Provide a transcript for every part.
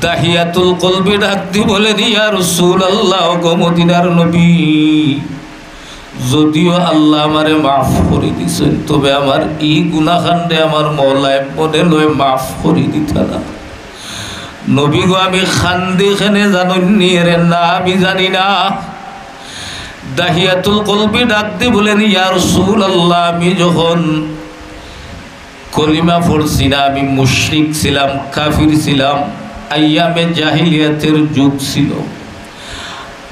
দাহিয়াতুল কলবি ডাক দি বলেন, ইয়া রাসূলুল্লাহ, গো মদিনার নবী, যদিও আল্লাহ আমারে মাফ করে দিছেন, তবে আমার এই গুনাহখান্ডে আমার মওলায় মনে লয় মাফ করে দিতা না। নবী গো, আমি খান্দি খানে জানুনি রে না, আমি জানি না। দাহিয়াতুল কলবি ডাক দি বলেন, ইয়া রাসূলুল্লাহ, আমি যখন কলিমা পড়ছি না, আমি মুশরিক ছিলাম, কাফির ছিলাম, আইয়ামে জাহিলিয়াতের যুগ ছিল।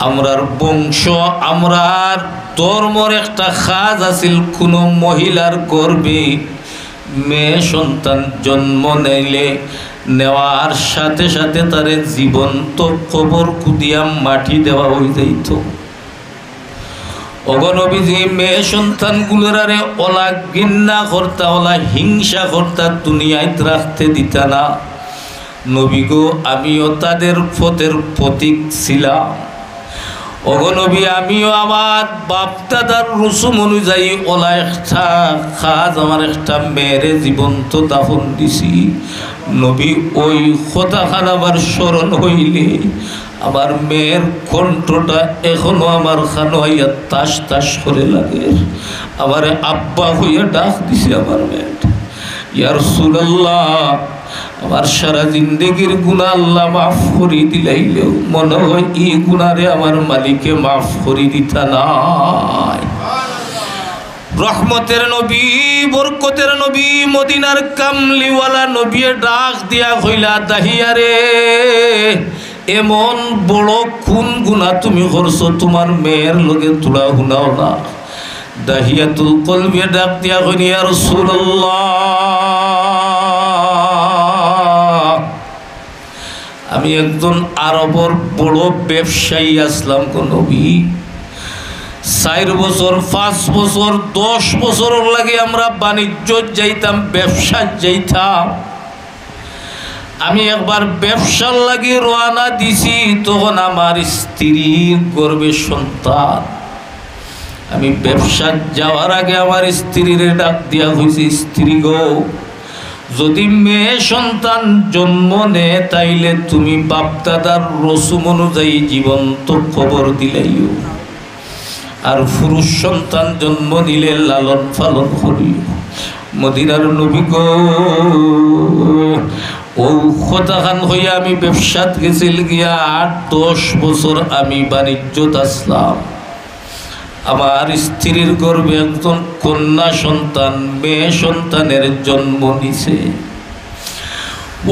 আমরার বংশ, আমরার ধর্মর একটা খাজ আছিল, কোনো মহিলার গর্ভে মেয়ে সন্তান জন্ম নেওয়ার সাথে সাথে তারে জীবন্ত কবর কুদিয়া মাটি দেওয়া হয়ে যাইত। অগনবীজি মেয়ে সন্তানগুলোরে ওলা ঘৃণা করতা, ওলা হিংসা করতা, দুনিয়ায় রাখতে দিতা না। নবী গো, আমিও তাদের পথের প্রতীক ছিলাম। অগনবী, আমিও আমার বাপ দাদার রসুম অনুযায়ী ওলা একটা খাজ, আমার একটা মেয়েরে জীবন্ত দাফন দিছি। নবী, ওই কথাখান আমার স্মরণ হইলে আমার মেয়ের কণ্ঠটা এখনো আমার খানো হইয়া তাস তাস করে লাগে। আমার আব্বা হইয়া ডাক দিছে আমার মেয়েটা। ইয়া রাসূলুল্লাহ, আমার সারা জিন্দেগির গুনাহ আল্লাহ মাফ করে দিলাইলেও মনে হয় এই গুনারে আমার মালিকে মাফ করে দিতা নাই। রহমতের নবী, বরকতের নবী, মদিনার কামলিওয়ালা নবী ডাক দিয়া কইলা, দাহিয়া রে, এমন বড় কোন গুনাহ তুমি করছো তোমার মেয়ের লগে তোলা হুনাও না? দাহিয়াতুল কলবি ডাক দিয়া কইল, ইয়া রাসূলুল্লাহ, আমি একজন আরবর বড় ব্যবসায়ী আসলাম গো নবী। 4 বছর, 5 বছর, 10 বছর লাগে আমরা বাণিজ্য যাইতাম, ব্যবসা যাইতাম। আমি একবার ব্যবসার লাগি রওনা দিছি, তখন আমার স্ত্রীর গর্ভে সন্তান। আমি ব্যবসা যাওয়ার আগে আমার স্ত্রীর ডাক দিয়া হয়েছে, স্ত্রী গো, যদি মেয়ে সন্তান জন্ম নেয় তাইলে তুমি বাপদাদার রসুম অনুযায়ী জীবন্ত খবর দিলাইও, আর পুরুষ সন্তান জন্ম নিলে লালন পালন করিও। মদিনার নবী গো, ও কথাখান হইয়া আমি ব্যবসাত গেছিল গিয়া 8-10 বছর আমি বাণিজ্যত আসলাম। আমার স্ত্রীর গর্ভে একজন কন্যা সন্তান, মেয়ে সন্তানের জন্ম নিছে।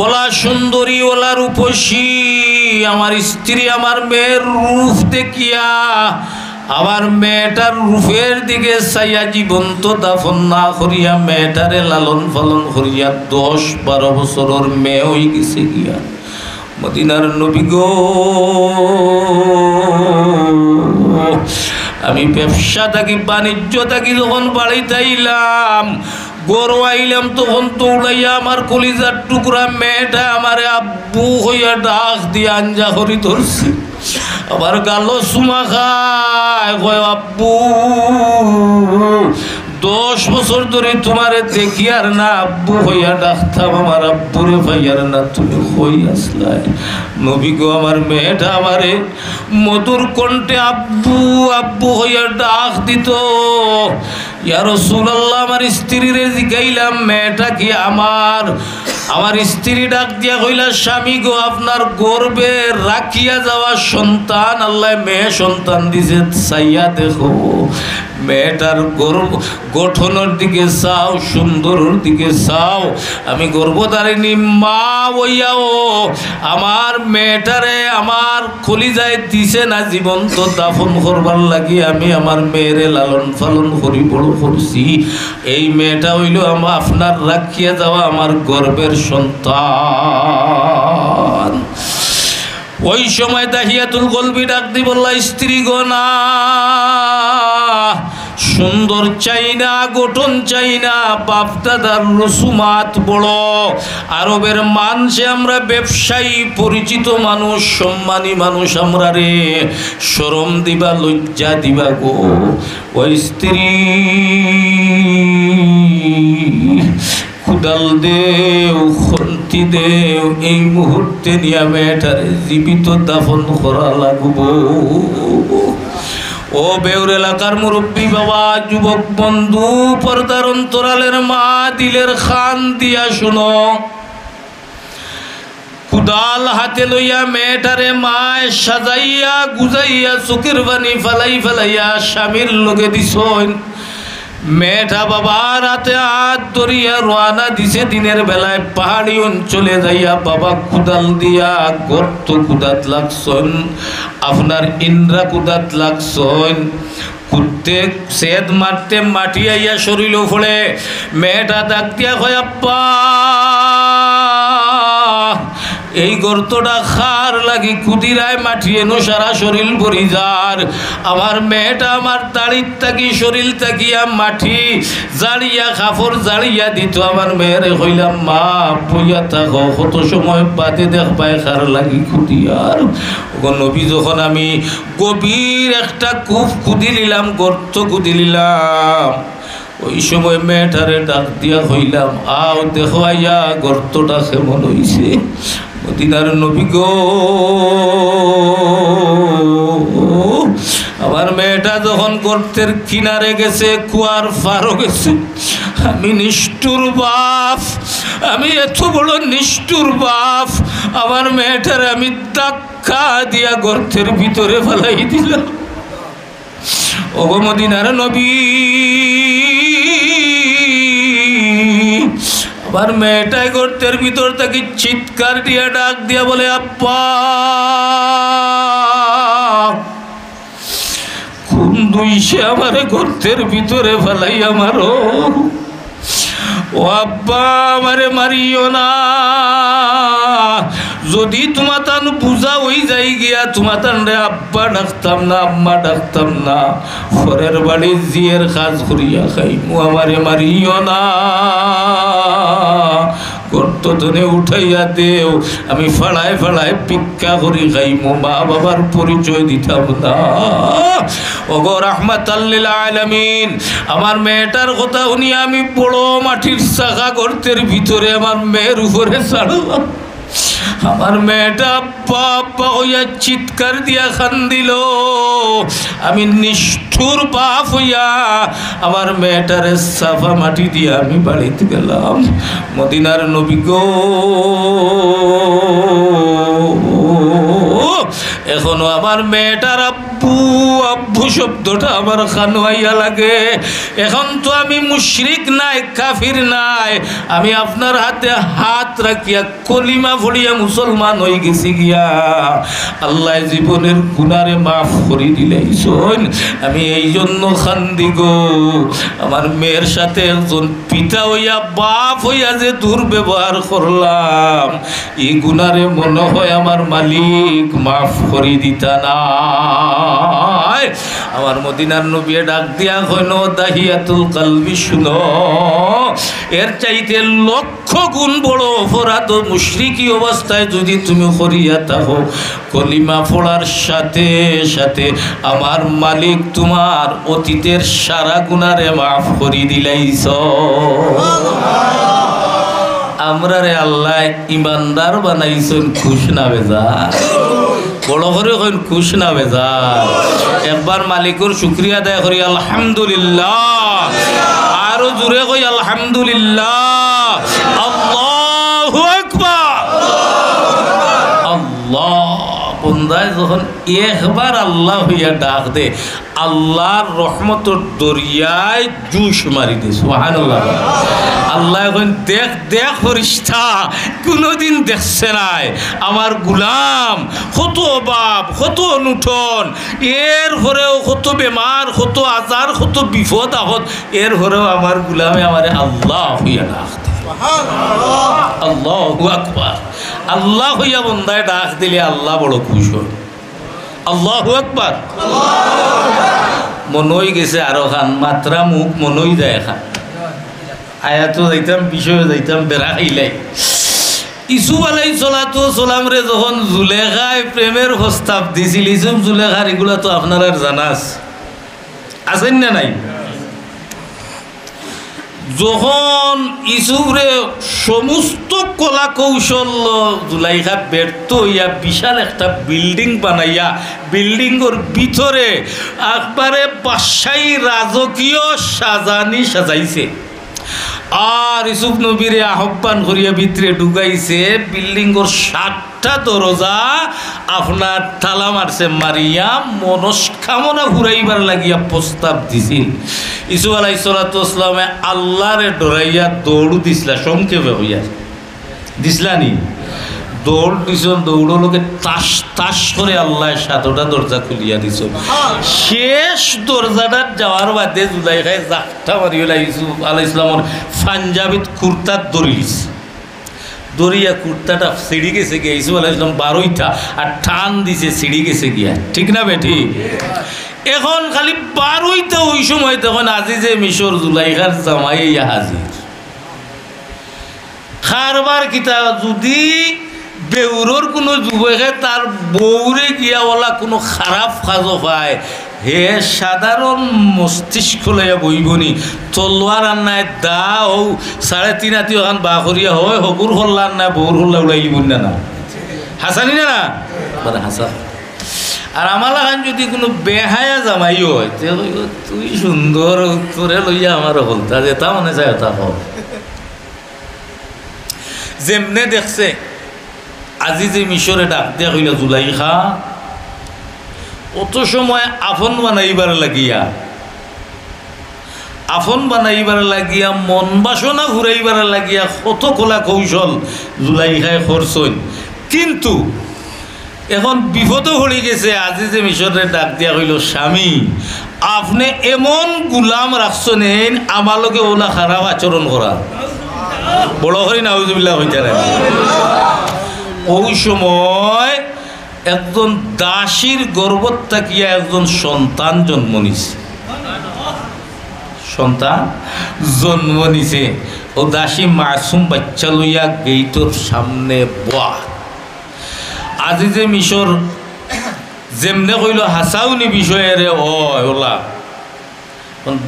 ওলা সুন্দরী, ওলা রূপসী আমার স্ত্রী আমার মেয়ের রূপ দেখিয়া আমার মেয়েটার রূপের দিকে চাইয়া জীবন্ত দাফন না করিয়া মেয়েটারে লালন পালন করিয়া 10-12 বছরের মেয়ে হয়ে গেছে গিয়া। মদিনার নবী গো, আমি ব্যবসা থাকি, বাণিজ্য থাকি, যখন বাড়িতে আইলাম, গরু আইলাম, তখন দৌড়াইয়া আমার কলিজার টুকরা মেয়েটা আমার আব্বু হইয়া ডাক দিয়ে আঞ্জা করি ধরছি। আবার গালো চুমা খায়, কয় আব্বু, 10 বছর ধরে তোমারে দেখি আর না আব্বু হইয়া ডাকতাম, আমার আব্বুরে ভাইয়ার না তুমি হই আসলাই। নবী গো, আমার মেয়েটা আমারে মধুর কণ্ঠে আব্বু আব্বু হইয়া ডাক দিত। ইয়া রাসূলুল্লাহ, আমার স্ত্রীরে জিগাইলাম, মেয়েটা কি আমার? আমার স্ত্রী ডাক দিয়া কইলা, স্বামী গো, আপনার গর্ভে রাখিয়া যাওয়া সন্তান আল্লাহ মেয়ে সন্তান দিছে, চাইয়া দেখো। মেয়েটার গঠনের দিকে চাও, সুন্দরের দিকে চাও। আমি গর্ভধারিণী মা হইয়াও আমার মেয়েটারে আমার কলিজায় দিছে না জীবন্ত দাফন করবার লাগি আমি আমার মেয়েরে লালন পালন করি বড় করছি। এই মেয়েটা হইল আপনার রাখিয়া যাওয়া আমার গর্ভের সন্তান। ওই সময় দাহিয়াতুল কলবি ডাক দি বললা, স্ত্রী গো না, সুন্দর চাই না, গঠন চাই না, বাপ দাদার রসুমাত বড়, আরবের মানুষে আমরা ব্যবসায়ী পরিচিত মানুষ, সম্মানী মানুষ, আমরা রে শরম দিবা, লজ্জা দিবা গো। ওই স্ত্রী কুদাল দেও, খন্তি দেও, এই মুহূর্তে নিয়া মেয়েটারে জীবিত দাফন করা লাগবো। ও বেউর এলাকার মুরব্বী বাবা, যুবক বন্ধু, পর্দার অন্তরালের মা, দিলের খান দিয়া শুনো, কুদাল হাতে লইয়া মেয়েটারে মায় সাজাইয়া গুজাইয়া চোখের পানি ফেলাই ফেলাইয়া স্বামীর লগে দিছইন। মেয়েটা বাবা রাতে হাত ধরিয়া রওনা দিছে দিনের বেলায় পাহাড়ি অঞ্চলে যাইয়া বাবা কুদাল দিয়া গর্ত কুদাত লাগছন, আপনার ইন্দ্রা কুদাত লাগছন। কুদতে সেদ মারতে মাটি আইয়া শরীর ফোড়ে। মেয়েটা ডাক দিয়া কয়, আব্বা এই গর্তটা খার লাগি কুদিরায় মাটি এনো সারা শরীর ভরি যার। আমার মেয়েটা আমার দাড়ির তাকি শরীর তাকিয়া মাটি জাড়িয়া কাপড় জাড়িয়া দিত। আমার মেয়েরে কইলাম, মা বইয়া থাকো, কত সময় বাদে দেখবাই খার লাগি কুদিয়ার। নবী যখন আমি গভীর একটা কূপ কুদি নিলাম, গর্ত কুদি নিলাম, ওই সময় মেয়েটারে ডাক দিয়া হইলাম, আও দেখো আইয়া গর্তটা কেমন হইছে। মদিনার নবী গো, আমার মেয়েটা যখন গর্তের কিনারে গেছে, কুয়ার পারও গেছে, আমি নিষ্ঠুর বাপ, আমি এত বড় নিষ্ঠুর বাপ, আমার মেয়েটারে আমি ধাক্কা দিয়া গর্তের ভিতরে ফেলাই দিলাম। ওগো মদিনার নবী, আমার মেয়েটাই গর্তের ভিতর থেকে চিৎকার দিয়া ডাক দিয়া বলে, আব্বা কোন দুইশে আমারে গর্তের ভিতরে ফেলাই আমারও। ও আব্বা আমারে মারিও না, যদি তোমার তান বুঝা হয়ে যাই গিয়া তোমার তান রে আব্বা ডাকতাম না, আম্মা ডাকতাম না, পরের বাড়ি জিয়ের কাজ করিয়া খাইমু, আমারে মারিও না, গর্ত ধনে উঠাইয়া দেও, আমি ফাড়ায় ফাড়ায় ভিক্ষা করি খাইমু, মা বাবার পরিচয় দিতাম না। ওগো রাহমাতাল লিল আলামিন, আমার মেয়েটার কথা শুনি আমি বড় মাটির চাকা গর্তের ভিতরে আমার মেয়ের উপরে ছাড়লাম। আমার মেয়েটা বাবা হইয়া চিৎকার দিয়া কান্দিল। আমি নিষ্ঠুর বাপ হইয়া আমার মেয়েটারে সাফা মাটি দিয়া আমি বাড়িতে গেলাম। মদিনার নবী গো, এখনো আমার মেয়েটার আব্বু আব্বু শব্দটা আমার খানুয়াইয়া লাগে। এখন তো আমি মুশরিক নাই, কাফির নাই, আমি আপনার হাতে হাত রাখিয়া কলিমা পড়িয়া মুসলমান হয়ে গেছি গিয়া। আল্লাহ জীবনের গুনারে মাফ করে দিলেন। আমি এই জন্য খান্দি গো, আমার মেয়ের সাথে একজন পিতা হইয়া বাপ হইয়া যে দুর্ব্যবহার করলাম, এই গুনারে মনে হয় আমার মালিক মাফ করে দিতা না। আমার মদিনার নবী ডাক দিয়া কইন, দাহিয়াতুল কলবি শুনো, এর চাইতে লক্ষ গুণ বড় অপরাধ মুশরিকি অবস্থায় যদি তুমি করিয়া থাকো, কলিমা পড়ার সাথে সাথে আমার মালিক তোমার অতীতের সারা গুনারে মাফ করে দিলাইছ। আমরা রে আল্লাহ ইমানদার বানাইছেন, খুশ না বেজার? বড় করে কইন খুশ না বেজার? একবার মালিকের শুকরিয়া আদায় করি আলহামদুলিল্লাহ, আরো জোরে কই আলহামদুলিল্লাহ। আল্লাহু আকবার। আল্লাহ বন্দায় যখন একবার আল্লাহ হইয়া ডাক দে, আল্লাহর রহমতের দরিয়ায় জুস মারি দে। সুবহানাল্লাহ। আল্লাহ এখন দেখ দেখ ফরিস্তা, কোনোদিন দেখছে নাই আমার গুলাম কত অভাব, কত অনুঠন, এর পরেও কত বেমার, কত আজার, কত বিপদ আপদ, এর পরেও আমার গুলামে আমারে আল্লাহ হইয়া ডাক দে। আল্লাহু আকবার। আল্লাহ হইয়া বন্দায় ডাক দিলে আল্লাহ বড় খুশ হয়। আল্লাহু আকবার। মনই গেছে আরো খান, মাত্রা মুখ মনই যায় খান। আয়াতো যাইতাম, বিষয়ে যাইতাম, বেড়া খাইলাই। ইসুফ আলাইহিসসালাতু ওয়াসসালাম রে যখন জুলেখায় প্রেমের প্রস্তাব দিছিল, ইসুফ জুলেখার এগুলা তো আপনারা জানাস আছেন না নাই? যখন ইসুফরে সমস্ত কলা কৌশল জুলাইখা ব্যর্থ হইয়া বিশাল একটা বিল্ডিং বানাইয়া বিল্ডিংয়ের ভিতরে একবারে বাদশাহী রাজকীয় সাজানি সাজাইছে আর ইসুফ নবীরে আহ্বান করিয়া ভিতরে ঢুকাইছে বিল্ডিংয়ের 7টা দরজা আপনার তালা মারছে মারিয়া মনস্কামনা ঘুরাইবার লাগিয়া প্রস্তাব দিছিল ইসুফ আলাইহিস সালাতু ওয়াস সালামে আল্লাহরে ডরাইয়া দৌড় দিছিলা সংক্ষেপে হইয়া দিছলানি দৌড় দিছন দৌড় লোকে তাস তাস করে আল্লাহ 7টা দরজা খুলিয়া দিছ শেষ দরজাটা যাওয়ার বাদে জুলাইখায় জাকটা মারিয়া ইসুফ আলাইহিস সালামের পাঞ্জাবিত কুর্তাত দরিস দরিয়া কুর্তাটা সিঁড়ি গেছে গিয়া ইসুফ আলাইহিস সালাম বারোইটা আর টান দিছে সিঁড়ি গেছে গিয়া ঠিক না বেটি এখন খালি বারোইটা ওই সময় তখন আজিজে মিশর জুলাইখার জামাই ইয়া হাজির খারবার কিতা যদি বেউরোর কোনো যুবকে তার বউরে গিয়া ওলা কোনো খারাপ কাজও পায় হে সাধারণ মস্তিষ্ক লইয়া বইবনি তলোয়ার আর নাই দা ও 3.5 হাতি ওখান বা করিয়া হয় হকুর হল্লার নাই বউর হল্লা উড়াই লিবন না হাসানি না মানে হাসা আর আমার লাগান যদি কোনো বেহায়া জামাই হয় তুই সুন্দর করে লইয়া আমার হলতা যেটা মনে চায় তা হল যেমনে দেখছে আজি যে মিশরে ডাক দিয়া কইলা জুলাইখা অত সময় আফন বানাইবার লাগিয়া মন বাসনা ঘুরাইবার লাগিয়া কত কলা কৌশল জুলাইখায় খরচইন কিন্তু এখন বিপদও হয়ে গেছে আজি যে মিশরে ডাক দিয়া কইল স্বামী আপনি এমন গুলাম রাখছেন আমালোকে ওলা খারাপ আচরণ করা বড় হরি নাউজুবিল্লাহ হইতে না ওই সময় একজন দাসীর গর্ভত থাকিয়া একজন সন্তান জন্ম নিছে ও দাসী মাসুম বাচ্চা লইয়া গেইটর সামনে বয়া আজি যে মিশর যেমনে কইল হাসাউনি বিষয়ের ওলা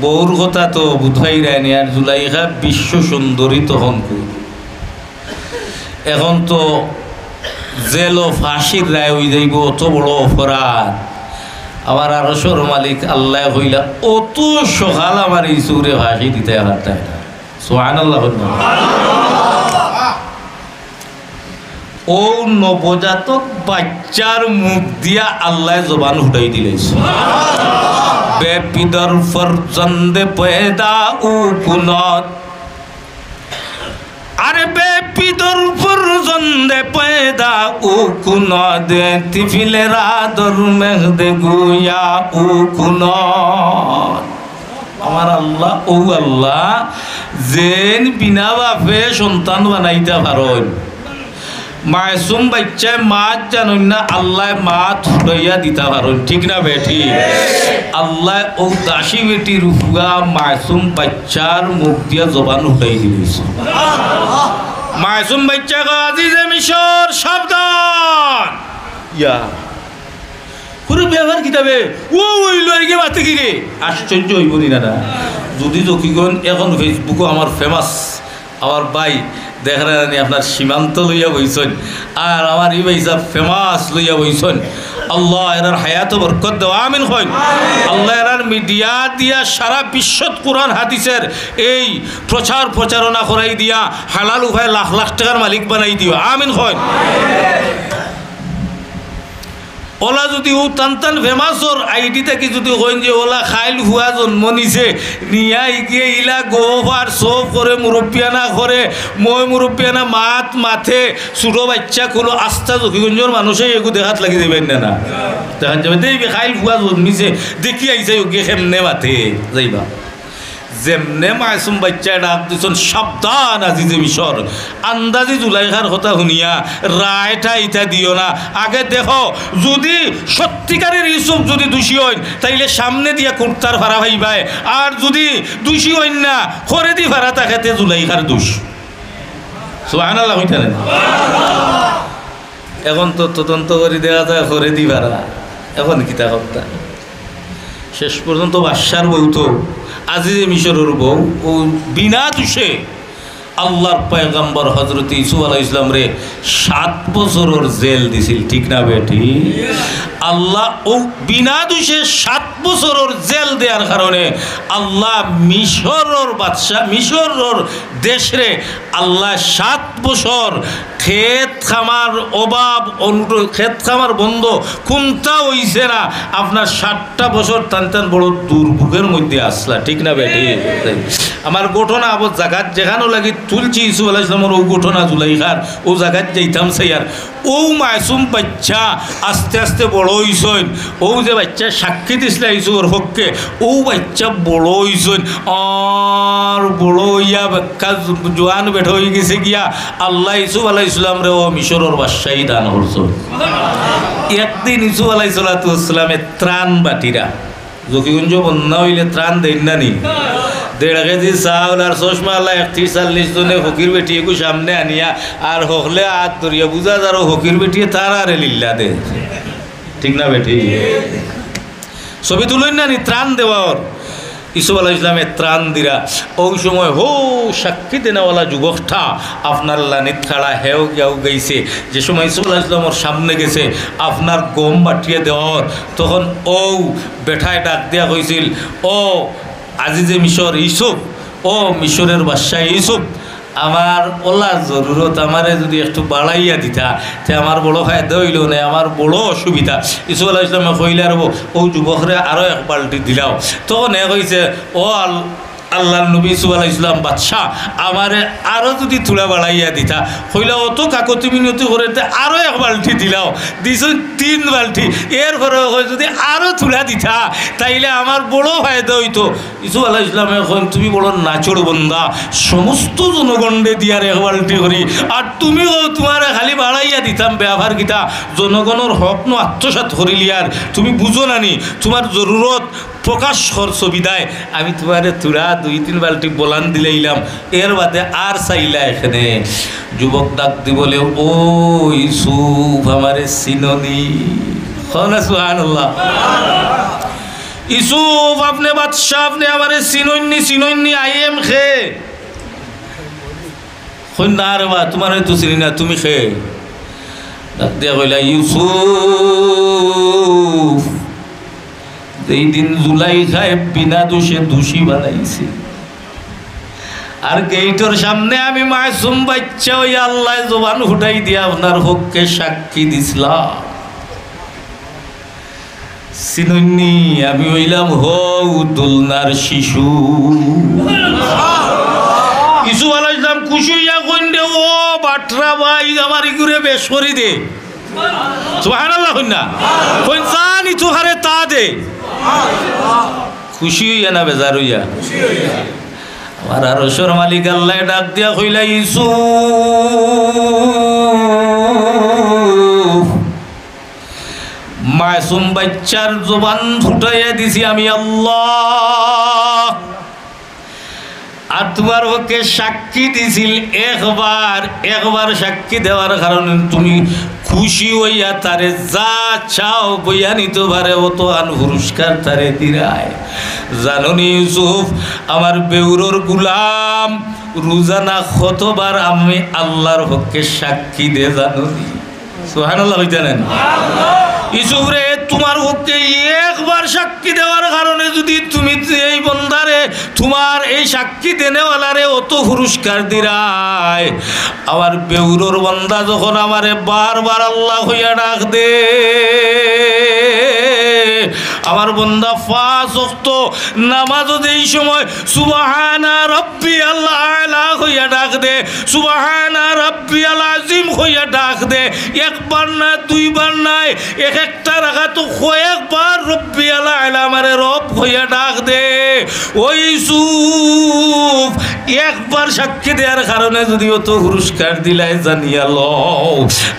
বউর কথা তো বুধাই রায়নি আর জুলাইখা বিশ্ব সুন্দরী তখন এখন তো জেল ও ফাঁসির রায় হয়ে যাইব অত বড় অপরাধ আমার আরশর মালিক আল্লাহ হইলা অত সকাল আমার এই চৌরে ফাঁসি দিতে হারতায় না সুবহানাল্লাহ ও নবজাতক বাচ্চার মুখ দিয়া আল্লাহ জবান উঠাই দিলে বেপিদর ফরজন্দে পয়দা ও কুনত আরে বেপিদর ফরজন্দে পয়দা ও কুনত তিফিলে রাদর মেহদে গুয়া ও কুনত আমার আল্লাহ ও আল্লাহ জেন বিনা বাপে সন্তান বানাইতে পারেন মাসুম বাচ্চায় মাছ জানুন না আল্লাহ মাছ লইয়া দিতে পারেন ঠিক না বেটি আল্লাহ ও দাসী বেটির উপরা মাসুম বাচ্চার মুখ দিয়া জবান উঠাই দিয়েছে মাসুম বাচ্চা আজিজে মিশর সাবধান ইয়া পুরো ব্যবহার কিতাবে ওই লইগে মাতে গিরে আশ্চর্য হইব না যদি জকিগণ এখন ফেসবুকও আমার ফেমাস আমার ভাই দেখেন আপনার সীমান্ত লইয়া বইছেন আর আমার ই ভাই সাহেব ফেমাস লইয়া বইছেন আল্লাহ এরার হায়াত বরকত দেওয়া আমিন হইন আল্লাহ এরার মিডিয়া দিয়া সারা বিশ্বত কোরআন হাদিসের এই প্রচারণা করাই দিয়া হালাল উপায় লাখ লাখ টাকার মালিক বানাই দিও আমিন হইন ওলা যদি ও টান ফেমাসর আইডি থাকি যদি কইন যে ওলা খাইল হুয়া জন্ম নিছে নিয়া গিয়ে ইলা গোফার সব করে মুরব্বিয়ানা করে মই মুরব্বিয়ানা মাথে ছোট বাচ্চা কোনো আস্থা জকিগঞ্জর মানুষে এগু দেখাত লাগি যাবেন না দেখান যাবে দেখবি খাইল হুয়া জন্মিছে দেখি আইসে ওকে কেমনে মাথে যাইবা যেমনে মাসুম বাচ্চা ডাক দিছন সাবধান আজিজে মিশর আন্দাজি জুলাইখার কথা শুনিয়া রায়টা ইটা দিও না আগে দেখো যদি সত্যিকারের ইউসুফ যদি দোষী হইন তাইলে সামনে দিয়া কুর্তার ভাড়া ভাইবাই আর যদি দোষী হইন না করে দি ভাড়া তাকাতে জুলাইখার দোষ সুবহানাল্লাহ হইতালেন এখন তো তদন্ত করে দেওয়া যায় করে দি ভাড়া এখন কিতা হত্যা শেষ পর্যন্ত বাদশার বউ তো আজিজে মিশরের বউ ও বিনা দোষে আল্লাহর পয়গম্বর হযরত ইউসুফ আলাইহিস সালাম রে 7 বছরের জেল দিছিল, ঠিক না বেটি? আল্লাহ ও বিনা দোষে 7 বছরের জেল দেওয়ার কারণে আল্লাহ মিশরের বাদশা মিশরের দেশরে আল্লাহ 7 বছর ক্ষেত খামার অভাব ক্ষেত খামার বন্ধ কোনটা হইছে না, আপনার 7টা বছর টান বড় দুর্ভোগের মধ্যে আসলা, ঠিক না বেটি? আমার ঘটনা আবার জায়গা যেখানে লাগি তুলছি ইউসুফ আলাইহিস সালামের ও ঘটনা জুলাইখার ও জায়গায় যাইতাম সাইয়ার ও মাসুম বাচ্চা আস্তে আস্তে বড় হইছেন, ও যে বাচ্চা সাক্ষী দিছিল ইউসুফের হককে ও বাচ্চা বড় হইছেন আর বড় হইয়া বেকা জোয়ান বেঠ হয়ে গেছে গিয়া আল্লাহ ইউসুফ আলাইহিস সালাম রে ও মিশরের বাদশাহী দান করছেন। একদিন ইউসুফ আলাইহিস সালামের ত্রাণ বাটিরা জকিগঞ্জ বন্যা হইলে ত্রাণ দেন না নি 1.5 কেজি চাউল আর চশমা আল্লাহ 31-40 জনে হকির বেটিয়ে সামনে আনিয়া আর হকলে হাত ধরিয়া বুঝা যারো হকির বেটিয়ে তার আরে লিল্লা দে, ঠিক না বেটি? ছবি তুলেন না নি ত্রাণ দেওয়ার ইউসুফ আলাইহিস সালামের ত্রাণ দিরা ওই সময় হো সাক্ষী দেনেওয়ালা যুবকটা আপনার লানিত খাড়া হেও গিয়াও গেছে, যে সময় ইউসুফ আলাইহিস সালামের সামনে গেছে আপনার গম বাটিয়ে দেওয়ার তখন ও বেঠায় ডাক দিয়া কইছিল, ও আজিজে মিশর ইউসুফ, ও মিশরের বাদশাহ ইউসুফ, আমার ওলা জরুরত আমারে যদি একটু বাড়াইয়া দিতা তে আমার বড় ফায়দা হইল না, আমার বড় অসুবিধা। ইউসুফ আলাইহিস সালাম কইলে আর ও যুবকরে আরও 1 বালতি দিলাও, তখন এ কইছে ও আল্লাহর নবী ইউসুফ আলাইহিস সালাম বাদশাহ আমারে আরও যদি তুলা বাড়াইয়া দিতা কইলা অত কাকতি মিনতি করে আরও 1 বালতি দিলাও, দিছ 3 বালতি, এরপরে যদি আরও তুলা দিতা তাইলে আমার বড় ফায়দা হইতো। ইউসুফ আলাইহিস সালাম এখন তুমি বড় নাচড় বন্দা, সমস্ত জনগণে দিয়ার 1 বালতি করি আর তুমি তোমার খালি বাড়াইয়া দিতাম ব্যবহার গীতা জনগণের হক নো আত্মসাৎ করিলিয়ার তুমি বুঝো নানি তোমার জরুরত প্রকাশ করছো বিদায় আমি তোমার তুরা 2-3 বালতি বলান দিলাইলাম, এর বাদে আর চাইলা। এখানে যুবক ডাক দি বলে, ও ইউসুফ আমারে চিননি? সুবহানাল্লাহ। ইউসুফ আপনি বাদশাহ আপনি আমারে চিননি আই এম খে না রে বা তোমার তো চিনি না, তুমি খে? ডাক দিয়া কইলা, ইউসুফ এই দিন জুলাইখায় বিনা দোষে দোষী বানাইছে আর গেইটর সামনে আমি মাসুম বাচ্চা ওই আল্লাহ জবান ফুটাই দিয়ে আপনার হককে সাক্ষী দিছিলাম, চিননি আমি হইলাম হৌ দোলনার শিশু। ইউসুফ আলাইহিস সালাম খুশি হইয়া কইন দে, ও বাটরা ভাই আমার ইগুরে বেশ করি দে, সুবহানাল্লাহ কইনা কইন জানি তো হারে তা দে, খুশি হইয়া না বেজার হইয়া? আমার আরশের মালিক আল্লাহ ডাক দিয়া কইলা, ইউসুফ মাসুম বাচ্চার জবান ফুটাইয়া দিছি আমি আল্লাহ, আর তোমার ওকে সাক্ষী দিছিল একবার সাক্ষী দেওয়ার কারণে তুমি খুশি হইয়া তারে যা চাও বইয়া নিতে পারে অত আন পুরস্কার তারে দিরায়। জানুনি ইউসুফ আমার বেউরর গুলাম রোজানা কতবার আমি আল্লাহর হককে সাক্ষী দে জানুনি? সুবহানাল্লাহ জানেন? ইউসুফ রে তোমার হককে একবার সাক্ষী দেওয়ার কারণে যদি তুমি এই বন্দারে তোমার এই সাক্ষী দেনেওয়ালারে অত পুরস্কার দিরায়, আমার বেউরর বন্দা যখন আমারে বারবার আল্লাহ হইয়া ডাক দে, আমার বন্দা 5 ওয়াক্ত নামাজ এই সময় সুবহানা রাব্বিয়াল আলা হইয়া ডাক দে, সুবহানা রাব্বিয়াল আযীম হইয়া ডাক দে, একবার না 2 বার নাই, একটা রাখা তো কয়েকবার রব্বিয়াল আলা আমারে রব হইয়া ডাক দে। ওই ইউসুফ একবার সাক্ষী দেওয়ার কারণে যদি অত পুরস্কার দিলাই জানিয়া লও,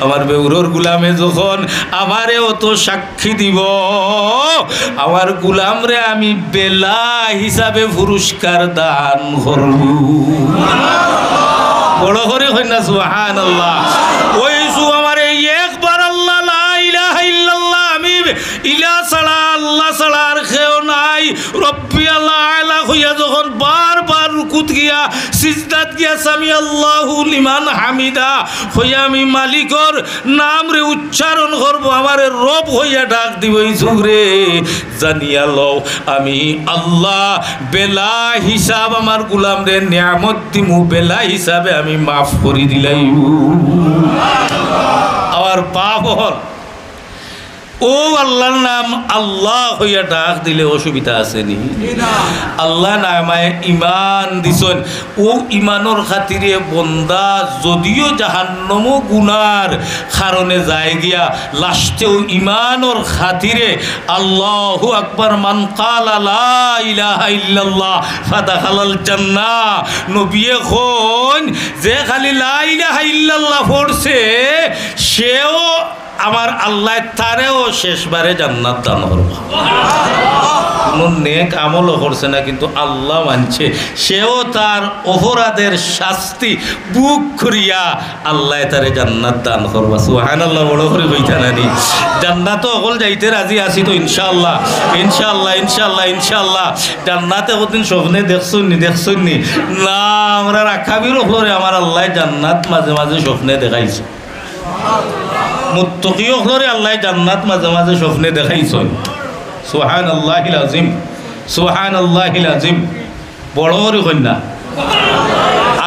আমার বেউরর গুলামে যখন আমারে অত সাক্ষী দিব, আমার গুলাম রে আমি বেলা হিসাবে পুরস্কার দান করব। বড় করে হয় না সুবহানাল্লাহ। ওই ইউসুফ আমারে একবার আল্লাহ লা ইলাহা ইল্লাল্লাহ আমি ইলা ছাড়া আল্লাহ ছাড়া আর কেউ নাই রব্বি আল্লাহ আলা হইয়া যখন বারবার রুকুত গিয়া সিজদাত গিয়া সামি আল্লাহু লিমান হামিদা হইয়া আমি মালিকর নাম রে উচ্চারণ করব, আমারে রব হইয়া ডাক দিব, এই যুগরে জানিয়া লও আমি আল্লাহ বেলা হিসাব আমার গুলাম রে নিয়ামত দিমু, বেলা হিসাবে আমি মাফ করি দিলাই। আমার পাপ হল ও আল্লাহর নাম আল্লাহ হইয়া ডাক দিলে অসুবিধা আছে নি? আল্লাহ নামায় ইমান দিছেন, ও ইমানোর খাতিরে বন্দা যদিও জাহান্নম গুনার কারণে যায় গিয়া লাস্টেও ইমানোর খাতিরে আল্লাহু আকবার মান কালা লা ইলাহা ইল্লাল্লাহ ফাদাখালাল জান্নাহ। নবিয়ে কোন যে খালি লা ইলাহা ইল্লাল্লাহ পড়ছে সেও আমার আল্লাহ তারেও শেষবারে জান্নাত দান করবে। কোনো নেক আমলও করছে না কিন্তু আল্লাহ মানছে, সেও তার অপরাধের শাস্তি বুক করিয়া আল্লাহ তারে জান্নাত দান করবা। সুবহানাল্লাহ, বড় করে বইতা নানি জান্নাত অকল যাইতে রাজি আছি তো ইনশাআল্লাহ, ইনশাআল্লাহ, ইনশাআল্লাহ, ইনশাআল্লাহ। জান্নাতে কদিন স্বপ্নে দেখছুন নি? না, আমরা রাখাবির ওপরে আমার আল্লাহ জান্নাত মাঝে মাঝে স্বপ্নে দেখাইছে। মুত্তাকিও হলরে আল্লাহ জান্নাত মাঝে মাঝে স্বপ্নে দেখাইছেন। সুবহানাল্লাহিল আযীম, সুবহানাল্লাহিল আযীম। বড় করে কন্যা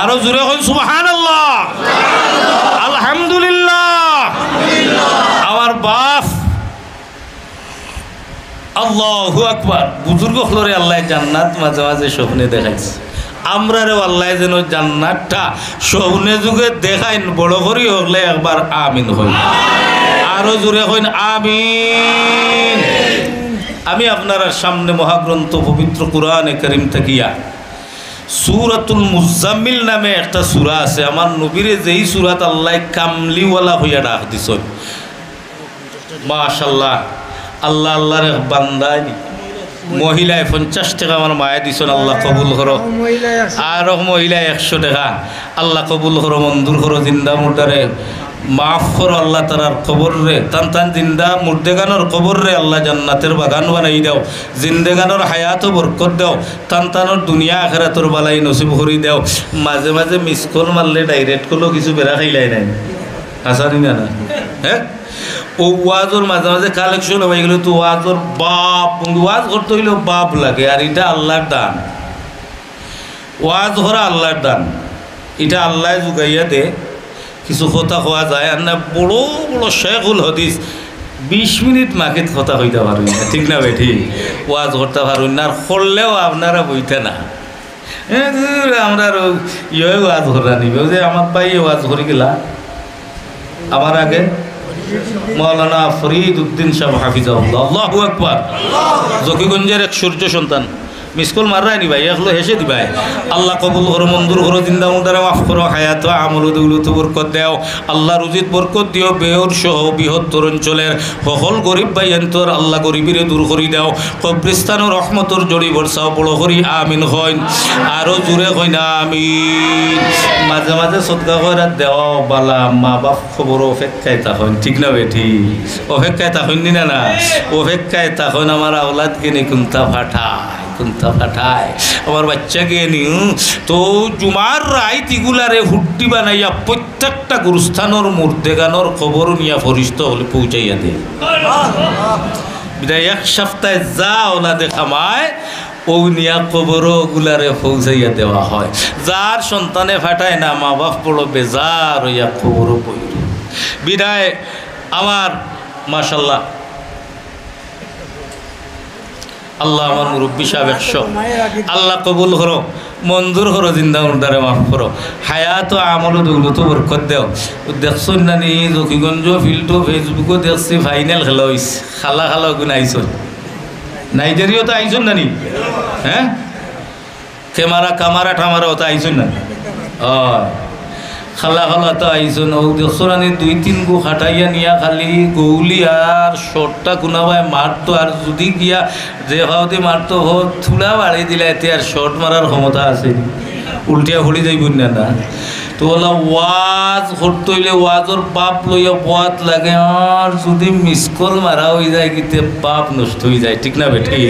আরো জোরে কই সুবহানাল্লাহ, আলহামদুলিল্লাহ। আমার বাপ আল্লাহু আকবার, বুজুর্গ হলরে আল্লাহ জান্নাত মাঝে মাঝে স্বপ্নে দেখাইছে। আমরারেও আল্লাহ যেন জান্নাতটা স্বপ্নে যুগে দেখাইন, বড় করি হলে একবার আমিন হই, আরো জোরে হইন আমিন। আমি আপনার সামনে মহাগ্রন্থ পবিত্র কুরআনে কারীম থাকিয়া সূরাতুল মুজাম্মিল নামে একটা সূরা আছে। আমার নবীরে যেই সূরাত আল্লাহ কামলিওয়ালা হইয়া ডাক দিছেন, মাশাআল্লাহ। আল্লাহ আল্লাহর বান্দাই মহিলায় 50 টাকা আমার মায়ে দিছেন, আল্লাহ কবুল করো। আর মহিলায় 100 টাকা, আল্লাহ কবুল করো, মঞ্জুর করো। জিন্দা মুর্দারে মাফ করো আল্লাহ, তারার কবর রে তান তান জিন্দা মুর্দেগানোর কবর রে আল্লাহ জান্নাতের বাগান বানাই দাও, জিন্দেগানোর হায়াতও বরকত দাও, তান তানোর দুনিয়া আখিরাতর বালাই নসিব করি দাও। মাঝে মাঝে মিস কল মারলে ডাইরেক্ট করলেও কিছু বেড়া খাইলাই নাই, আসানি না না? হ্যাঁ, ও ওয়াজর মাঝে মাঝে কালেকশন হয়ে গেল তো ওয়াজর বাপ, ওয়াজ করতে হইলেও বাপ লাগে। আর এটা আল্লাহর দান, ওয়াজ করা আল্লাহর দান, এটা আল্লাহ জুগাইয়া দে। কিছু কথা হওয়া যায় আর না, বড় বড় শেখুল হদিস 20 মিনিট মাকে কথা হইতে পারুন না, ঠিক না বেঠি? ওয়াজ করতে পারুন না, আর করলেও আপনারা বইতে না। আমরা ইয়ে ওয়াজ করা নিবে যে আমার ভাই ওয়াজ করে গেলা আমার আগে মৌলানা ফরিদ উদ্দিন সাহেব হাফিজাহুল্লাহ, আল্লাহু আকবার। জকিগঞ্জের এক সূর্য সন্তান, মিসকল মাররাই নি ভাই, এগুলো হেসে দিবাই। আল্লাহ কবুল করো, মঞ্জুর করো, জিন্দা মুর্দারে মাফ করো, হায়াত আমল দৌলত বরকত দেও, আল্লাহ রুজিত বরকত দিও। বেয়র সহ বৃহত্তর অঞ্চলের সকল গরিব ভাই অন্তর আল্লাহ গরিবিরে দূর করি দাও। কবরিস্তানের রহমতর জড়ি বর্ষাও বড় করি আমিন হইন, আরো জোরে হইন আমিন। মাঝে মাঝে সদকা করে দেওয়া বালা, মা বাপ খবর অপেক্ষায় তখন, ঠিক না বেঠি? অপেক্ষায় তখন না না, অপেক্ষায় তখন আমার আওলাদকে নি কুন্তা ফাটায়, আমার বাচ্চাকে নি তো জুমার রাইত ইগুলারে হুড্ডি বানাইয়া প্রত্যেকটা গুরুস্থানের মুর্দেগানোর খবর নিয়া ফরিস্ত হলে পৌঁছাইয়া দেয়। বিদায় 1 সপ্তাহে যা ওলাদে খামায় ও নিয়া খবর ওগুলারে পৌঁছাইয়া দেওয়া হয়। যার সন্তানে ফাটায় না, মা বাপ বড় বেজার হইয়া খবরও পড়ি। বিদায় আমার মাশাল্লাহ আল্লাহ আমার মুরব্বী সাহেব 100, আল্লাহ কবুল করো, মঞ্জুর করো, জিন্দা মুর্দারে মাফ করো, হায়াত আমল দৌলত বরকত দেও। দেখছো নানি জকিগঞ্জ ফিল্ডও ফেসবুকও দেখছি ফাইনাল খেলা হয়েছে, খালা গুণ আইসন, নাইজেরিয়াও তো আইসন নানি? হ্যাঁ, কামারা ঠামারাও তো আইসন না? খালা তো আইসন। ও দেখছো নানি 2-3 গো খাটাইয়া নিয়া খালি গৌলি আর শর্টটা কুনাবায় মারতো, আর যদি গিয়া যে ভাওতে মারতো থুলা বাড়ি দিলে এতে আর শর্ট মারার ক্ষমতা আছে, উল্টিয়া হলি যাইব না। তো তো বলা ওয়াজ করতে হইলে ওয়াজর বাপ লইয়া পথ লাগে, আর যদি মিস কল মারা হয়ে যায় কিন্তু বাপ নষ্ট হয়ে যায়, ঠিক না বেটি?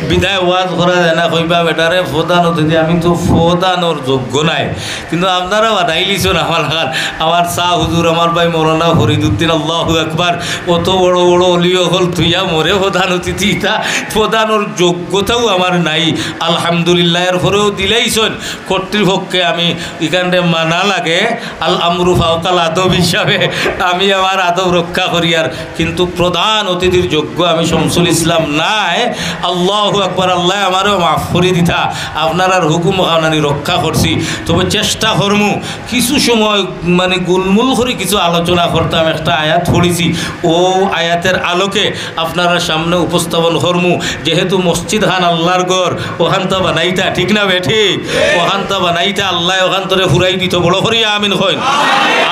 বিদায় ওয়াজ করা যায় না, কইবা বেটারে ফোদান হতে দিয়ে, আমি তো ফোদানোর যোগ্য নাই, কিন্তু আপনারা বানাইলিছেন আমার লাগান। আমার শাহ হুজুর, আমার ভাই মৌলানা ফরিদুদ্দিন, আল্লাহু আকবার, অত বড় বড় অলিও হল তুইয়া মরে প্রধান অতিথি, তা প্রধানোর যোগ্যতাও আমার নাই। আলহামদুলিল্লাহ, এর পরেও দিলেইছেন কর্তৃপক্ষে, আমি এখানে মানা লাগে আল আমরু ফাওকাল আদব হিসাবে আমি আমার আদব রক্ষা করি। আর কিন্তু প্রধান অতিথির যোগ্য আমি শামসুল ইসলাম নাই। আল্লাহু আকবার, আল্লাহ আমারও মাফ করে দিতা, আপনার আর হুকুম খানানি রক্ষা করছি। তবে চেষ্টা করমু কিছু সময় মানে গুলমুল করে কিছু আলোচনা করতাম। একটা আয়াত পড়েছি, ও আয়াতের আলোকে আপনারা সামনে উপস্থাপন করমু। যেহেতু মসজিদ খান আল্লাহর ঘর, ওখান তো বানাইতা, ঠিক না বেঠি? ওখান তো বানাইতা, আল্লাহ ওখান তোরে ফুরাই দিত, বড় করিয়া আমিন হইন।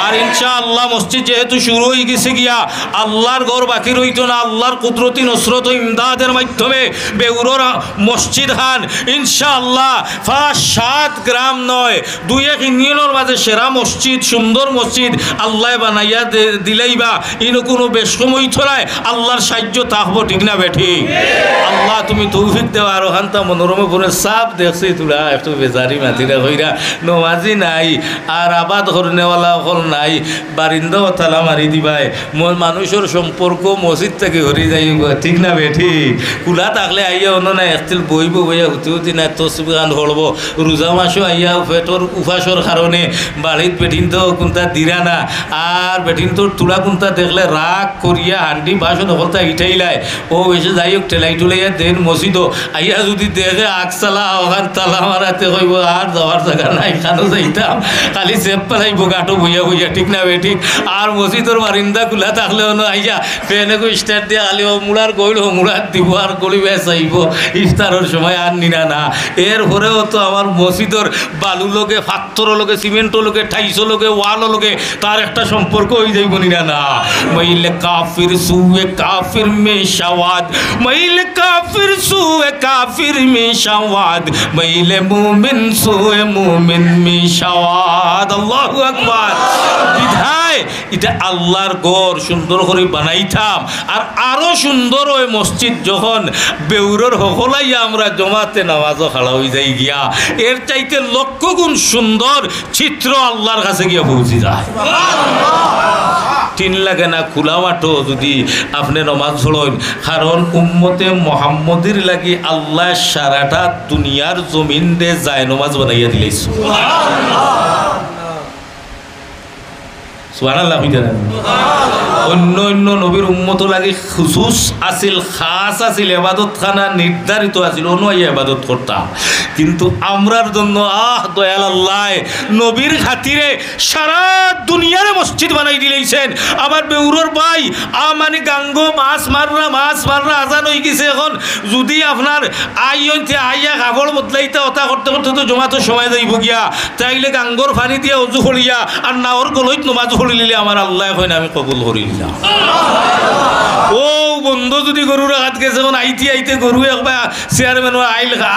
আর ইনশাআল্লাহ মসজিদ যেহেতু শুরু হয়ে গেছে গিয়া, আল্লাহর ঘর বাকি রইত না। আল্লাহর কুদরতি নসরত ও ইমদাদের মাধ্যমে বেউরোর মসজিদ খান ইনশাআল্লাহ 5-7 গ্রাম নয়, 2-1 ইউনিয়নের মাঝে সেরা মসজিদ, সুন্দর মসজিদ আল্লাহ বানাইয়া দিলেইবা। ইনো কোনো বেশ সময় ছড়ায় আল্লাহর সাহায্য থাকবো, ঠিক না বেঠি? আল্লাহ তুমি তৌফিক দেওয়া। আর ওখানটা মনোরমে পরে সাপ দেখছি তোরা একটু বেজারি মাতিরা হইরা, নমাজি নাই আর আবাদ হরনেওয়ালা হল নাই, বারিন্দাও তালা মারি দিবাই। মানুষের সম্পর্ক মসজিদ থেকে হরি যাই, ঠিক না বেঠি? কুলা থাকলে আইয়া অন্য নাই, একটিল বইব বইয়া হুতি হুতি নাই তসবিগান হলব। রোজা মাসও আইয়া পেটর উপাসর কারণে বাড়িত বেঠিন তো কোনটা দিরা না, আর বেঠিন তোর তুলা কোনটা দেখলে রাগ করিয়া হান্ডি বাসন হলতা ইঠাইলাই, ও এসে যাই হোক ঠেলাই টুলাইয়া দেন মসজিদও আইয়া যদি দেখে আগসালা ওখান তালা মারাতে কইব আর যাওয়ার জায়গা নাই, খানো যাইতাম খালি চেপ পালাইব গাটো বইয়া বইয়া, ঠিক না বেঠিক? আর মসজিদর বারিন্দা খোলা থাকলেও না আইয়া ফেনে স্টার্ট দিয়ে আলি ও মুড়ার গইল মুড়ার দিব আর গলিবে চাইব ইফতারের সময় আর নিনা না। এরপরেও তো আমার মসজিদর বালু লোকে, ফাত্তর লোকে, সিমেন্ট লোকে, টাইসো লোকে, ওয়াল লোকে তার একটা সম্পর্ক হয়ে যাইব নিনা না। মইলে কাফির সুয়ে কাফির মে শাওয়াদ, মইলে কাফির সুয়ে কাফির মে শাওয়াদ, মইলে মুমিন সুয়ে মুমিন মে শাওয়াদ। আল্লাহু আকবার। বিধায় এটা আল্লাহর ঘর সুন্দর করে বানাইতাম। আর আরো সুন্দর ওই মসজিদ যখন বেউরর হকলাইয়া আমরা জমাতে নামাজও খাড়া হয়ে যাই গিয়া, এর চাইতে লক্ষ গুণ সুন্দর চিত্র আল্লাহর কাছে গিয়া পৌঁছে যায়। 3 লাগে না খোলা মাঠও যদি আপনি নমাজ পড়েন, কারণ উম্মতে মোহাম্মদের লাগি আল্লাহ সারাটা দুনিয়ার জমিন রে যায় নমাজ বানাইয়া দিলেই। সুবহানাল্লাহ। অন্য অন্য নবীর উম্মত লাগে খুসুস আসিল, খাস আসিল, এবাদত খানা নির্ধারিত আসিল, অনুযায়ী এবাদত করতাম। কিন্তু আমরার জন্য দয়াল আল্লাহ নবীর খাতিরে সারা দুনিয়ার মসজিদ বানাই দিলেইছেন। আবার বেউরর ভাই মানে গাঙ্গো মাছ মাররা আজান হয়ে গেছে। এখন যদি আপনার আইয়া কাপড় বদলাইতে অতা করতে করতে তো জমাতো সময় যাইব গিয়া, তাইলে গাঙ্গর পানি দিয়া অজু করিয়া আর নাওর গলইত নমাজ পড়িলে আমার আল্লাহ হয় না আমি কবুল করি। ও বন্ধু যদি গরুর হাত গেছে এখন আইতে গরু একবার চেয়ারম্যান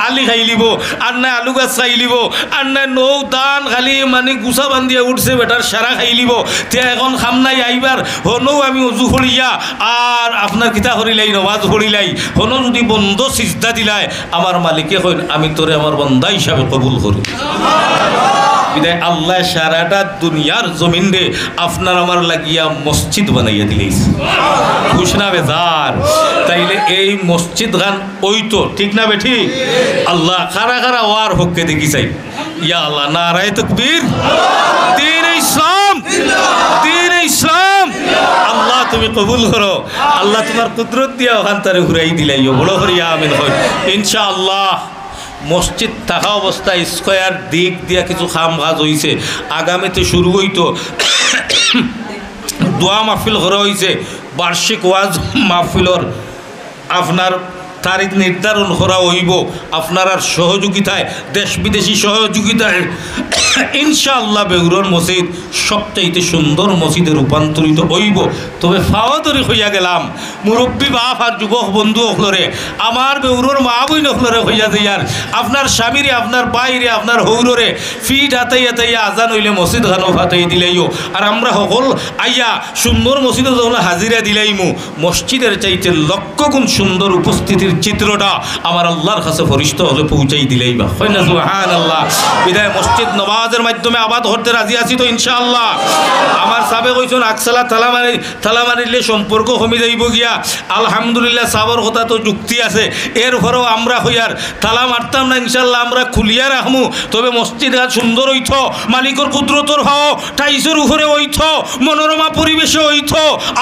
আলি খাই লিব, আর নাই আলু গাছ খাই লিব, আর নাই নৌ দান খালি মানে গুছা বান্ধিয়া উঠছে বেটার সারা খাই লিব। তে এখন খাম নাই আইবার হনও আমি অজু করিয়া আর আপনার কিতা করিলাই নমাজ পড়িলাই, হনও যদি বন্ধ সিজদা দিলাই আমার মালিকে কইন আমি তোরে আমার বন্ধা হিসাবে কবুল করি। বিদায় আল্লাহ সারাটা দুনিয়ার জমিন রে আপনার আমার লাগিয়া মসজিদ বানাইয়া দিলেই খুশ না বেজার। তাইলে এই মসজিদ গান ওই তো, ঠিক না বেঠি? আল্লাহ কারা কারা ওয়ার হককে দেখি চাই। ইয়া আল্লাহ নারায়ে তাকবীর, দ্বীন ইসলাম, দ্বীন ইসলাম। আল্লাহ তুমি কবুল করো, আল্লাহ তোমার কুদরত দিয়া ওখান তারে ঘুরাই দিলাইও, বড় করিয়া আমিন হয় ইনশাআল্লাহ। মসজিদ থাকা অবস্থায় স্কোয়ার দিক দিয়া কিছু খাম কাজ হয়েছে, আগামীতে শুরু হইতো। দোয়া মাহফিল করা হয়েছে, বার্ষিক ওয়াজ মাহফিলর আপনার তারিখ নির্ধারণ করা হইব আপনার আর সহযোগিতায়, দেশ বিদেশি সহযোগিতায় ইনশাআল্লাহ বেউরর মসজিদ সবচাইতে সুন্দর মসজিদে রূপান্তরিত হইব। তবে ফাওয়াদরি হইয়া গেলাম মুরব্বী বাপ আর যুবক বন্ধু হলরে, আমার বেউরর মা বইন হলরে হইয়া যাইয়ার, আপনার স্বামীরে, আপনার বাইরে, আপনার হৌররে ফিট হাতাইয়া তাইয়া আজান হইলে মসজিদ খানো ফাতাই দিলাইও। আর আমরা সকল আইয়া সুন্দর মসজিদে যখন হাজিরা দিলাইমু, মসজিদের চাইতে লক্ষ গুণ সুন্দর উপস্থিতির চিত্রটা আমার আল্লাহর কাছে ফরিস্ত হলে পৌঁছাই দিলেইবা। হয় না সুবহানাল্লাহ। বিদায় মসজিদ নমাজের মাধ্যমে আবাদ হতে রাজি আছি তো ইনশাআল্লাহ। আমার সাবে কইছেন আকসালা থালা মারিলে সম্পর্ক কমি যাইব গিয়া। আলহামদুলিল্লাহ সাবর কথা তো যুক্তি আছে, এরপরেও আমরা হইয়ার তালা মারতাম না ইনশাআল্লাহ, আমরা খুলিয়া রাখমু। তবে মসজিদ সুন্দর হইত, মালিকর কুদরতর হও, টাইসের উপরে হইত, মনোরমা পরিবেশে হইত,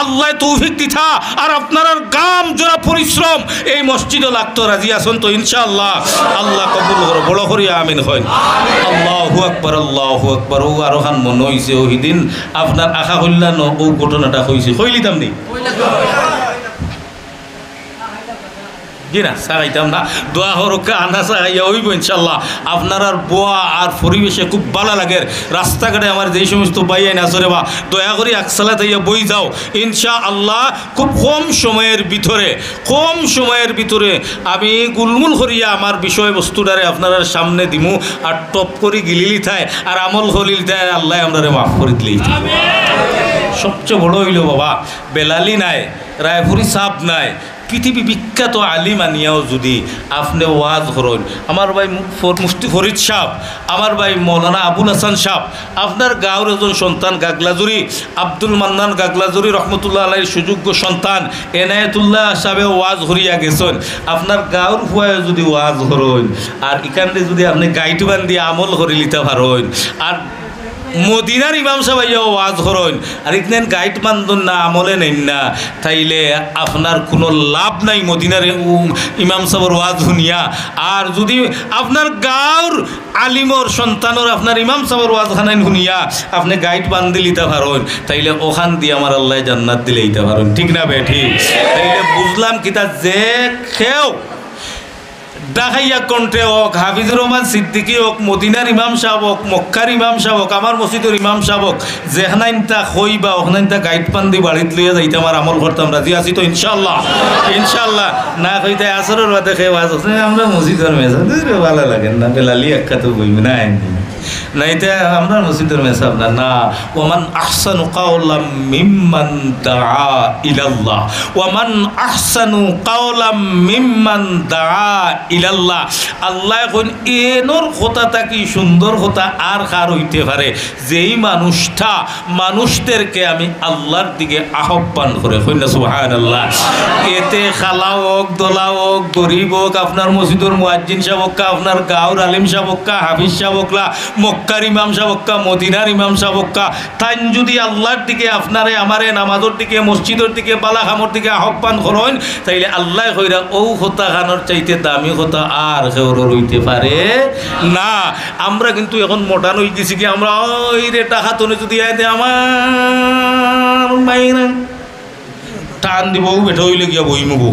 আল্লাহ তৌফিক দিতা আর আপনার গাম জোড়া পরিশ্রম এই মসজিদও লাগতো। রাজি আছেন তো ইনশাআল্লাহ? আল্লাহ কবুল করো, বড় করিয়া আমিন হয়। আল্লাহু আকবার, আল্লাহু আকবার। ও আরো খান মনে হইছে ওই দিন আপনার আশা কল্যাণ ও ঘটনাটা হয়েছে, কইলিতাম নি জি না সারাইতাম না। দোয়া হরকা আনা সারাইয়া হইব ইনশাল্লাহ। আপনার আর বোয়া আর পরিবেশে খুব ভালো লাগে। রাস্তাঘাটে আমার যেই সমস্ত বাইয়াই না সরে বা দয়া করি আকসালা তাইয়া বই যাও ইনশাআল্লাহ। খুব কম সময়ের ভিতরে আমি গুলমুল করিয়া আমার বিষয়বস্তুটারে আপনার সামনে দিমু, আর টপ করি গিলিলি থায় আর আমল হলিলি থায়, আল্লাহ আপনারে মাফ করে দিলেই। সবচেয়ে বড় হইল বাবা বেলালি নাই, রায়পুরি সাপ নাই, পৃথিবী বিখ্যাত আলিম আনিয়াও যদি আপনি ওয়াজ করেন, আমার ভাই মুফতি ফরিদ সাহ, আমার ভাই মৌলানা আবুল হাসান সাহ, আপনার গাঁওর একজন সন্তান গাগলাজুরি আব্দুল মান্নান গাগলাজুরি রহমতুল্লাহ আলাইহির সুযোগ্য সন্তান এনায়েতুল্লাহ সাহেব ওয়াজ হরিয়া গেছেন। আপনার গাঁওর ফুয়ায় যদি ওয়াজ করেন আর এখানে যদি আপনি গাইড বান্ধি আমল করে লিতে পারেন, আর মদিনার ইমাম সাহেব ওয়াজ করেন আর ইতনেন গাইড বান্ধন না আমলে নেন না, তাইলে আপনার কোনো লাভ নাই মদিনার ইমাম সাহেবের ওয়াজ শুনিয়া। আর যদি আপনার গাঁর আলিমর সন্তানর আপনার ইমাম সাহেবের ওয়াজ খানাইন শুনিয়া আপনি গাইড বান্ধি লিতে পারেন, তাইলে ওখান দিয়ে আমার আল্লাহ জান্নাত দিলে দিতে পারেন। ঠিক না বে ঠিক? তাইলে বুঝলাম কিতা যে খেও ডাকাইয়া কণ্ঠে হোক, হাফিজুর রহমান সিদ্দিকী হোক, মদিনার ইমাম সাহেব হোক, মক্কার ইমাম সাহেব হোক, আমার মসজিদের ইমাম সাহেব হোক, যেখানাইনটা খই বা ওখানাইনটা গাইড পান্দি বাড়িত লইয়া যাইতে আমার আমল করতাম। রাজি আছি তো ইনশাল্লাহ? ইনশাল্লাহ না কইতে আসরের বাদে খেয়ে বাজ আমরা মসজিদের মেসাব ভালো লাগেন না, বেলালি একটা তো বইব না নাইতে আমরা মসজিদের মেসাব না না। ওমান আহসানু কাওলাম মিম্মান দাআ ইলাল্লাহ, ওমান আহসানু কাওলাম মিম্মান দাআ ইলাল্লাহ। আল্লাহ এখন এনোর কথাটা কি সুন্দর কথা আর কার হইতে পারে, যেই মানুষটা মানুষদেরকে আমি আল্লাহর দিকে আহ্বান করে। কইনা সুবহানাল্লাহ। এতে খালা হোক, দোলা হোক, গরিব হোক, আপনার মসজিদের মুয়াজ্জিন সাহেব হোক, আপনার গাঁওর আলিম সাহেব হোক, হাফিজ সাহেব হোক, মক্কার ইমাম সাহেব হোক, মদিনার ইমাম সাহেব হোক, তাই যদি আল্লাহর দিকে আপনারে আমারে নামাজের দিকে, মসজিদের দিকে, বালাখামর দিকে আহ্বান করেন, তাইলে আল্লাহ কইরা ও কথা খানোর চাইতে দামি কথা আর কেউ রইতে পারে না। আমরা কিন্তু এখন মডার্ন হয়ে গেছি কি, আমরা ওই রে টাকা তোনে যদি আইতে আমার বাইরে টান দিব বেটা হইলে গিয়া বইমু।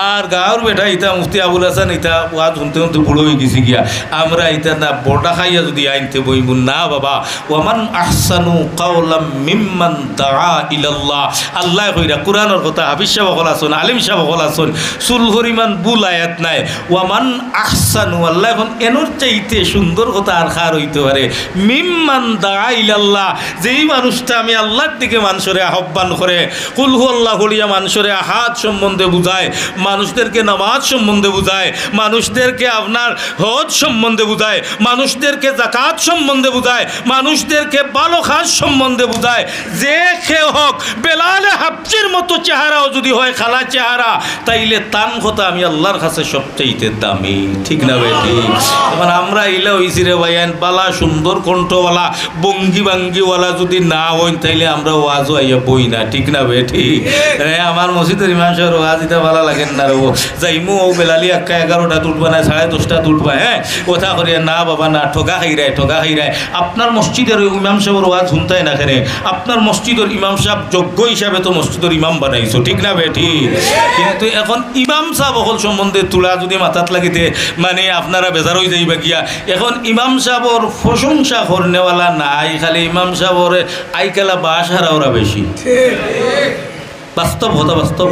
আর গাঁর বেটা ইতা মুফতি আবুল হাসান ইতা ওয়াজ শুনতে শুনতে বুড়ো হয়ে গেছি গিয়া, আমরা ইতা না বড়া খাইয়া যদি আইনতে বইমু না বাবা। ওয়ামান আহসানু কাওলাম মিম্মান দাআ ইলাল্লাহ। আল্লাহ কইরা কোরআনের কথা হাফিজ সাহেব বলা শুন, আলিম সাহেব বলা শুন, সুল পরিমাণ বুল আয়াত নাই। ওয়ামান আহসানু, আল্লাহ এখন এনোর চাইতে সুন্দর কথা আর খার হইতে পারে, মিম্মান দাআ ইলাল্লাহ, যেই মানুষটা আমি আল্লাহর দিকে মানুষরে আহ্বান করে। কুল হুয়াল্লাহু বলিয়া মানুষের আহাত সম্বন্ধে বুঝায়, মানুষদেরকে নামাজ সম্বন্ধে বুঝায়, মানুষদেরকে আপনার হজ সম্বন্ধে বুঝায়, মানুষদেরকে যাকাত সম্বন্ধে বুঝায়, মানুষদেরকে ভালো খাস সম্বন্ধে বুঝায়। যে খেয়ে হোক বেলালে হাফসির মতো চেহারাও যদি হয় খালা চেহারা, তাইলে তান কথা আমি আল্লাহর কাছে সবচেয়ে দামি। ঠিক না ভাই? ঠিক। এখন আমরা ইলা হইছি রে ভাইয়ান বালা সুন্দর কণ্ঠওয়ালা ভঙ্গি ভাঙ্গিওয়ালা যদি না হই, তাইলে আমরা ওয়াজও আইয়া বই না। ঠিক না ভাই? ঠিক। আমার মসজিদের ইমাম সাহেব ওয়াজ দিতে ভালো লাগেন না রে, যাইমু ও বেলালি একা 11টা উঠবা না 10:30 উঠবা, হ্যাঁ কথা করিয়া না বাবা না, ঠগা খাইরায়। আপনার মসজিদের ওই ইমাম সাহেবের ওয়াজ শুনতাই না কেন? আপনার মসজিদের ইমাম সাহেব যোগ্য হিসাবে তো মসজিদের ইমাম বানাইছো, ঠিক না বেটি? কিন্তু এখন ইমাম সাহেব অকল সম্বন্ধে তুলা যদি মাথাত লাগিতে মানে আপনারা বেজার হয়ে যাইবা গিয়া। এখন ইমাম সাহেবর প্রশংসা করনেওয়ালা নাই, খালি ইমাম সাহেবর আইকালা বাস হারা ওরা বেশি। বাস্তব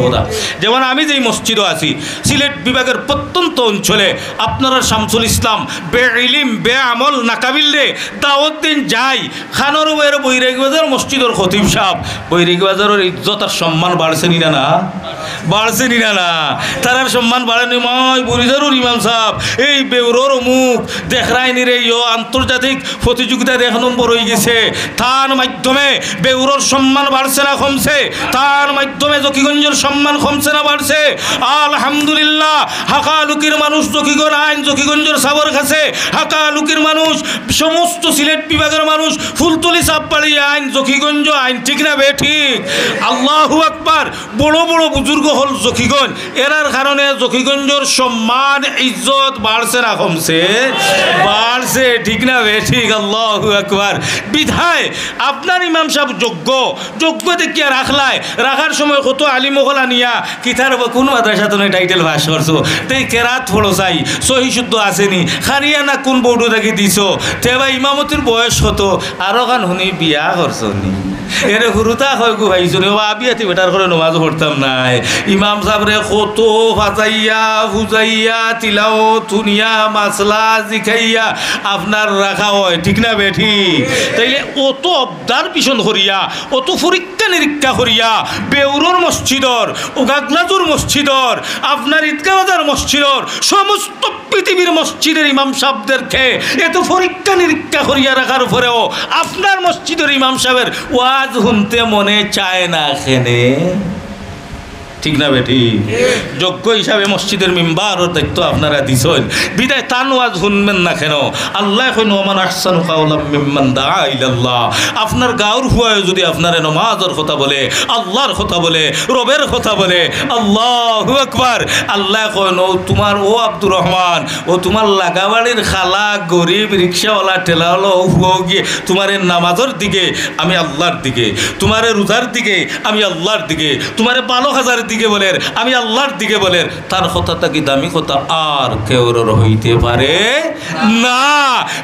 কথা। যেমন আমি যেই মসজিদও আছি সিলেট বিভাগের প্রত্যন্ত অঞ্চলে আপনারা শামসুল ইসলাম বে ইলিম বে আমল নাকাবিল রে দাওয়াত দিন যাই। খানোর বইয়ের বৈরাগীবাজার মসজিদের খতিব সাহেব, বৈরাগীবাজারের ইজ্জত আর সম্মান বাড়ছে নি না? বাড়ছে নি না? তারার সম্মান বাড়েনি। মাই বরিজারুর ইমাম সাহেব এই বেউরোর অমুক দেখরাইনি রে আন্তর্জাতিক প্রতিযোগিতা 1 নম্বর হয়ে গেছে। তার মাধ্যমে বেউরোর সম্মান বাড়ছে না কমছে? তার মাধ্যমে জকিগঞ্জের সম্মান কমছে না বাড়ছে? আলহামদুলিল্লাহ। হাকালুকির মানুষ জকিগঞ্জ আইন, জকিগঞ্জের সাবর কাছে হাকালুকির মানুষ, সমস্ত সিলেট বিভাগের মানুষ ফুলতলি সাপপাড়ি আইন, জকিগঞ্জ আইন, ঠিক না বে ঠিক? আল্লাহু আকবার। বড় বড় বুজুর্গ হল জকিগঞ্জ, এরার কারণে জকিগঞ্জের সম্মান ইজ্জত বাড়ছে না কমছে? বাড়ছে, ঠিক না বে ঠিক? আল্লাহু আকবার। বিধায় আপনার ইমাম সাহেব যোগ্য দেখিয়া রাখার সময় কত আলিম ওগলা নিয়া কিতার কোন মাদ্রাসা তুমি টাইটেল ভাস করছো, তাই কেরাত ফলো চাই সহি শুদ্ধ আসেনি, খারিয়া না কোন বৌডু থাকি দিছ, তেবা ইমামতির বয়স কত, আরো কান শুনি বিয়া করছো নি এরে হুরুতা হয় গো ভাইছো রে আবিয়াতি বেটার করে নমাজ পড়তাম নাই। ইমাম সাহেব রে কত ফাজাইয়া ফুজাইয়া তিলাও তুনিয়া মাসলা জিখাইয়া আপনার রাখা হয়, ঠিক না বেঠি? তাইলে অত অবদার পিছন করিয়া, অত পরীক্ষা নিরীক্ষা করিয়া বেউরোর মসজিদর, উগাগলাজুর মসজিদর, আপনার ঈদগাহ বাজার মসজিদর, সমস্ত পৃথিবীর মসজিদের ইমাম সাহেবদেরকে এত পরীক্ষা নিরীক্ষা করিয়া রাখার পরেও আপনার মসজিদের ইমাম সাহেবের ওয়াজ শুনতে মনে চায় না খেনে, ঠিক না বেটি? যোগ্য হিসাবে মসজিদের মিম্বারের দায়িত্ব আপনারা দিছেন, বিদায় তান ওয়াজ শুনবেন না কেন? আল্লাহ কইন ওমান আহসানু কাওলাম মিম্মান দাআ ইলাল্লাহ। আপনার গাঁর হুয়ায় যদি আপনারে নামাজের কথা বলে, আল্লাহর কথা বলে, রবের কথা বলে, আল্লাহু আকবার। আল্লাহ কইন ও তোমার ও আব্দুর রহমান, ও তোমার লাগাবাড়ির খালা গরিব রিক্সাওয়ালা ঠেলাওয়ালা হুয়া গিয়ে তোমার নামাজের দিকে আমি আল্লাহর দিকে, তোমার রোজার দিকে আমি আল্লাহর দিকে, তোমার 12,000 দিকে বলেন আমি আল্লাহর দিকে বলেন, তার কথাটা কি দামি কথা আর কেউ হইতে পারে না।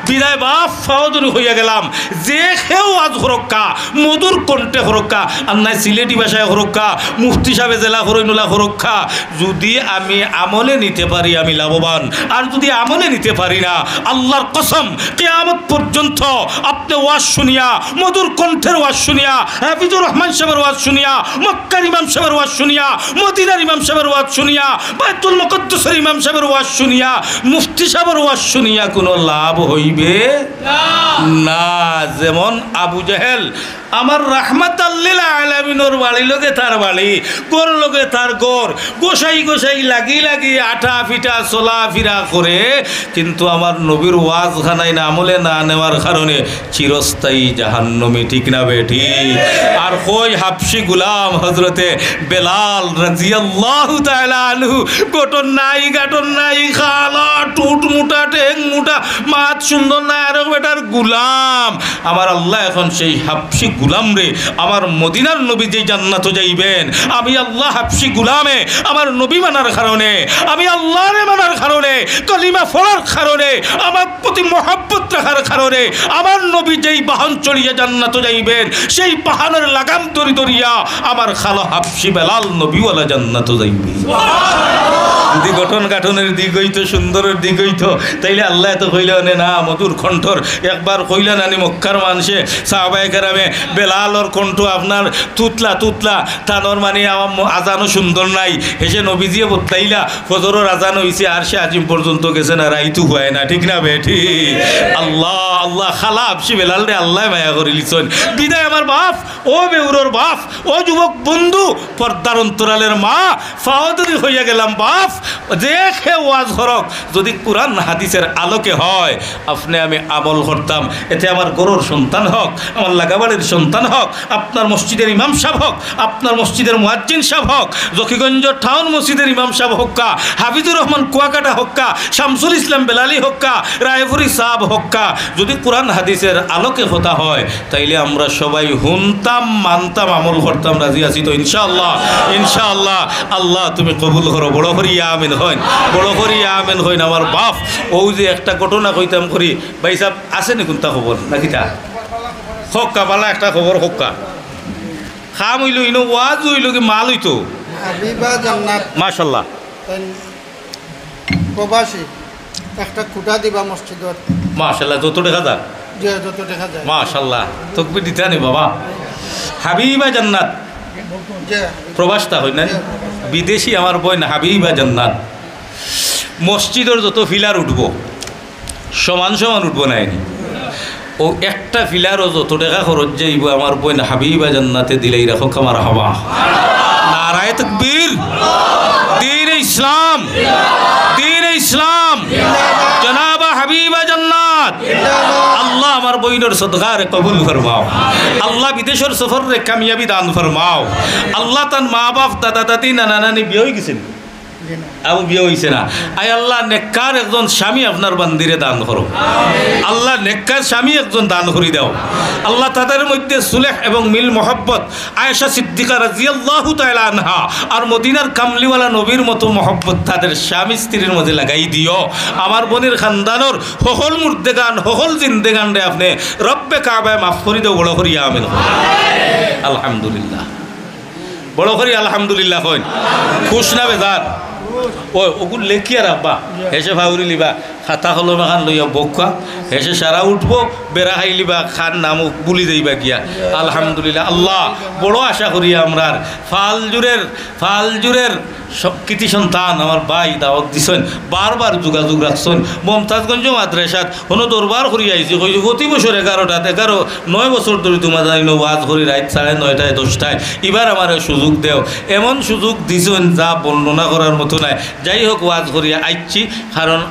বিদায় বাপ ফাওদুরি হইয়া গেলাম, যে কেউ আজ হরক্কা মধুর কণ্ঠে হরক্কা, আর নাই সিলেটি ভাষায় হরক্কা, মুফতি সাহেব জেলা হরইনুল্লাহ হরক্কা। যদি আমি আমলে নিতে পারি আমি লাভবান, আর যদি আমলে নিতে পারি না আল্লাহর কসম কিয়ামত পর্যন্ত আপনি ওয়াজ শুনিয়া, মধুর কণ্ঠের ওয়াজ শুনিয়া, হাফিজুর রহমান সাহেবের ওয়াজ শুনিয়া, মক্কার ইমাম সাহেবের ওয়াজ শুনিয়া, মদিনার ইমাম সাহেবের ওয়াজ শুনিয়া, বাইতুল মুকদ্দাসের ইমাম সাহেবের ওয়াজ শুনিয়া, মুফতি সাহেবের ওয়াজ শুনিয়া কোনো লাভ হইবে না। যেমন আবু জাহেল আমার রাহমাতাল লিল আলামিনের বাড়ি লগে তার বাড়ি, গোর লগে তার গোর, গোসাই লাগি আঠা ফিটা চলা ফিরা করে, কিন্তু আমার নবীর ওয়াজ খানায় না আমলে না নেওয়ার কারণে চিরস্থায়ী জাহান্নামী, ঠিক না বেটি? আর কই হাবশি গুলাম হযরতে বেলাল রাদিয়াল্লাহু তাআলা আনহু, গঠন নাই খালা টুট মুটা টেং মুটা মাত সুন্দর না, আর বেটার গুলাম। আমার আল্লাহ এখন সেই হাবশি গুলাম রে, আমার মদিনার নবী যে জান্নাতে যাইবেন, আমি আল্লাহ হাবশি গুলামে আমার নবী মানার কারণে, আমি আল্লাহরে মানার কারণে, কলিমা পড়ার কারণে, আমার প্রতি মহব্বত রাখার কারণে আমার নবী যেই বাহন চড়িয়া জান্নাতে যাইবেন, সেই বাহনের লাগাম ধরিয়া আমার খালা হাবশি বেলাল নবীওয়ালা জান্নাতে যাইবে। যদি গঠন গাঠনের দিক হইতো, সুন্দরের দিক হইতো, তাইলে আল্লাহ তো কইলেন না মধুর কণ্ঠর। একবার কইলেন আনি মক্কার মানুষে সাহাবায়ে কেরামে বেলালর কণ্ঠ আপনার তুতলা তানোর মানে আমার আজানও সুন্দর নাই, হেসে নবীজিয়ে বদলাইলা ফজরের আজান হইছে আর সে আজিম পর্যন্ত গেছে না, রাইতু হয় না, ঠিক না বেঠি? আল্লাহ খালা হাবশি বেলাল রে আল্লাহ মায়া করে লিছন। বিদায় আমার বাপ, ও বেউরোর বাপ, ও যুবক বন্ধু, পর্দার অন্তরালের মা, ফাওদুরি হইয়া গেলাম বাপ। দেখে ওয়াজ হরক যদি কোরআন হাদিসের আলোকে হয় আপনি আমি আমল করতাম, এতে আমার গরুর সন্তান হোক, আমার লাগাবাড়ির সন্তান হোক, আপনার মসজিদের ইমাম সাহেব হোক, আপনার মসজিদের মুয়াজ্জিন সাহেব হোক, জকিগঞ্জ টাউন মসজিদের ইমাম সাহেব হোক্কা, হাফিজুর রহমান কুয়াকাটা হোক্কা, শামসুল ইসলাম বেলালি হোক্কা, রায়পুরি সাহেব হোক্কা, যদি কোরআন হাদিসের আলোকে হতা হয় তাইলে আমরা সবাই হুনতাম, মানতাম, আমল করতাম। রাজি আছি তো ইনশাআল্লাহ? ইনশাআল্লাহ। আল্লাহ তুমি কবুল করো। বড় করি আমিন হইন, বড় করি আমিন হইন। আমার বাপ ও যে একটা ঘটনা কইতাম করি, ভাই সাহেব আছে নি কোনটা খবর নাকি তা হোক্কা পালা একটা খবর হোক্কা খাম হইল ইনো ওয়াজ হইল কি মাল হইতো হাবিবা জান্নাত মাশাআল্লাহ প্রবাসী একটা খুঁটা দিবা মসজিদত মাশাআল্লাহ যত দেখা যাক যে যত দেখা যায় মাশাআল্লাহ তকবির দিতে নি বাবা। হাবিবা জান্নাত যে প্রবাসটা হই না বিদেশি আমার বোন হাবিবা জান্নাত মসজিদের যত ফিলার উঠবো সমান সমান উঠবো না এনি ও একটা ফিলারও যত টাকা খরচ যাইব আমার বোন হাবিবা জান্নাতে দিলেই রাখো আমার হাওয়া। নারায়ে তাকবীর। দীন ইসলাম, দীন ইসলাম, জনাবা হাবিবা জান্নাত। আল্লাহ আমার বইনের সদকারে কবুল ফরমাও। আল্লাহ বিদেশের সফরে কামিয়াবি দান ফরমাও। আল্লাহ তার মা বাপ দাদা দাদি নানা নানি বিয়ে হয়ে গেছেন আবু বিয়ে হয়েছে না, আয় আল্লাহ নেককার একজন স্বামী আপনার বান্দিরে দান করো। আল্লাহ নেককার স্বামী একজন দান করি দাও। আল্লাহ তাদের মধ্যে সুলেহ এবং মিল মহব্বত আয়েশা সিদ্দিকা রাদিয়াল্লাহু তাআলা আনহা আর মদিনার কামলিওয়ালা নবীর মতো মহব্বত তাদের স্বামী স্ত্রীর মধ্যে লাগাই দিও। আমার বোনের খানদানোর হকল মুর্দেগান হকল জিন্দেগান রে আপনি রব্বে কাবায় মাফ করি দাও। বড় করি আমিন। আলহামদুলিল্লাহ। বড় করি আলহামদুলিল্লাহ। কই খুশ না বেজার ও ওগুলো লেখিয়া রাখবা হেসে ভাউরি লিবা খাতা কলম খান লইয়া বকা হেসে সারা উঠবো বেড়া খাই লিবা খান নাম বুলি যাইবা গিয়া। আলহামদুলিল্লাহ। আল্লাহ বড় আশা করি আমরার ফালজুরের কৃতি সন্তান আমার ভাই দাওয়াত দিছেন, বারবার যোগাযোগ রাখছেন। মমতাজগঞ্জ মাদ্রাসাত কোনো দরবার করি আইছি কইছি প্রতি বছর 9 বছর ধরে তোমার জানি ওয়াজ করি রাত 9:30 10টায়। এবার আমার সুযোগ দেও। এমন সুযোগ দিছেন যা বর্ণনা করার মতো নাই। যাই হোক ওয়াজ করিয়া আইছি কারণ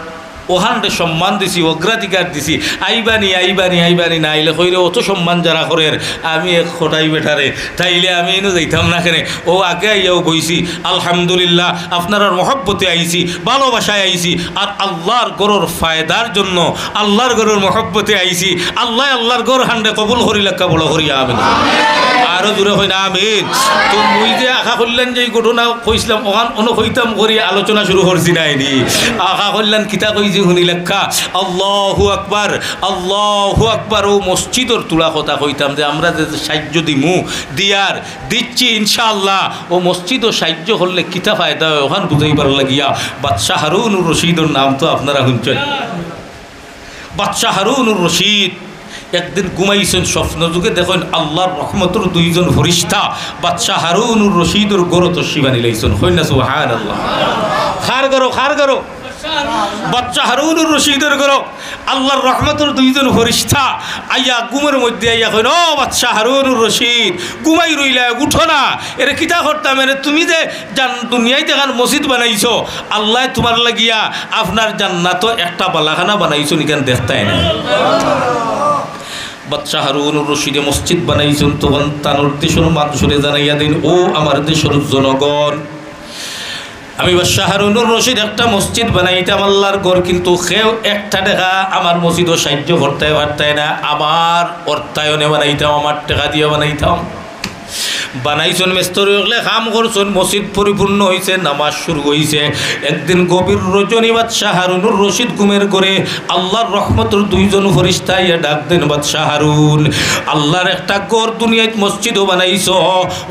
ওখানটা সম্মান দিছি, অগ্রাধিকার দিছি। আইবানি আইবানি আইবানি না আইলে কইরে অত সম্মান যারা করের আমি এক খোটাই বেটারে তাইলে আমি এনে যাইতাম না কেন। ও আগে আইয়াও বইছি। আলহামদুলিল্লাহ আপনার মহব্বতে আইছি, ভালোবাসায় আইছি আর আল্লাহর গরুর ফায়দার জন্য আল্লাহর গরুর মহব্বতে আইছি। আল্লাহর গর হান্ডে কবুল করি লেখা বড় করি আমিন। আরো দূরে হই না আমিন। তো মুই যে আশা করলেন যে ঘটনা কইছিলাম ওখান অনুকইতাম করি আলোচনা শুরু করছি না এনি আশা করলেন কিতা কই শুনি লেখা আল্লাহু আকবার, আল্লাহু আকবার। ও মসজিদর তুলা কথা কইতাম যে আমরা যে সাহায্য দিমু দিয়ার দিচ্ছি ইনশাআল্লাহ। ও মসজিদও সাহায্য করলে কিতা ফায়দা হয় ওখান বুঝাইবার লাগিয়া বাদশাহ হারুনুর রশিদর নাম তো আপনারা শুনছেন। বাদশাহ হারুনুর রশিদ একদিন ঘুমাইছেন, স্বপ্ন যুগে দেখেন আল্লাহর রহমতের 2 জন ফরিস্তা বাদশাহ হারুনুর রশিদর গরো তো শিবানি লাইছেন। হইনা সুবহানাল্লাহ। খার গরো বাচ্চা হারুনুর রশিদের গরো আল্লাহর রহমতের 2 জন ফরিস্তা আইয়া ঘুমের মধ্যে আইয়া কইন ও বাদশা হারুনুর রশিদ ঘুমাই রইলা উঠো না। এর কিতা করতাম এর তুমি যে দুনিয়ায় দেখান মসজিদ বানাইছো আল্লাহ তোমার লাগিয়া আপনার জান্নাত একটা বালাখানা বানাইছো নিকেন দেখতাই না। বাদশাহ হারুনুর রশিদে মসজিদ বানাইছেন তখন তানোর দেশের মানুষরে জানাইয়া দিন ও আমার দেশের জনগণ আমি বাদশাহ হারুনুর রশিদ একটা মসজিদ বানাইতাম আল্লাহর ঘর, কিন্তু কেউ একটা টাকা আমার মসজিদও সাহায্য করতে পারতাই না। আমার অর্থায়নে বানাইতাম, আমার টাকা দিয়ে বানাইতাম। বানাইছেন মেস্তরি হলে কাম করছেন, মসজিদ পরিপূর্ণ হয়েছে, নামাজ শুরু হয়েছে। একদিন গভীর রজনী বাদশাহ হারুনুর রশিদ ঘুমের করে আল্লাহর রহমতের 2 জন ফরিস্তা ইয়া ডাক দেন বাদশাহ হারুন আল্লাহর একটা ঘর দুনিয়ায় মসজিদও বানাইছ।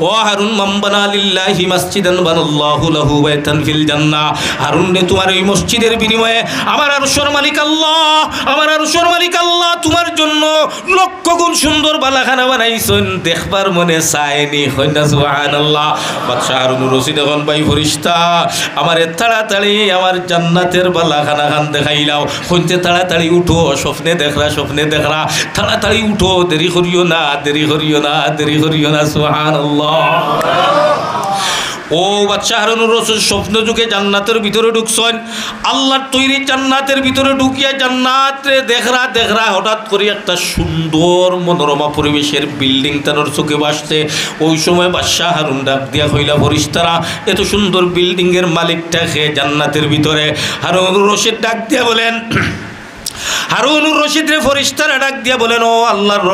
ও হারুন মান বানা লিল্লাহি মসজিদান বানাল্লাহু লাহু বাইতান ফিল জান্নাহ। হারুন রে তোমার এই মসজিদের বিনিময়ে আমার আরশের মালিক আল্লাহ, আমার আরশের মালিক আল্লাহ তোমার জন্য লক্ষ গুণ সুন্দর বালাখানা বানাইছেন, দেখবার মনে চায়নি। হইনা সুবহানাল্লাহ। বাদশাহ হারুনুর রশিদ এখন ভাই ফরিস্তা আমার তাড়াতাড়ি আমার জান্নাতের বালাখানা খান দেখাইলাও। হইতে তাড়াতাড়ি উঠো, স্বপ্নে দেখরা তাড়াতাড়ি উঠো, দেরি করিও না। সুবহানাল্লাহ। ও বাদশা হারুনুর রশিদ স্বপ্ন যুগে জান্নাতের ভিতরে ঢুকছেন, আল্লাহর তৈরি জান্নাতের ভিতরে ঢুকিয়া জান্নাতে দেখরা হঠাৎ করে একটা সুন্দর মনোরমা পরিবেশের বিল্ডিং তার চোখে ভাসছে। ওই সময় বাদশা হারুন ডাক দিয়া কইলা, ফেরেশতারা এত সুন্দর বিল্ডিংয়ের মালিকটা খেয়ে জান্নাতের ভিতরে। হারুনুর রশিদ ডাক দিয়া বলেন, হারুনুর রশিদ রে ফেরেশতারা ডাক দিয়া বলেন, ও আল্লাহর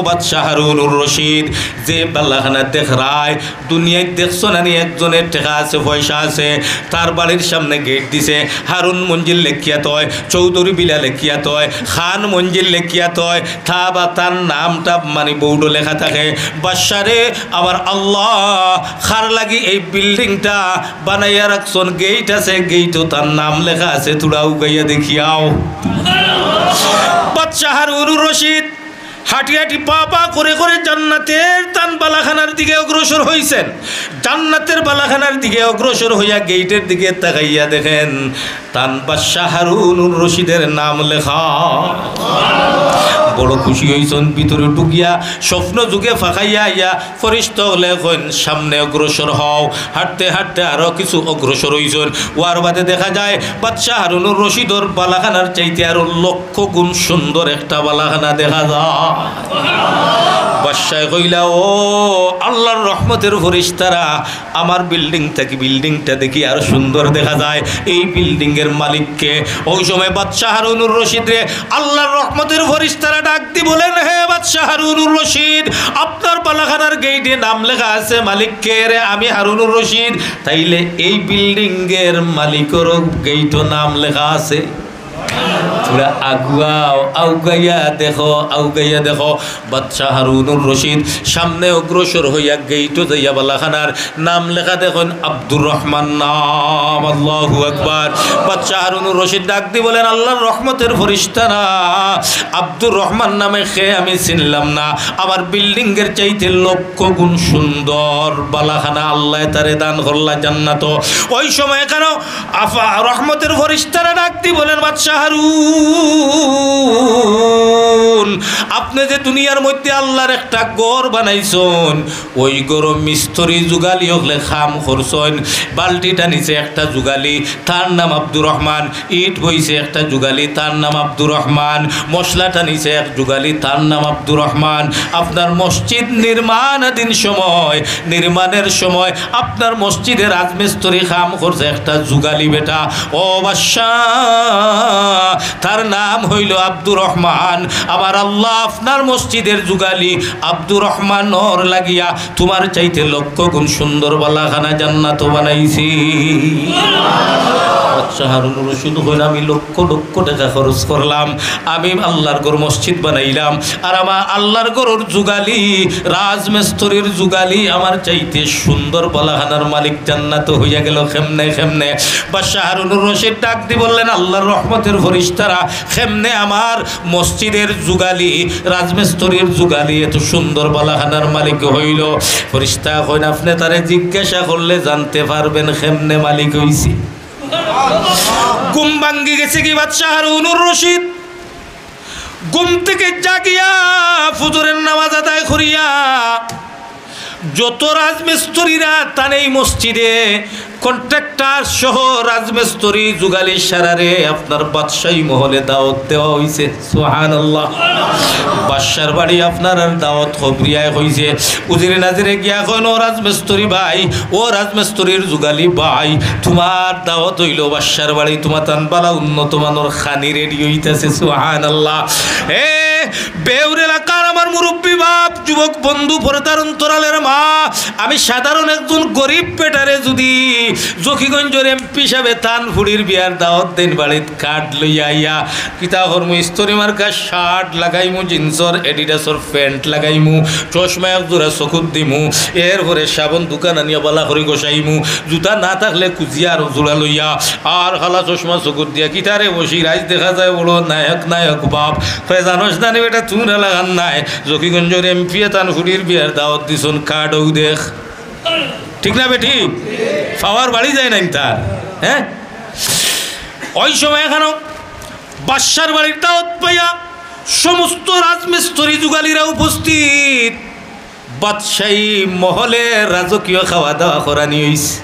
বাদশা হারুনুর রশিদ, যে বাল্লাখানা দেখরায় দুনিয়ায় দেখছো না একজনের টাকা আছে পয়সা আছে, তার বাড়ির সামনে গেট দিছে, হারুন মঞ্জিল লেখিয়া তয়, চৌধুরী বিলা লেখিয়া তয়, খান মঞ্জিল লেখিয়া তয়, থা বা তার নামটা মানে বৌডো লেখা থাকে। বাদশারে আমার আল্লাহ খার লাগি এই বিল্ডিংটা বানাইয়া রাখছন, গেট আছে, গেটও তার নাম লেখা আছে, তোরা উগাইয়া দেখিয়াও। বাদশা হারুনুর রশিদ হাঁটি হাঁটি পা পা করে করে জান্নাতের তান বালাখানার দিকে অগ্রসর হইছেন। জান্নাতের বালাখানার দিকে অগ্রসর হইয়া গেটের দিকে তাকাইয়া দেখেন তান বাদশা হারুনুর রশিদের নাম লেখা। বড় খুশি হইছেন, ভিতরে ঢুকিয়া স্বপ্ন যুগে ফাঁকাইয়া আইয়া ফেরেশতা লেখেন সামনে অগ্রসর হও। হাঁটতে হাঁটতে আরও কিছু অগ্রসর হইছেন, ওয়ার বাদে দেখা যায় বাদশা হারুনুর রশিদর বালাখানার চাইতে আরো লক্ষ গুণ সুন্দর একটা বালাখানা দেখা যায়। বাদশাহ কইলা, ও আল্লাহর রহমতের ফেরেশতারা, আমার বিল্ডিংটা দেখি আরো সুন্দর দেখা যায়, এই বিল্ডিং এর মালিককে? ওই সময় বাদশা হারুনুর রশিদ রে আল্লাহর রহমতের ফেরেশতারা ডাক দি বলেন, হে বাদশা হারুনুর রশিদ, আপনার বালাখানার গেটে নাম লেখা আছে, মালিক কে রে? আমি হারুনুর রশিদ। তাইলে এই বিল্ডিং এর মালিকেরও গেটও নাম লেখা আছে। তোরা আগুয়াও, আউগাইয়া দেখো বাদশা হারুনুর রশিদ সামনে অগ্রসর হইয়া গেইটো যাইয়া বালাখানার নাম লেখা দেখুন আব্দুর রহমান নাম। আল্লাহু আকবার। বাদশা হারুনুর রশিদ ডাক দি বলেন, আল্লাহর রহমতের ফেরেশতারা, আব্দুর রহমান নামে খেয়ে আমি চিনলাম না, আমার বিল্ডিং এর চাইতে লক্ষ গুণ সুন্দর বালাখানা আল্লাহ তারে দান করলা জান্নাত। ওই সময় কেন রহমতের ফেরেশতারা ডাক দি বলেন, বাদশা হারুন, আপনি যে দুনিয়ার মধ্যে আল্লাহর একটা গড় বানাইছেন, ওই গড় মিস্ত্রি যুগালি হলে খাম করছেন। বালতিটা নিচে একটা যুগালি, তার নাম আব্দুর রহমান। ইট বইছে একটা যুগালি, তার নাম আব্দুর রহমান। মশলাটা নিচে এক যুগালি, তার নাম আব্দুর রহমান। আপনার মসজিদ নির্মাণের সময় আপনার মসজিদের রাজমিস্ত্রি খাম করছে একটা যুগালি বেটা। ও বাদশাহ, তার নাম হইল আব্দুর রহমান। আমার আল্লাহ আপনার মসজিদের যুগালি আব্দুর রহমানর লাগিয়া তোমার চাইতে লক্ষ গুণ সুন্দর বালাখানা জান্নাত বানাইছি। বাদশা হারুনুর রশিদ হইল, আমি লক্ষ লক্ষ টাকা খরচ করলাম, আমি আল্লাহর ঘর মসজিদ বানাইলাম, আর আমার আল্লাহর ঘরের যুগালি রাজমিস্ত্রির যুগালি আমার চাইতে সুন্দর বালাখানার মালিক জান্নাত হইয়া গেল কেমনে? বাদশা হারুনুর রশিদ ডাক দি বললেন, আল্লাহর রহমতের ফেরেশতারা, কেমনে আমার মসজিদের যুগালি রাজমিস্ত্রির যুগালি এত সুন্দর বালাখানার মালিক হইল? ফেরেশতা কইন, আপনি তারে জিজ্ঞাসা করলে জানতে পারবেন কেমনে মালিক হইছি। ঘুম ভাঙ্গি গেছে কি বাদশা হারুনুর রশিদ? ঘুম থেকে জাগিয়া ফজরের নামাজ আদায় করিয়া যত রাজমিস্ত্রিরা তানেই মসজিদে কন্ট্রাক্টর সহ রাজমিস্ত্রি যুগালি সারারে আপনার বাদশাহী মহলে দাওয়াত দেওয়া হয়েছে। সুবহানাল্লাহ। বাদশার বাড়ি আপনার আর দাওয়াত খবরিয়ায় হয়েছে। উজিরে নাজিরে গিয়া কইন, ও রাজমিস্ত্রি ভাই, ও রাজমিস্ত্রির যুগালি ভাই, তোমার দাওয়াত হইল বাদশার বাড়ি, তোমার তানবালা উন্নত মানের খানি রেডি হইতেছে। সুবহানাল্লাহ। হে বেউর এলাকার আমার মুরব্বী বাপ, যুবক বন্ধু, পর্দার অন্তরালের মা, আমি সাধারণ একজন গরিব পেটারে যদি জকিগঞ্জের এমপি হিসাবে তানফুড়ির বিয়ার দাওয়াত দেন, বাড়িত কার্ড লইয়া আইয়া কিতা করমু, ইস্তরি মার্কা শার্ট লাগাইমু, জিন্সর এডিডাসর প্যান্ট লাগাইমু, চশমা এক জোড়া চকুত দিমু, এরপরে সাবন দোকান আনিয়া বালা করে গোসাইমু, জুতা না থাকলে কুজিয়া আর জোড়া লইয়া আর খালা চশমা চকুত দিয়া কিতারে বসি রাইজ দেখা যায় বড় নায়ক বাপ হয়ে জানোস না এটা তুমরা লাগান নাই, জকিগঞ্জের এমপি তানফুড়ির বিয়ার দাওয়াত দিছন, কার্ডও দেখ। ঠিক না বেটি? পাওয়ার বাড়ি যায় নাই তার। হ্যাঁ, ওই সময় এখানে বাদশার বাড়ির দাওয়াত পাইয়া সমস্ত রাজমিস্ত্রি যুগালীরা উপস্থিত। বাদশাহী মহলে রাজকীয় খাওয়া দাওয়া করানি হইছে।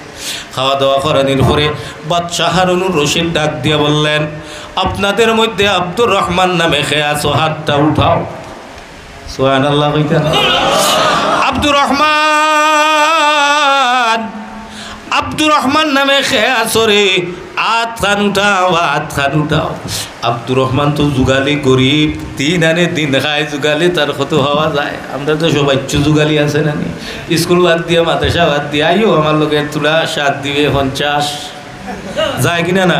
খাওয়া দাওয়া করানির পরে বাদশাহ হারুনুর রশিদ ডাক দিয়ে বললেন, আপনাদের মধ্যে আব্দুর রহমান নামে খেয়ে আছো, হাতটা উঠাও। সুবহানাল্লাহ কইতেন। আব্দুর রহমান নামে খেয়ে আছো রে, হাত খান উঠাও, হাত খান উঠাও। আব্দুর রহমান তো যুগালি গরিব, দিন আনে দিন খায়, যুগালি তার কত হওয়া যায়। আমরা তো সবাই যুগালি আছে নানি, স্কুল বাদ দিয়ে মাদ্রাসা বাদ দিয়ে আইও আমার লোকে তুলা 7 দিবে 50 যায় কিনা না?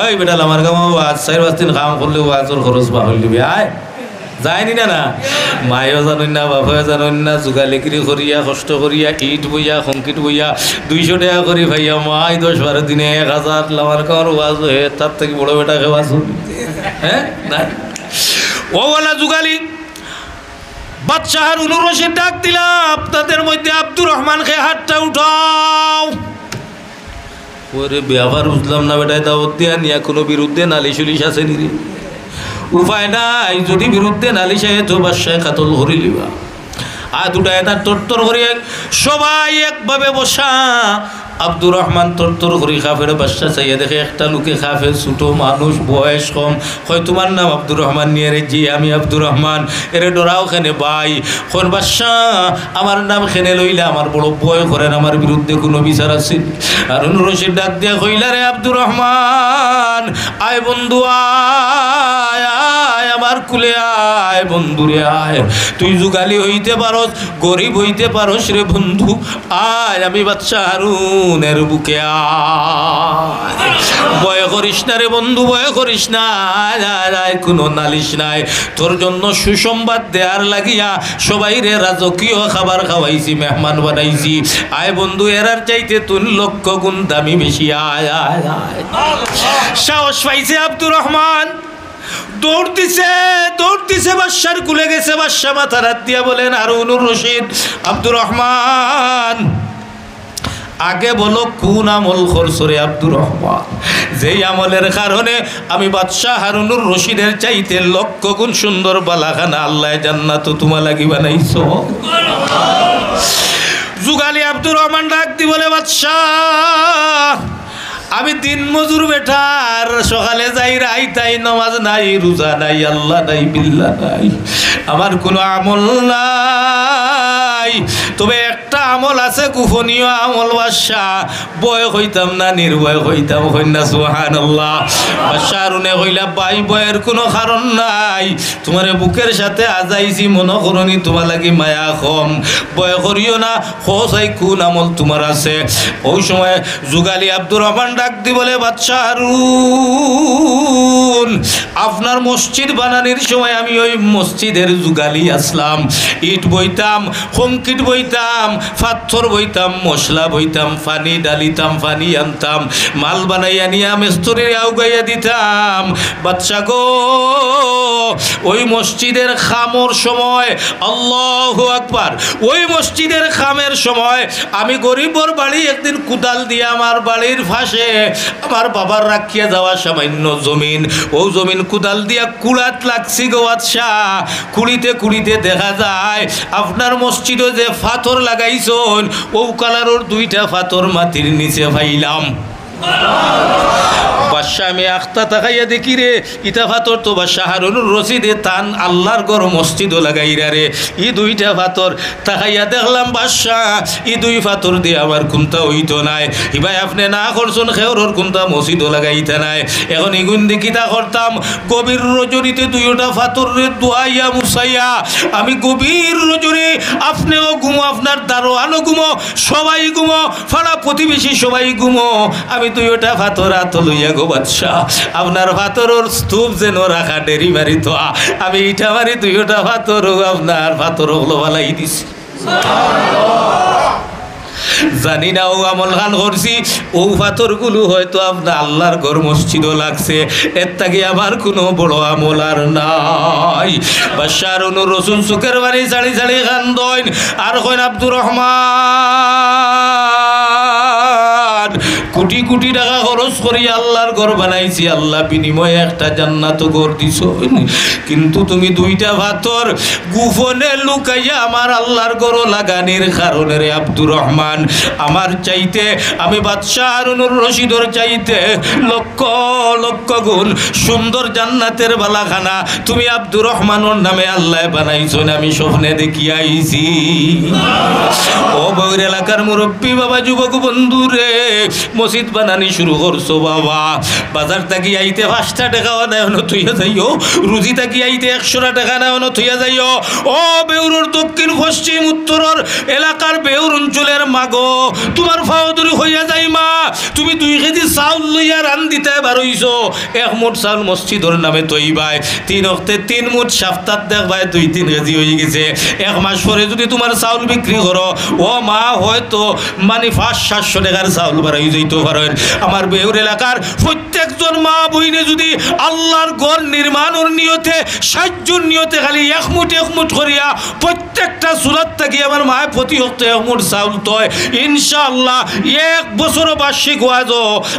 ওই বেটাল আমার গামা আজ 4-5 দিন কাম করলে আজর খরচ বা হইল আয় যায়নি না। না মায়ও জানেন না, বাবাও জানেন না, যুগালিগিরি করিয়া কষ্ট করিয়া ইট বইয়া কংক্রিট বইয়া 200 টাকা করি ভাইয়া মাই 10-12 দিনে 1000 লামার কামার ওয়াজ হয়ে তার থেকে বড় বেটা খেওয়া শুনি। হ্যাঁ না ও বলা যুগালি। বাদশাহ হারুনুর রশিদ ডাক দিলা, আপনাদের মধ্যে আব্দুর রহমানকে হাতটা উঠাও। ওরে ব্যবহার বুঝলাম না বেটায় দাওয়াত দিয়া নিয়া কোনো বিরুদ্ধে নালিশ উলিশ আছে নি? উপায় নাই, যদি বিরুদ্ধে নালিশ আয় তো বাদশাহ কাতল ধরি লিবা। আর দুটা এটা তরতর করিয়া সবাই একভাবে বসা। আব্দুর রহমান তরতর করি খাফের বাদশা চাইয়া দেখে একটা লোকে খাফে, ছোটো মানুষ, বয়স কম। হয় তোমার নাম আব্দুর রহমান নিয়ে রে? জি আমি আব্দুর রহমান। এরে ডরাও খেনে ভাই। কোন বাদশা আমার নাম খেনে লইলে আমার বড় ভয় করেন, আমার বিরুদ্ধে কোনো বিচার আছে? হারুনুর রশিদ ডাক দিয়া কইলা, রে আব্দুর রহমান আয় বন্ধু আয়, আয় আমার কুলে আয় বন্ধুরে আয়। তুই যুগালি হইতে পারস, গরিব হইতে পারস রে বন্ধু, আয় আমি বাদশা হারুনের বুকে আয়। ভয় করিস না রে বন্ধু, ভয় করিস না, আয় কোনো নালিশ নাই। তোর জন্য সুসংবাদ দেওয়ার লাগিয়া সবাই রে রাজকীয় খাবার খাওয়াইছি, মেহমান বানাইছি। আয় বন্ধু, এরার চাইতে তুই 1,00,000 গুণ দামি বেশি, আয় আয় আয়। সাহস পাইছে আব্দুর রহমান, দৌড় দিছে বাদশার কুলে গেছে। বাদশা মাথা রাত দিয়া বলেন, হারুনুর রশিদ, আব্দুর রহমান আগে বলো কোন আমল করছো রে আব্দুর রহমান, যেই আমলের কারণে আমি বাদশাহ হারুনুর রশিদের চাইতে 1,00,000 গুণ সুন্দর বালাখানা আল্লাহ জান্নাত তোমার লাগি বানাইছো। যুগালি আব্দুর রহমান ডাক দি বলে, বাদশাহ আমি দিন মজুর বেটার, সকালে যাই রাই তাই, নামাজ নাই, রোজা নাই, আল্লাহ নাই, বিল্লাহ নাই, আমার কোনো আমল নাই। তবে একটা আমল আছে, গোপনীয় আমল। বাদশা বয় হইতাম না, নির্ভয় হইতাম, কন্যা সুবহানাল্লাহ। বাদশা হারুনে কইলা, ভাই বয়ের কোনো কারণ নাই, তোমার বুকের সাথে আজাইছি, মনে করনি তোমার লাগি মায়া কম, বয় করিও না, হোসাই কোন আমল তোমার আছে? ওই সময় যুগালি আব্দুর রহমান ডাক দি বলে, বাদশা হারুন আপনার মসজিদ বানানোর সময় আমি ওই মসজিদের যুগালি আসলাম, ইট বইতাম, কংক্রিট বইতাম, পাথর বইতাম, মশলা বইতাম, পানি ডালিতাম, পানি আনতাম, মাল বানাইয়া নিয়ে মিস্ত্রির আউগাইয়া দিতাম। বাদশা গো ওই মসজিদের খামর সময়, আল্লাহু আকবার, ওই মসজিদের খামের সময় আমি গরিবর বাড়ি একদিন কুদাল দিয়ে আমার বাড়ির পাশে আমার বাবার রাখিয়া যাওয়া সামান্য জমিন, ও জমিন কুদাল দিয়া কুড়াত লাগছি গো বাদশা। কুড়িতে কুড়িতে দেখা যায় আপনার মসজিদে যে পাথর লাগাইছন, ও কালারোর 2টা পাথর মাটির নিচে পাইলাম। বাদশা আমি আখতা তাকাইয়া দেখি রে, ইটা পাথর তো বাদশা হারুনুর রশিদে তান আল্লাহর ঘর মসজিদও লাগাইরা রে। ই 2টা পাথর তাকাইয়া দেখলাম বাদশা, ই 2 পাথর দিয়ে আমার কোনটা হইতো নাই। ভাই আপনি না করছেন খেওরর কোনটা মসজিদও লাগাইতে নাই। এখন এগুন দেখিতা করতাম, গভীর রজনীতে 2টা পাথরের দোয়াইয়া মুসাইয়া আমি গভীর রজনী, আপনিও ঘুমো, আপনার দারোয়ানও ঘুমো, সবাই ঘুমো, পাড়া প্রতিবেশী সবাই ঘুমো, আমি 2টা পাথর হাত লইয়া গো বাদশা আপনার পাথরের স্তূপ যেন রাখা ডেরি মারি তো আমি ইটা মারি 2টা পাথর আপনার পাথর হলো বালাই দিছি। জানি না ও আমল খান করছি, ও পাথরগুলো হয়তো আপনার আল্লাহর ঘর মসজিদও লাগছে, এর থেকে আমার কোনো বড় আমল আর নাই। বাদশা হারুনুর রশিদ চোখের বাড়ি ছাড়ি ছাড়ি কান্দইন আর কইন, আব্দুর রহমান কোটি কোটি টাকা খরচ করি আল্লাহর ঘর বানাইছি, আল্লাহ বিনিময়ে একটা জান্নাত ঘর দিছ, কিন্তু তুমি দুইটা পাথর গোপনে লুকাইয়া আমার আল্লাহর ঘর লাগানির কারণে রে আব্দুর রহমান, আমার চাইতে আমি বাদশাহ হারুনুর রশিদর চাইতে লক্ষ লক্ষ গুণ সুন্দর জান্নাতের বালাখানা তুমি আব্দুর রহমানের নামে আল্লাহ বানাইছো, আমি স্বপ্নে দেখি আইছি। ও বৌর এলাকার মুরব্বী বাবা, যুবক বন্ধু রে, মসজিদ বানানি শুরু করছো বাবা, বাজার থাকি আইতে 5টা টাকাও নেয় থইয়া যাইও, রুজি থাকি আইতে 100টা টাকা নেয় থইয়া যাইও। ও বেউরুর দক্ষিণ পশ্চিম উত্তরের এলাকার বেউর অঞ্চলের মাগো, তোমার ফাওদুরি হইয়া যাই মা, তুমি 2 কেজি চাউল লইয়া রান দিতে বারইছো, 1 মুঠ চাউল মসজিদর নামে তৈবাই, 3 অক্তে 3 মুঠ সপ্তাহ দেখবাই 2-3 কেজি হয়ে গেছে। 1 মাস পরে যদি তোমার চাউল বিক্রি করো, ও মা হয়তো মানে 500-700 টাকার চাউল বাড়াই যাইতে পারেন। আমার বেউর এলাকার প্রত্যেকজন মা বইনে যদি আল্লাহর ঘর নির্মাণের নিয়তে সাহায্যর নিয়তে খালি 1 মুঠ করিয়া প্রত্যেকটা সুরাত থাকি আমার মায়ের প্রতি হতে 1 মুঠ চাউল তয়, ইনশাআল্লাহ 1 বছর বার্ষিক ওয়াজ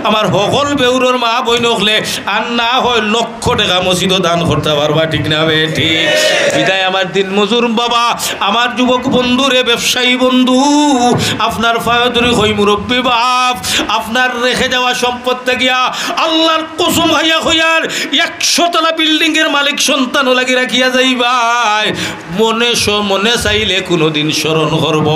আমার সকল বেউরের মা বইন হলে আর না হয় লক্ষ টাকা মসজিদও দান করতে পারবা, ঠিক না বে ঠিক? বিদায় আমার দিন মজুর বাবা, আমার যুবক বন্ধু রে, ব্যবসায়ী বন্ধু, আপনার ফায়দুরি হই মুরব্বী বাপ, আপনার রেখে যাওয়া সম্পদ থাকিয়া আল্লাহর কসম হইয়া হইয়ার 100 তলা বিল্ডিং এর মালিক সন্তান লাগি রাখিয়া যাইবাই, মনে চাইলে কোনোদিন স্মরণ করব,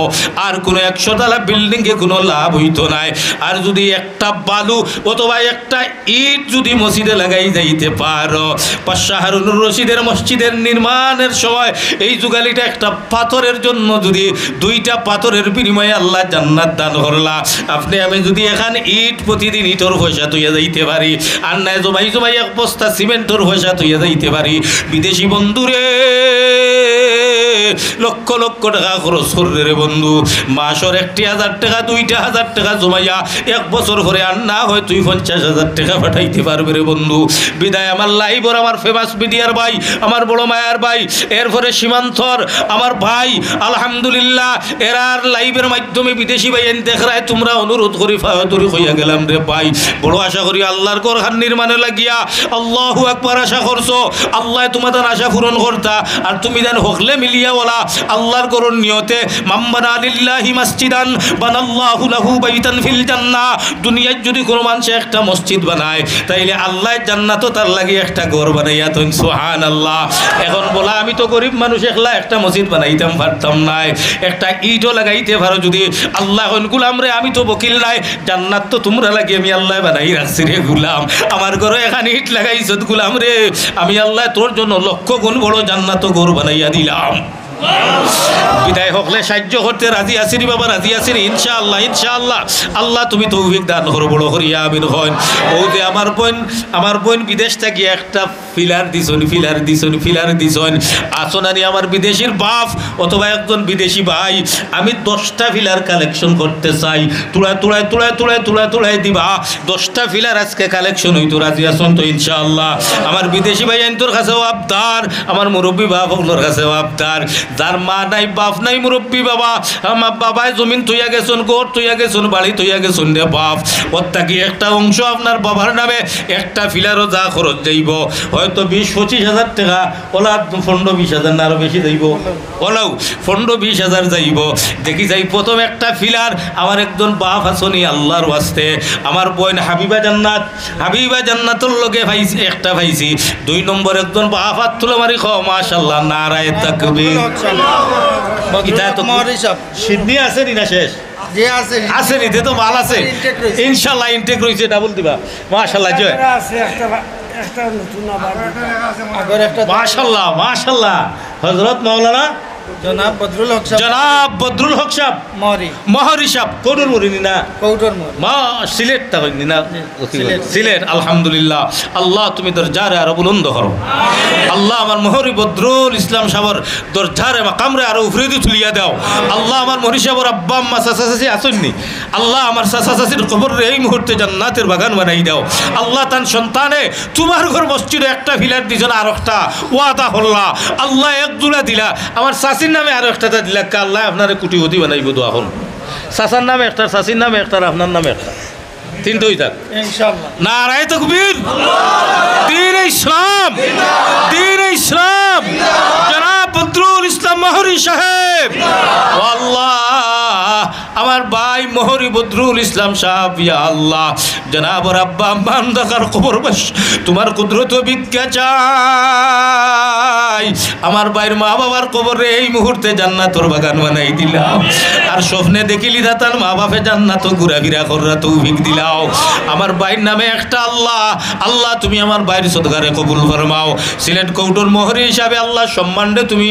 আর কোনো 100 তলা বিল্ডিং এ কোনো লাভ হইতো নাই। আর যদি একটা বালু অথবা একটা ইট যদি মসজিদে লাগাই যাইতে পারো, বাদশাহ হারুনুর রশিদের মসজিদের নির্মাণের সময় এই যুগালিটা একটা পাথরের জন্য যদি 2টা পাথরের বিনিময়ে আল্লাহ জান্নাত দান করলা, আপনি আমি যদি এখানে ইট প্রতিদিন ইটর পয়সা তুইয়া যাইতে পারি, আর নাই জমাই 1 বস্তা সিমেন্টর পয়সা তুইয়া যাইতে পারি, বিদেশি বন্ধুরে লক্ষ লক্ষ টাকা খরচ করে রে বন্ধু, মাসের 1,000 টাকা 2,000 টাকা জমাইয়া 1 বছর পরে আর না হয় তুই 50,000 টাকা পাঠাইতে পারবে রে বন্ধু। বিদায় আমার লাইভর আমার ফেমাস মিডিয়ার ভাই, আমার বড় মায়ার ভাই, এরপরে সীমান্তর আমার ভাই, আলহামদুলিল্লাহ এরার লাইভের মাধ্যমে বিদেশি ভাই দেখরায় তোমরা অনুরোধ করি ফায়দুরি হইয়া গেলাম রে ভাই, বড় আশা করি আল্লাহর ঘর নির্মাণে লাগিয়া আল্লাহু আকবার আশা করছো, আল্লাহ তোমাদের আশা পূরণ করতা, আর তুমি জান হকলে মিলিয়া বলা আল্লাহর ঘরের নিয়তে মাম্বানা লিল্লাহি মাসজিদান বানাল্লাহু লাহু বাইতান ফিল জান্নাহ, দুনিয়ায় যদি কোনো মানুষ একটা মসজিদ বানায় তাইলে আল্লাহ জান্নাতও তার লাগি একটা ঘর বানাইয়া তুন, সুবহানাল্লাহ। এখন বলা আমি তো গরিব মানুষ, একলা একটা মসজিদ বানাইতাম পারতাম নাই, একটা ইটও লাগাইতে পারো যদি, আল্লাহ গুলাম রে আমি তো বকিল নাই, জান্নাত তো তোমরা লাগি আমি আল্লাহ বানাই রাখছি রে গুলাম, আমার ঘরে এখানে ইট লাগাইছ গুলাম রে, আমি আল্লাহ তোর জন্য লক্ষ গুণ বড় জান্নাত ঘর বানাইয়া দিলাম। বিদায় হকলে সাহায্য করতে রাজি আসিনি বাবা, রাজি আসিনি ইনশাআল্লাহ, ইনশাআল্লাহ আল্লাহ তুমি তৌফিক দান করো, বড় করিয়া আমিন হন। ও যে আমার বোন বিদেশ থেকে একটা ফিলার দিছন আসনানি আমার বিদেশির বাপ অথবা একজন বিদেশি ভাই, আমি 10টা ফিলার কালেকশন করতে চাই, তুলায় দিবা 10টা ফিলার আজকে কালেকশন হইতো, রাজি আসন তো ইনশাআল্লাহ। আমার বিদেশি ভাই আইনটোর কাছেও আবদার, আমার মুরব্বী বাপ হকলোর কাছেও আবদার, যার মা নাই বাপ নাই মুরব্বী বাবা, আমার বাবায় জমিন থইয়া গেছেন, ঘর থইয়া গেছেন, বাড়ি থইয়া গেছেন রে বাপ, ওর থাকি একটা অংশ আপনার বাবার নামে একটা ফিলারও যা খরচ যাইব, হয়তো 20-25 হাজার টাকা, ওলা 15-20 হাজার না আরো বেশি যাইব, ওলাও 15-20 হাজার যাইব। দেখি যাই প্রথম একটা ফিলার আমার একজন বাপ আসনি আল্লাহর ওয়াস্তে, আমার বোন হাবিবা জান্নাতুল লগে ভাইছি একটা ভাইছি, 2 নম্বর একজন বাপ হাত তুলে মারি খ মাশাআল্লাহ নারায়ে তাকবীর। সিদ্ধি আছে নি না শেষ আছে নি তো মাল আছে ইনশাআল্লাহ, ইনটেক রয়েছে ডাবল দিবা মাশাআল্লাহ, জয় মাশাআল্লাহ মাশাআল্লাহ। হযরত মাওলানা জনাব বদরুল হক সাহেব মহরি সাহেব কৌটর মরিনি না মা সিলেট তা হইনি না সিলেট, আলহামদুলিল্লাহ আল্লাহ তুমি দরজারে আরো বুলন্দ করো, আল্লাহ আমার মহরি বদরুল ইসলাম সাহেবের দরজারে মাকামরে আরো উপরে দিয়ে তুলিয়া দাও, আল্লাহ আমার মহরি সাহেবের আব্বা আম্মা চাচা চাচি আসেননি, আল্লাহ আমার চাচা চাচির কবর এই মুহূর্তে জান্নাতের বাগান বানাই দাও, আল্লাহ তার সন্তানে তোমার ঘর মসজিদে একটা ফিলার দিছেন, আর একটা ওয়াদা হল্লা আল্লাহ এক জোড়া দিলা, আমার চাচির নামে আরো একটা দিলা, আল্লাহ আপনার কোটিপতি বানাইব দোয়া হল, চাচার নামে একটা, চাচির নামে একটা, আপনার নামে একটা, তিনটেই থাক ইনশাআল্লাহ। নারায়ে তাকবীর, দ্বীন ইসলাম, দ্বীন ইসলাম, জনাব বদরুল ইসলাম মহরি সাহেব। আল্লাহ আমার ভাই মহরি বদরুল ইসলাম সাহেব, ইয়া আল্লাহ জনাব রাব্বা মান্দাকার কবর বাস তোমার কুদরত বিদ্যা চাই। আমার ভাইয়ের মা বাবার কবরে এই মুহূর্তে জান্নাতর বাগান বানাই দিলাম, আর স্বপ্নে দেখিলি তার মা বাপে জান্নাত ঘুরাফিরা করা তৌফিক দিলাও। আমার ভাইয়ের নামে একটা আল্লাহ, আল্লাহ তুমি আমার ভাইয়ের সদকারে কবুল ফরমাও। সিলেট কৌটোর মোহরি হিসাবে আল্লাহ সম্মানরে তুমি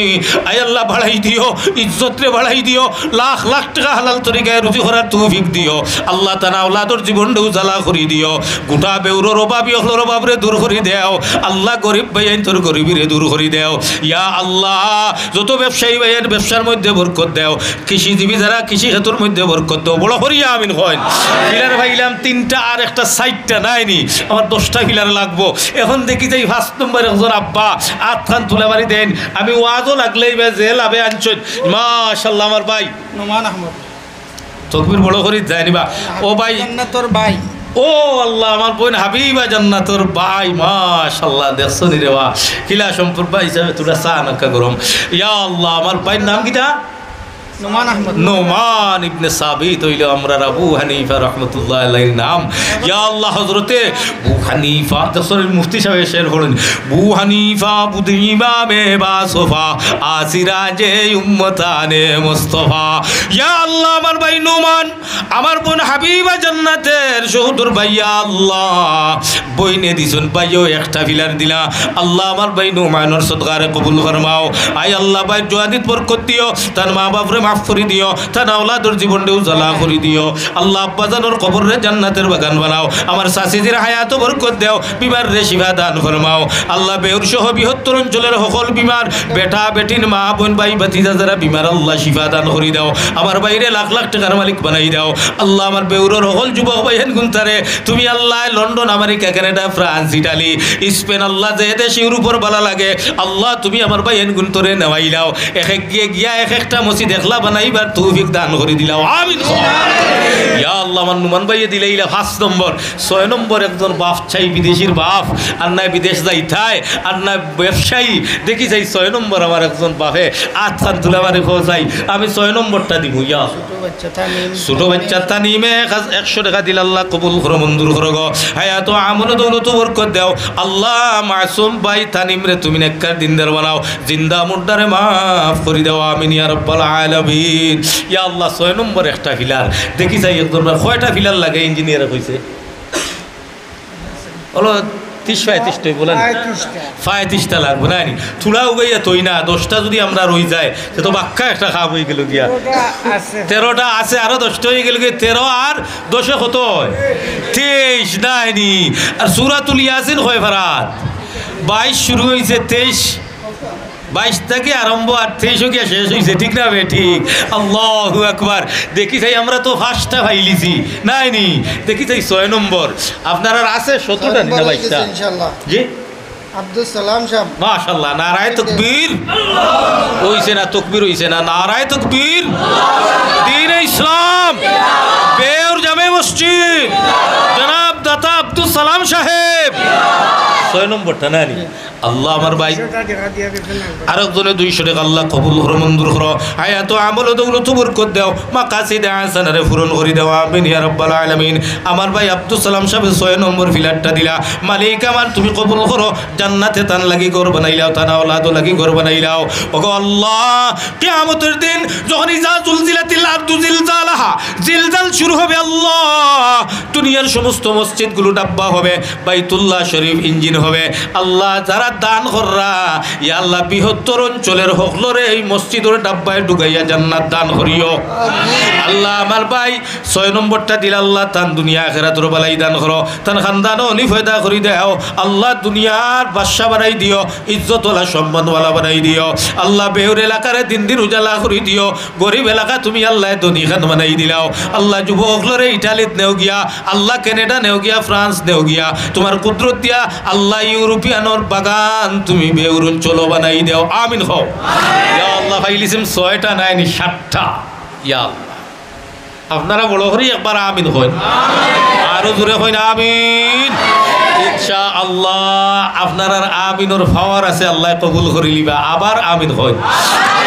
আয় আল্লাহ বাড়াই দিও, ইজ্জতরে বাড়াই দিও, লাখ লাখ টাকা হালাল তরিকায় রুজি করার তৌফিক দিও। আল্লাহ তানা আওলাদর জীবনটা উজালা করি দিও, গোটা বেউরোর অভাবী হলোর অভাবরে দূর করি দেও। আল্লাহ গরিব ভাইয়ান তোর গরিবিরে দূর করি দেও। ইয়া আল্লাহ যত ব্যবসায়ী ভাইয়ের ব্যবসার মধ্যে বরকত দেও, কৃষিজীবী যারা কৃষি ক্ষেত্রের মধ্যে বরকত দেও, বড় করিয়া আমিন হয়। ফিলার ভাইলাম 3টা আর একটা 4টা নাইনি, আমার 10টা ফিলার লাগবো। এখন দেখি যে 5 নম্বর একজন আব্বা আটখান তুলে বাড়ি দেন, আমি ওয়াজও লাগলেই যে লাভে আনছেন মাশাআল্লাহ। আমার ভাই নোমান আহমদ তকবীর বড় করি যায়নিবা। ও ভাই জান্নাতর ভাই, ও আল্লাহ আমার বোন হাবিবা জান্নাতর ভাই মাশাআল্লাহ। দেখছো নি রে বা কিলা সম্পর্ক হিসাবে তোরা চা নাকা গরম। ইয়া আল্লাহ আমার ভাইয়ের নাম কিটা? নোমান আহমদ। নোমান ইবনে সাবিত হইল আমরা আবু হানিফা রাহমাতুল্লাহ আলাইহির নাম। ইয়া আল্লাহ হযরতে আবু হানিফা দসরের মুফতি সাহেব শের হলেন, আবু হানিফা বুদ ইমামে বাসফা আসিরাজে উম্মতানে মুস্তাফা। ইয়া আল্লাহ আমার ভাই নোমান, আমার বোন হাবিবা জান্নাতের শহীদুর ভাইয়া আল্লাহ বইনে দিছুন ভাইও একটা ফিলার দিলা। আল্লাহ আমার ভাই নোমানের সদকারে কবুল ফরমাও। আয় আল্লাহ ভাই জোয়াদিত বরকত দিও, তার মা বাপরে মাফ করে দিও, তার আওলাদর জীবনটা উজালা করে দিও। আল্লাহ আব্বাজানোর কবরে জান্নাতের বাগান বানাও। আমার শাশিজির হায়াত বরকত দেও, বিমার রে শিফা দান ফরমাও। আল্লাহ বেউর সহ বৃহত্তর অঞ্চলের সকল বিমার বেটা বেটিন মা বোন ভাই ভাতিজা যারা বিমার আল্লাহ শিফা দান করে দাও। আমার বাইরে লাখ লাখ টাকার মালিক বানাই দাও। আল্লাহ আমার বেউরের সকল যুবক ভাইয়েন গুনতারে তুমি আল্লাহ London America Canada France Italy Spain আল্লাহ যে দেশ ইউরোপের বালা লাগে আল্লাহ তুমি আমার ভাইয়েন গুনতরে নেওয়াই দাও। এক এক গিয়া এক একটা মসজিদ দেখলা বানাইবার তৌফিক দান করে দিলাও আমিন। ইয়া আল্লাহ আমার নুমান ভাইয়ে দিলেইলা 5 নম্বর। 6 নম্বর একজন বাপ চাই বিদেশির বাপ, আর নাই বিদেশ যাই থাই, আর নাই ব্যবসায়ী দেখি যাই 6 নম্বর আমার একজন বাপে আটখান তুলে বাড়ি যাই, আমি 6 নম্বরটা দিব। ইয়া ছোট বাচ্চা তানিমে 100 টাকা দিল, আল্লাহ কবুল করো মঞ্জুর করো গো। হায়াত আমল দৌলত বরকত দাও। আল্লাহ মাসুম ভাই তানিম রে তুমি নেককার দিনদার বানাও, জিন্দা মুর্দারে মাফ করে দাও আমিন ইয়া রাব্বাল আলামিন। ইয়া আল্লাহ 6 নম্বর একটা ফিলার দেখি যাই একজন কয়টা ফিলার লাগে ইঞ্জিনিয়ার কইছে বলো 30-35 বলেন 35টা লাগবে না থুড়া উগাইয়া তৈ না 10টা যদি আমরা রই যায় সে তো বাক্কা একটা খাপ হয়ে গেল গিয়া 13টা আছে আরো 10টা হয়ে গেল গিয়ে 13 আর 10 কত হয় 23 নাইনি। আর সূরাতুল ইয়াসিন কয় ফারাত 22 শুরু হয়েছে 22 থেকে আরম্ভ আর 23 গিয়া শেষ হয়েছে, ঠিক না বে ঠিক? আল্লাহু আকবার। দেখি যাই আমরা তো 5টা ফাইলিছি নাইনি, দেখি যাই 6 নম্বর আপনার আর আছে 17টা না 22টা ইনশাআল্লাহ। জি আব্দুল সালাম সাহেব মাশাআল্লাহ নারায়ে তাকবীর হইছে না তাকবীর হইছে না নারায়ে তাকবীর দ্বীন ইসলাম বেউর জামে মসজিদ জনাব দাতা আব্দুল সালাম সাহেব 6 নম্বরটা নানি। আল্লাহ আমার ভাই আরেকজনে 200 টাকা আল্লাহ কবুল করো মঞ্জুর করো, হায়াত আমল দৌলত বরকত দাও, মাকাসিদ হাসানারে পূরণ করে দাও আমিন ইয়া রাব্বাল আলামিন। আমার ভাই আব্দুল সালাম সাহেব 6 নম্বর ফিলারটা দিলা, মালিক আমার তুমি কবুল করো, জান্নাতে তান লাগি ঘর বানাইলাও, তান আওলাদ লাগি ঘর বানাইলাও। ওগো আল্লাহ কিয়ামতের দিন যখন ইজা জুলজিলাতিল আরদু জিলজালাহা জিলজাল শুরু হবে, আল্লাহ দুনিয়ার সমস্ত মসজিদগুলো ডাব্বা হবে, বাইতুল্লাহ শরীফ ইঞ্জিন হবে। আল্লাহ যারা দান কররা ইয়া আল্লাহ বৃহত্তর অঞ্চলের হকলরে এই মসজিদের ডাব্বায় ঢুকাইয়া জান্নাত দান করিও। আল্লাহ আমার ভাই 6 নম্বরটা দিল, আল্লাহ তান দুনিয়া আখিরাতের বালাই দান করো, তান খানদান অলি ফয়দা করি দাও। আল্লাহ দুনিয়ার বাদশা বানাই দিও, ইজ্জতওয়ালা সম্মানওয়ালা বানাই দিও। আল্লাহ বেহুর এলাকারে দিন দিন উজালা করি দিও, গরিব এলাকা তুমি আল্লাহ ধনী খান বানাই দিলাও। আল্লাহ যুবক হকলরে ইটালিত নেও গিয়া, আল্লাহ কানাডা নেও গিয়া, ফ্রান্স নেও গিয়া, তোমার কুদরত দিয়া আল্লাহ ইউরোপিয়ানোর বাগান তুমি বেউর অঞ্চল বানাই দাও আমিন হও। ইয়া আল্লাহ ফাইলিসিম 6টা নাইনি 7টা। ইয়া আল্লাহ আপনারা বড় করে একবার আমিন হন। আরো জোরে হইন আমিন। ইনশাআল্লাহ আপনার আর আমিনের পাওয়ার আছে, আল্লাহ কবুল করে লিবা। আবার আমিন হইন।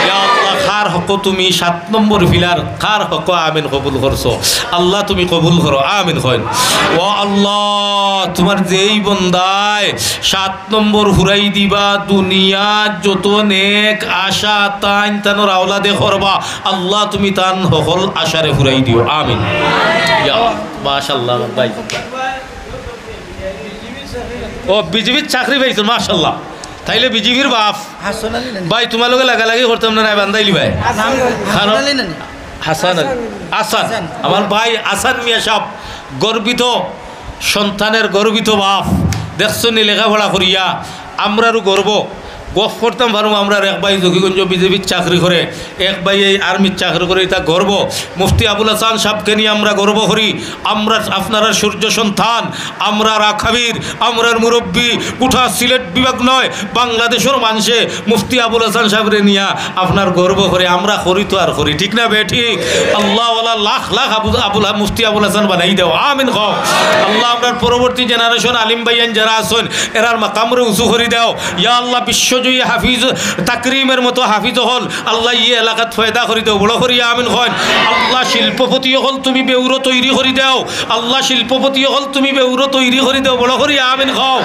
ইয়া আল্লাহ কার হক তুমি 7 নম্বর ফিলার কার হক আমিন কবুল করছো, আল্লাহ তুমি কবুল করো, আমিন হইন। ও আল্লাহ তোমার যেই বন্দায় 7 নম্বর হুরাই দিবা, দুনিয়া যত নেক আশা তাইন তানোর আওলাদে করবা, আল্লাহ তুমি তান সকল আশারে হুরাই দিও, আমিন। ইয়া মাশাআল্লাহ ভাই, ও বিজেপির চাকরি পাইছো মাশাআল্লাহ, তাইলে বিজেপির বাপ ভাই তোমার লগে লাগালাগি করতাম না, বান্দাইলি ভাই হাসান আসান, আমার ভাই আসান মিয়া সাহেব গর্বিত সন্তানের গর্বিত বাপ, দেখছো নি লেখাপড়া করিয়া আমরারও গর্ব গফ করতাম পারবো। আমরা এক ভাই জকিগঞ্জ বিজেপির চাকরি করে, এক ভাই এই আর্মির চাকরি করে, এটা গর্ব। মুফতি আবুল হাসান সাহেবকে নিয়ে আমরা গর্ব করি। আমরা আপনারা সূর্য সন্তান, আমরা রাখাবির, আমরার মুরব্বী, কুঠা সিলেট বিভাগ নয় বাংলাদেশের মানুষে মুফতি আবুল হাসান সাহেবরে নিয়ে আপনার গর্ব করে, আমরা করি তো আর করি, ঠিক না বে ঠিক? আল্লাহ লাখ লাখ মুফতি আবুল হাসান বানাই দেও, আমিন খাও। আল্লাহ আপনার পরবর্তী জেনারেশন আলিম ভাইয়ান যারা আছেন এরার মাকামরে উঁচু করে দাও। ইয়া আল্লাহ বিশ্ব হাফিজ তাকরিমের মতো হাফিজ হল আল্লাহ ইয়ে এলাকাত ফয়দা করি দেও, বড় করি আমিন হয়। আল্লাহ শিল্পপতি হল তুমি বেউরো তৈরি করি দাও, আল্লাহ শিল্পপতি হল তুমি বেউরো তৈরি করি দেও, বড় করি আমিন খাও।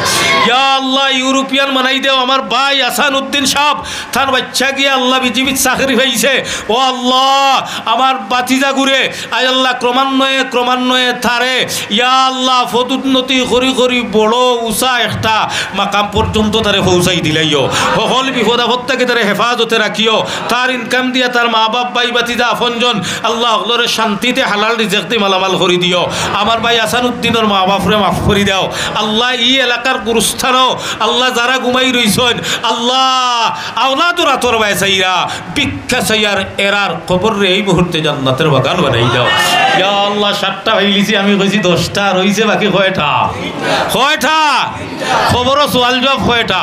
ইয়া আল্লাহ ইউরোপিয়ান বানাই দেও আমার ভাই আসান উদ্দিন সাহেব, তার বাচ্চা গিয়ে আল্লাহ বিজিবির চাকরি পাইছে। ও আল্লাহ আমার বাতিজা ঘুরে আয় আল্লাহ ক্রমান্বয়ে থারে ইয়া আল্লাহ পদোন্নতি করি করি বড় উঁচা একটা মাকাম পর্যন্ত তারে পৌঁছাই দিলাইও। সকল বিপদ আপদ থেকে তার হেফাজতে রাখিও, তার ইনকাম দিয়া তার মা বাপ ভাই বাতিজা আপনজন আল্লাহ হলরে শান্তিতে হালাল রিজেক দিয়ে মালামাল করে দিও। আমার ভাই আসান উদ্দিনের মা বাপরে মাফ করে দাও। আল্লাহ ই এলাকার গুরুস্থানও আল্লাহ যারা ঘুমাই রইছেন আল্লাহ আওলাদুর আতর বাইসাইরা ভিক্ষা চাইয়ার এরার খবর রে এই মুহূর্তে জান্নাতের বাগান বানাই দাও। ইয়া আল্লাহ 7টা হইলিছি, আমি কইছি 10টা রইছে, বাকি কয়টা? খবরও সোয়াল জবাব কয়টা?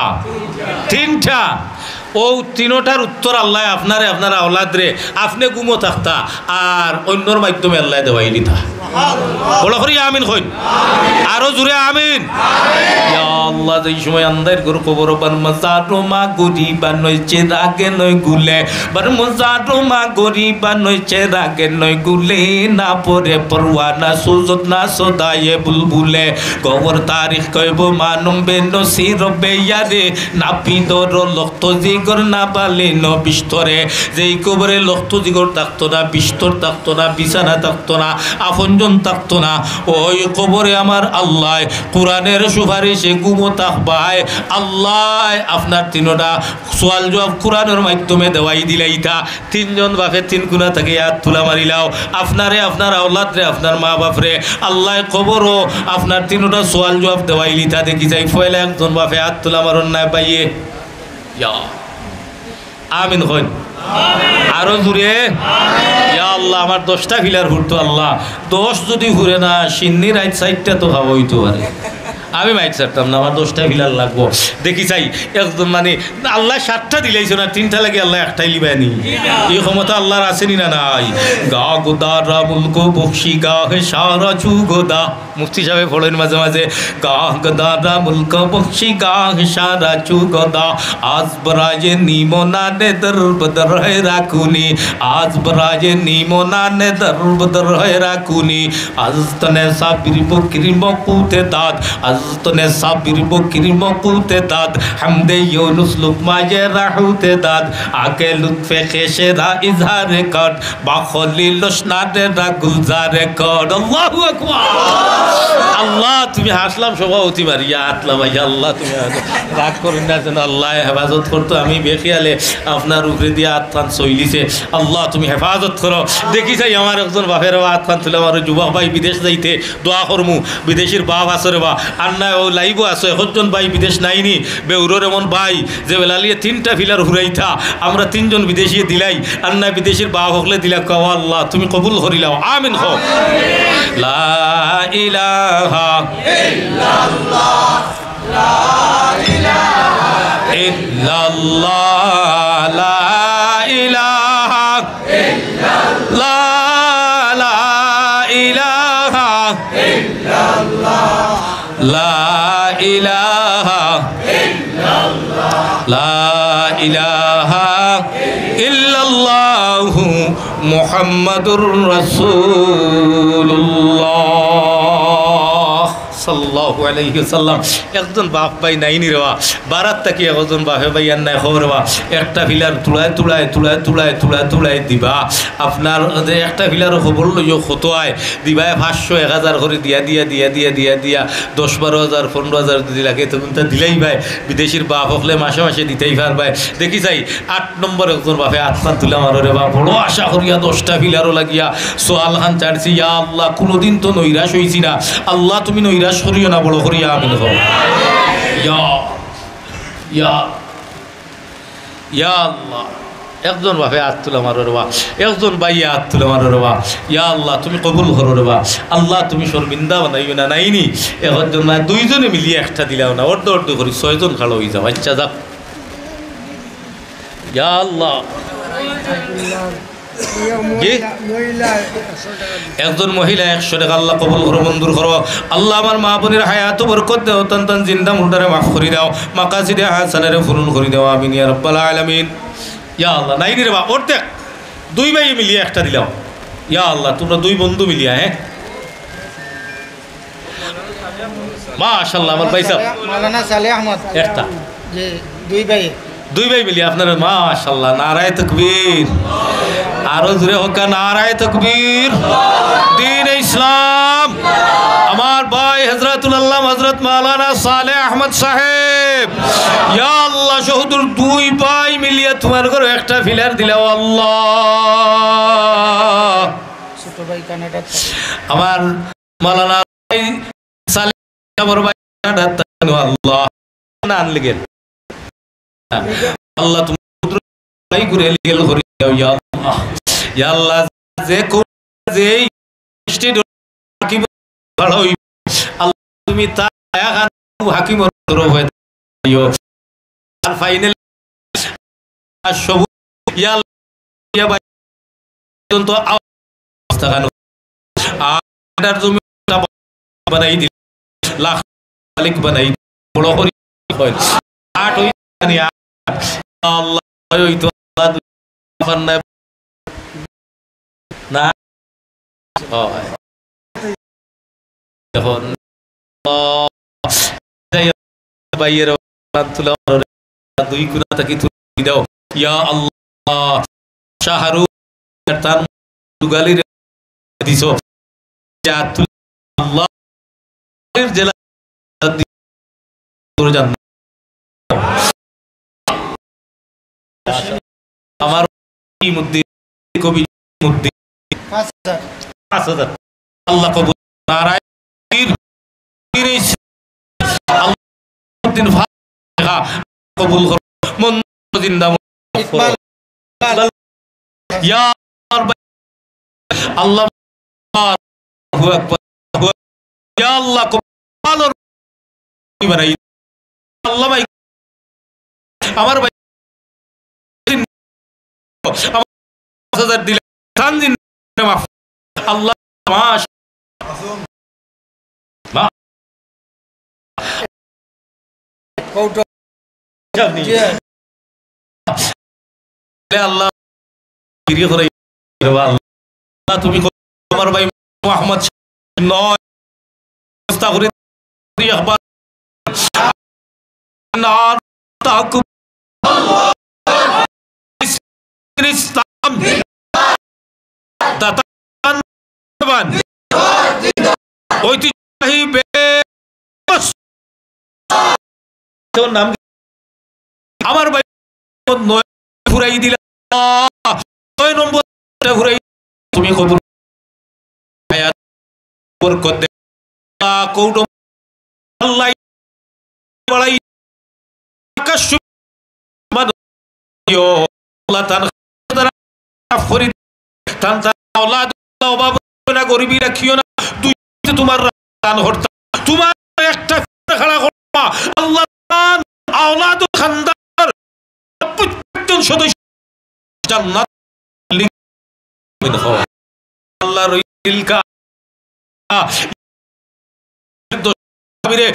3টা। ও 3টার উত্তর আল্লাহ আপনারে আপনার আওলাদ রে আপনি গুমো থাকতা আর অন্যর মাধ্যমে আল্লাহ দেওয়াই দিতা, বড় করি আমিন হইন, আরো জুড়ে আমিন। ইয়া আল্লাহ যেই সময় আন্দার গরু কবর বান মজারো মা গরিবা নইছে রাগে নয় গুলে, বান মজারো মা গরিবা নইছে রাগে নয় গুলে, না পরে পরওয়ানা সুজত না সদায়ে বুলবুলে, কবর তারিখ কইব মানুম বেনো সিরবে ইয়ারে না পিদর লক্ত জিগর না বালে ন বিস্তরে, যেই কবরে লক্ত জিগর থাকতো না, বিস্তর থাকতো না, বিছানা থাকতো না, আপনজন থাকতো না, ওই কবরে আমার আল্লাহ কোরআনের সুপারিশে গুমো থাকবাই। আল্লাহ আপনার 3টা সোয়াল জবাব কোরআনের মাধ্যমে দেওয়াই দিলাইতা। 3জন বাপে 3 গুণা থেকে হাত তুলা মারিলাও, আপনারে আপনার আওলাদ রে আপনার মা বাপরে আল্লাহ কবরও আপনার 3টা সোয়াল জবাব দেওয়াই লিতা। দেখি যাই ফয়লা একজন বাপে হাত তুলা মারন না পাইয়ে, আমিন হইন, আরো জুড়ে। ইয়া আল্লাহ আমার 10টা ফিলার ঘুরতো, আল্লাহ 10 যদি ঘুরে না সিন্নি রাইট সাইডটা তো ভাব হইতে পারে, আমি মাইট ছাড়তাম না, আমার 10টা ফিলার লাগবো। দেখি চাই একদম মানে আল্লাহ 7টা দিলাইছো না, 3টা লাগে আল্লাহ একটাই লিবানি, এই ক্ষমতা আল্লাহর আসেনি না নাই? গা গোদা মুলক বক্সি গা হে সারা চু গোদা, মুফতি সাহেব পড়েন মাঝে মাঝে, গা গদা মুলক বক্সি গা হে সারা চু গোদা, আজ বরাজে নিমোনা নে দরবদর হে রাখুনি, আজ বরাজে নিমোনা নে দরবদর হে রাখুনি, আজ তনে সাবির বকরি মকুতে দাদ, আজ তনে সাবির বকরি মকুতে দাদ, হামদে ইউনুস লুকমায়ে রাহুতে দাদ, আকে লুৎফে খেশেরা ইজহারে কর, বাখলি লসনারে রা গুলজারে কর। আল্লাহু আকবার। আল্লাহ তুমি হাসলাম সভাপতি মারিয়া আতলা ভাই, আল্লাহ তুমি রাগ করেন না যেন, আল্লাহ হেফাজত করতো, আমি বেখিয়ালে আপনার উপরে দিয়ে আত্মান চইলিছে, আল্লাহ তুমি হেফাজত করো। দেখি চাই আমার একজন বাপের আত্মান তুলে আমার যুবক ভাই বিদেশ যাইতে দোয়া করমু, বিদেশের বাপ আসরে বা আর না ও লাইবও আসো, একজন ভাই বিদেশ নাইনি, বেউরোর এমন ভাই যে বেলালিয়ে 3টা ফিলার হুরাইতা, আমরা 3জন বিদেশি দিলাই, আর না বিদেশের বাপ হকলে দিলা, কাও আল্লাহ তুমি কবুল করিলাও, আমিন হো। লা ইলাহা ইল্লাল্লাহ, লা ইলাহা ইল্লাল্লাহ, লা ইলাহা ইল্লাল্লাহ, লা ইলাহা ইল্লাল্লাহ। লা ইলাহা লা ইলাহা ইল্লাল্লাহু মুহাম্মাদুর রাসূলুল্লাহ সাল্লাল্লাহু আলাইহি ওয়াসাল্লাম। একজন বাপ ভাই নাই নি রেবা, বারাত তাকি একজন বাপে ভাই আর নাই খবরবা, একটা ফিলার তুলায় তুলায় তুলায় তুলায় তুলায় তুলায় দিবা। আপনার যে একটা ফিলার খবর লইও কত আয় দিবা, 500 1000 করে দিয়া দিয়া দিয়া দিয়া দিয়া দিয়া 10-12,000 15,000 যদি লাগে তখন তা দিলেই ভাই। বিদেশির বাপ হকলে মাসে মাসে দিতেই পার ভাই। দেখি যাই 8 নম্বর একজন বাপে আত্মা তুলা মারো রে বা, বড় আশা করিয়া 10টা ফিলারও লাগিয়া সোয়াল খান চাড়ছি, ইয়া আল্লাহ কোনোদিন তো নৈরাশ হইছি না, আল্লাহ তুমি নৈরাশ করিও না, বড় করিয়া আমিন কও। ইয়া ইয়া ইয়া আল্লাহ। একজন বাপে হাত তুলে মারো রে বা, একজন বাইয়া হাত তুলে মারো রে বা। ইয়া আল্লাহ তুমি কবুল করো রে বা, আল্লাহ তুমি শর্মিন্দা বানাইও না। নাইনি একজন না, দুইজনে মিলিয়ে একটা দিলাও না, অর্ধ অর্ধ করি 6 জন খালো হয়ে যাও। আচ্ছা যাক, ইয়া আল্লাহ। একজন মহিলা 100 টাকা আল্লাহ কবুল করো, মঞ্জুর করো। আল্লাহ আমার মা বোনের হায়াত বরকত দাও, তান তান জিন্দা মুর্দারে মাফ করে দাও, মাকাসিদে হাসানারে পূরণ করে দাও, আমিন ইয়া রাব্বাল আলামিন। ইয়া আল্লাহ। নাই রে বা, অর্ধেক 2 ভাই মিলিয়ে একটা দিলাও। ইয়া আল্লাহ তোমরা 2 বন্ধু মিলিয়া, হ্যাঁ মাশাআল্লাহ। আমার ভাই সাহেব মাওলানা সালেহ আহমদ একটা যে 2 ভাই 2 ভাই মিলিয়ে আপনার মাশাআল্লাহ। নারায়ে তাকবীর, আরো জোরে হোক নারায়ে তাকবীর। দ্বীন ইসলাম। আমার ভাই হযরতুল আল্লাহ হযরত মাওলানা সালেহ আহমদ সাহেব, ইয়া আল্লাহ শহদুর 2 ভাই মিলিয়ে তোমার ঘরে একটা ফিলার দিলাও আল্লাহ। ছোট ভাই কানাডা, আমার মাওলানা ভাই সালেহ আমার ভাই কানাডা, আল্লাহ না আনলিগেন আল্লাহ তুমি ভাই করে লিগেল করি দাও ইয়া আল্লাহ। ইয়া আল্লাহ যে কোন যে স্টেট হাকিম ভালো হই, আল্লাহ তুমি তা আয়াখান হাকিম ধরো হয়ে দিও। আর ফাইনাল সব ইয়া আল্লাহ ইয়া ভাই তো অবস্থা কানো আর তুমি বানাই দিল, লাখ মালিক বানাই বড় করি হয় 8 হই জানি আল্লাহ ওই তো আল্লাহ না হয় এখন বাইয়ের তুলা 2 গুণা তাকে তুলে দাও ইয়া আল্লাহ। শাহরু তার দুগালির দিছো যা আল্লাহ জেলা তোর জান আমার মুদ্দি কবি মুদ্দি 5,000 আল্লাহ কবুল। নারায়ণ দিন ফাতিহা কবুল করো, মন জিন্দা ইকবাল ইয়া আল্লাহ আল্লাহু আকবার ইয়া আল্লাহ কবুল বানাই আল্লাহ ভাই আমার ভাই আমার 5,000 দিলে খান দিন মাফ আল্লাহ মাশ মা কৌটো জানি আল্লাহ ফিরিয়ে করে আল্লাহ তুমি তোমার ভাই মুহাম্মদ নয় মুস্তাগফির ইখবার না তাকু ইসলাম তাতান ঐতিহ্যবাহী নাম আমার ভাই 9 ফুরাই দিলা 9 নম্বর ফুরাই তুমি কবুল হায়াত বরকত দে কৌটো আল্লাহ বলাই আকাশ মান ইয়ো আল্লাহ তাআলা ফরিদ তান আওলাদ অভাব না গরিবী রাখিও না দুই তোমার দান হরতা তোমার একটা খাড়া করবা আল্লাহ আওলাদ খানদার প্রত্যেকজন সদস্য জান্নাত লিখিত হয় আল্লাহর দিল কা আবিরে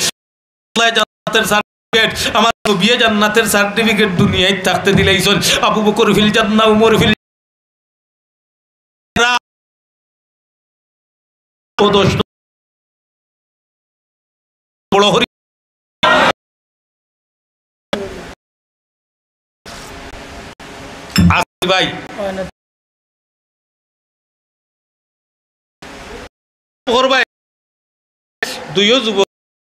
আল্লাহ জান্নাতের সার্টিফিকেট আমার নবী জান্নাতের সার্টিফিকেট দুনিয়ায় থাকতে দিলাইছেন আবু বকর ফিল জান্নাহ উমর ফিল বড় হরি আসি ভাই ভাই দুইও যুবক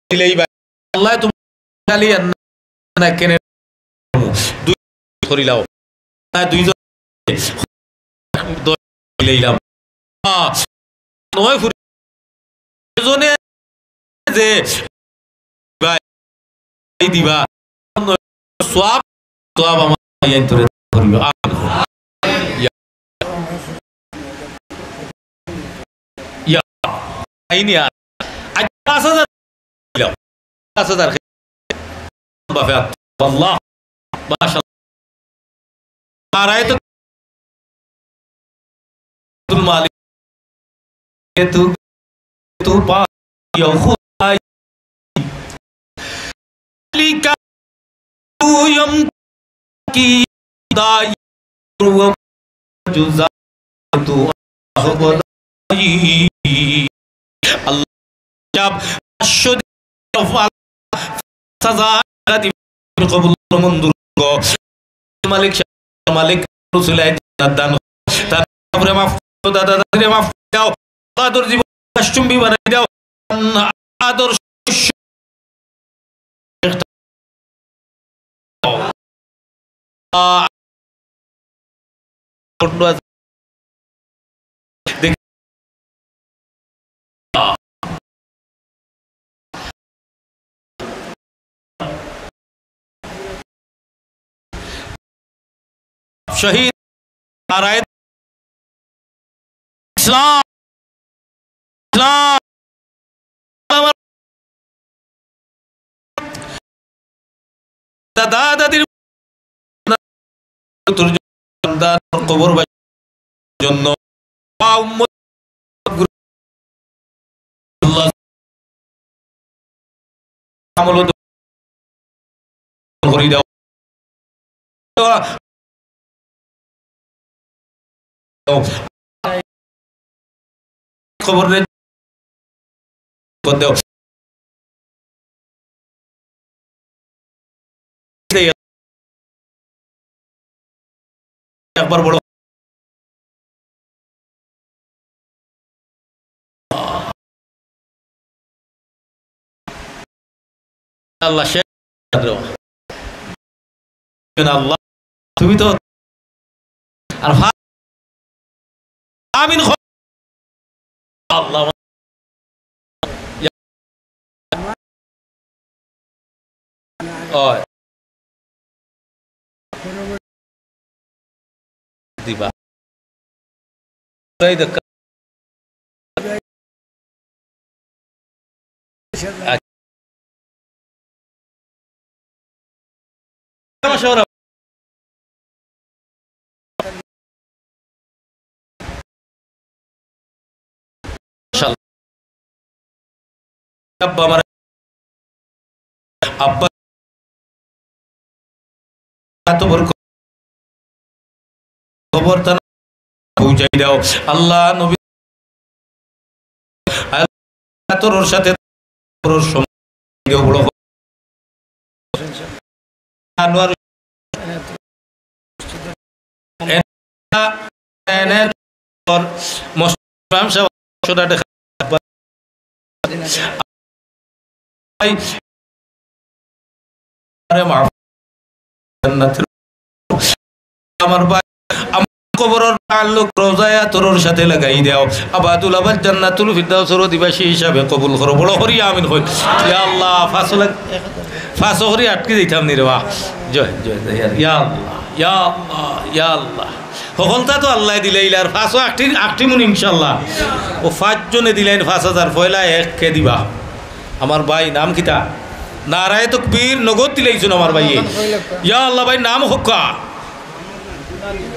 দিলেই ভাই আল্লাহ তুমি খালি না কেন দুই করিলাও না দুইজন দিলেইলাম নয় ফুরি জনে যে ভাই দিবা সওয়াব সওয়াব আমার আইন ধরে করিব ইয়া আইনি আর 5000 দিলাম 5000 বাফাত والله ما شاء الله رايت المالك تو پا يو خداي لك يوم کی دای رو جزا تو خداي الله جب شد سزا دی কবুল মঞ্জুর গো মালিক মালিক রাসূল দান তারপরে মাফ দাদা দাদিরে মাফ দাও আদর জীবন কাস্টমবি বানাই দাও আদর শহীদ নারায়ণ ইসলাম ইসলাম দাদা দাদির কবর জন্য আমল করে দাও খবর রে দেও একবার বড় আল্লাহ শেখ আল্লাহ তুমি তো আর আমিন আল্লাহ দিবা আব্বা আমার আব্বা এত বড় খবর তা পৌঁছাই দাও আল্লাহ নবী তোর সাথে বড় আনোয়ার মুসলিম সাহেব আমার ভাই কবরের তাল্লুক রোজায়া তোর সাথে লাগাই দাও আবাদুল আবাদ জান্নাতুল ফিরদাউসের অধিবাসী হিসাবে কবুল করো বড় করি আমিন কই ইয়া আল্লাহ ফাঁসো করি আটকে দিতাম নি রে বাহ জয় জয় ইয়া আল্লাহ ইয়া আল্লাহ ইয়া আল্লাহ সকলটা তো আল্লাহ দিলেই আর ফাঁসো আটটি মুন ইনশাল্লাহ ও 5 জনে দিলেন 5000 পয়লা এক কে দিবা আমার ভাই নাম কিতা নারায়ে তাকবীর নগদ দিলাইছুন আমার ভাই ইয়া আল্লাহ ভাই নাম হক্কা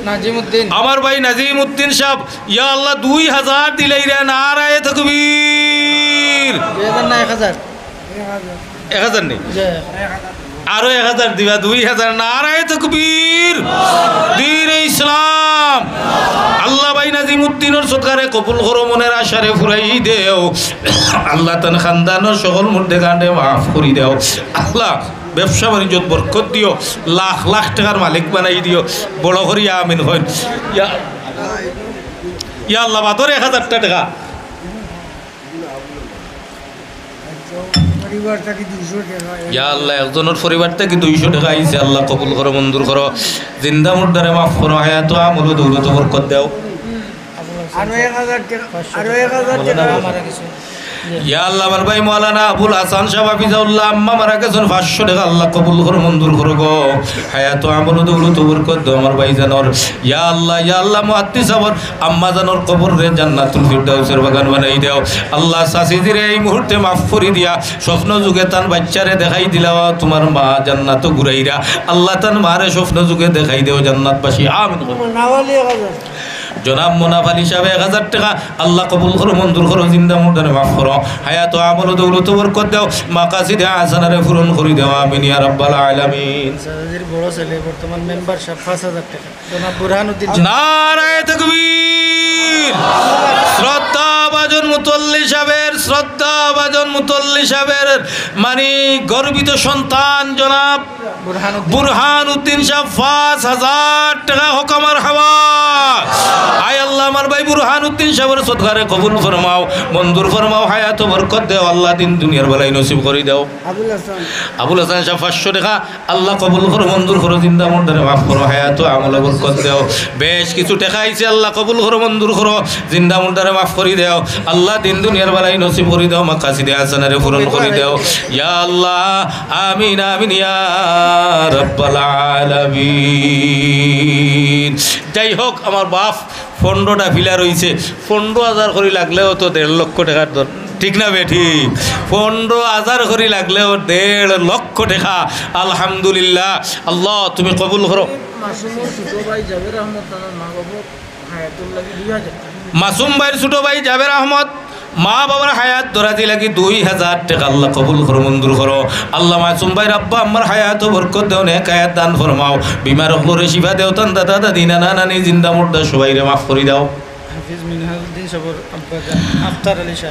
নাজিমউদ্দিন আমার ভাই নাজিমউদ্দিন সাহেব ইয়া আল্লাহ 2000 দিলাই রে নারায়ে তাকবীর 2000 না 1000 1000 নেই যে আরো 1000 দিবা 2000 নারায়ে তাকবীর দ্বীন ইসলাম আল্লাহ ভাই নাজিমউদ্দিনের সদকারে কবুল করো মনের আশারে ফুরাই দেও আল্লাহ তান খানদানের সকল মুর্দে গান্ডে মাফ করি দেও আল্লাহ ব্যবসা বাণিজ্যত বরকত দিও লাখ লাখ টাকার মালিক বানাই দিও বড় করিয়া আমিন হইন ইয়া আল্লাহ বাদর 1000 টাকা ইয়া আল্লাহ একজনের পরিবার থেকে 200 টাকা আইছে আল্লাহ কবুল করো মঞ্জুর করো জিন্দা মুর্দারে মাফ করো হায়াত আমল দৌলত বরকত দাও আরো 1000 টাকা আরো 1000 টাকা মারা কিছু ইয়া আল্লাহ আমার ভাই মাওলানা আবুল হাসান সাহেব হাফিজাউল্লাহ আম্মা মারা গেছেন 500 টাকা আল্লাহ কবুল করো মঞ্জুর করো গো হায়াত আমল দৌলত বরকত দাও আমার ভাই জানর ইয়া আল্লাহ মুহাদ্দিস আবার আম্মা জানর কবর রে জান্নাতুল ফিরদাউসের বাগান বানাই দাও আল্লাহ সাসিদিরে এই মুহূর্তে মাফ করে দিয়া স্বপ্ন যুগে তান বাচ্চারে দেখাই দিলাও তোমার মা জান্নাত ঘুরাইরা আল্লাহ তান মারে স্বপ্ন যুগে দেখাই দেও জান্নাতবাসী আমিন নাওয়ালি 1000 জনাব মুনাফ আলী সাহেব 1000 টাকা আল্লাহ কবুল করো মঞ্জুর করো জিন্দা মুর্দারে মাফ করো হায়াত আমল দৌলত বরকত দাও মাকাসিদে হাসানারে পূরণ করে দাও আমিন ইয়া রাব্বাল আলামিন সাজাজির বড় ছেলে বর্তমান মেম্বার 5000 টাকা জনাব বুরহানুদ্দিন নারায়ে তাকবীর শ্রদ্ধাভাজন মুতল্লি সাহেবের মানে গর্বিত সন্তান জনাব বুরহানুদ্দিন সাহেব 5000 টাকা হোক আমার হাওয়া আয় আল্লাহ আমার ভাই বুরহানুদ্দিন সাহেবের সদকারে কবুল ফরমাও মঞ্জুর ফরমাও হায়াত বরকত দাও আল্লাহ দিন দুনিয়ার বেলায় নসিব করে দাও আবুল হাসান সাহেব 500 টাকা আল্লাহ কবুল করো মঞ্জুর করো জিন্দা মুর্দারে মাফ করো হায়াত আমল বরকত দাও বেশ কিছু টাকা আইছে আল্লাহ কবুল করো মঞ্জুর করো জিন্দা মুর্দারে মাফ করে দাও আল্লাহ দিন দুনিয়ার বেলায় নসিব করে দাও মাকাসিদে হাসানারে পূরণ করে দাও ইয়া আল্লাহ আমিন আমিন ইয়া রাব্বাল আলামিন যাই হোক আমার বাপ 15টা ফিলা রয়েছে 15,000 করে লাগলেও তো 1.5 লক্ষ টাকার দর ঠিক না বে ঠিক 15,000 করে লাগলেও 1.5 লক্ষ টাকা আলহামদুলিল্লাহ আল্লাহ তুমি কবুল করো মাসুম ভাইয়ের ছোট ভাই জাবের আহমদ মা বাবার হায়াত দরাজি লাগি 2000 টাকা আল্লাহ কবুল করো মঞ্জুর করো আল্লাহ মাসুম ভাই আব্বা আমার হায়াত বরকত দাও নেক হায়াত দান ফরমাও বিমার হলরে শিফা দেও তান দাদা দাদি নানা নানি জিন্দা মুর্দা সবাইরে মাফ করে দাও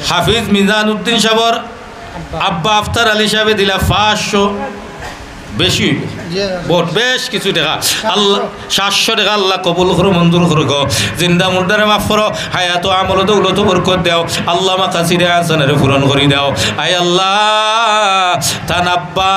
হাফিজ মিজানুদ্দিন সাহেবের আব্বা আফতার আলী সাহেব দিলা 500 বেশি বহুত বেশ কিছু টাকা আল্লাহ 700 টাকা আল্লাহ কবুল করো মঞ্জুর করো গো জিন্দা মুর্দারে মাফ করো হায়াত আমল দৌলত বরকত দাও আল্লাহ মাকাসিদে হাসানারে পূরণ করে দাও আয় আল্লাহ তান আব্বা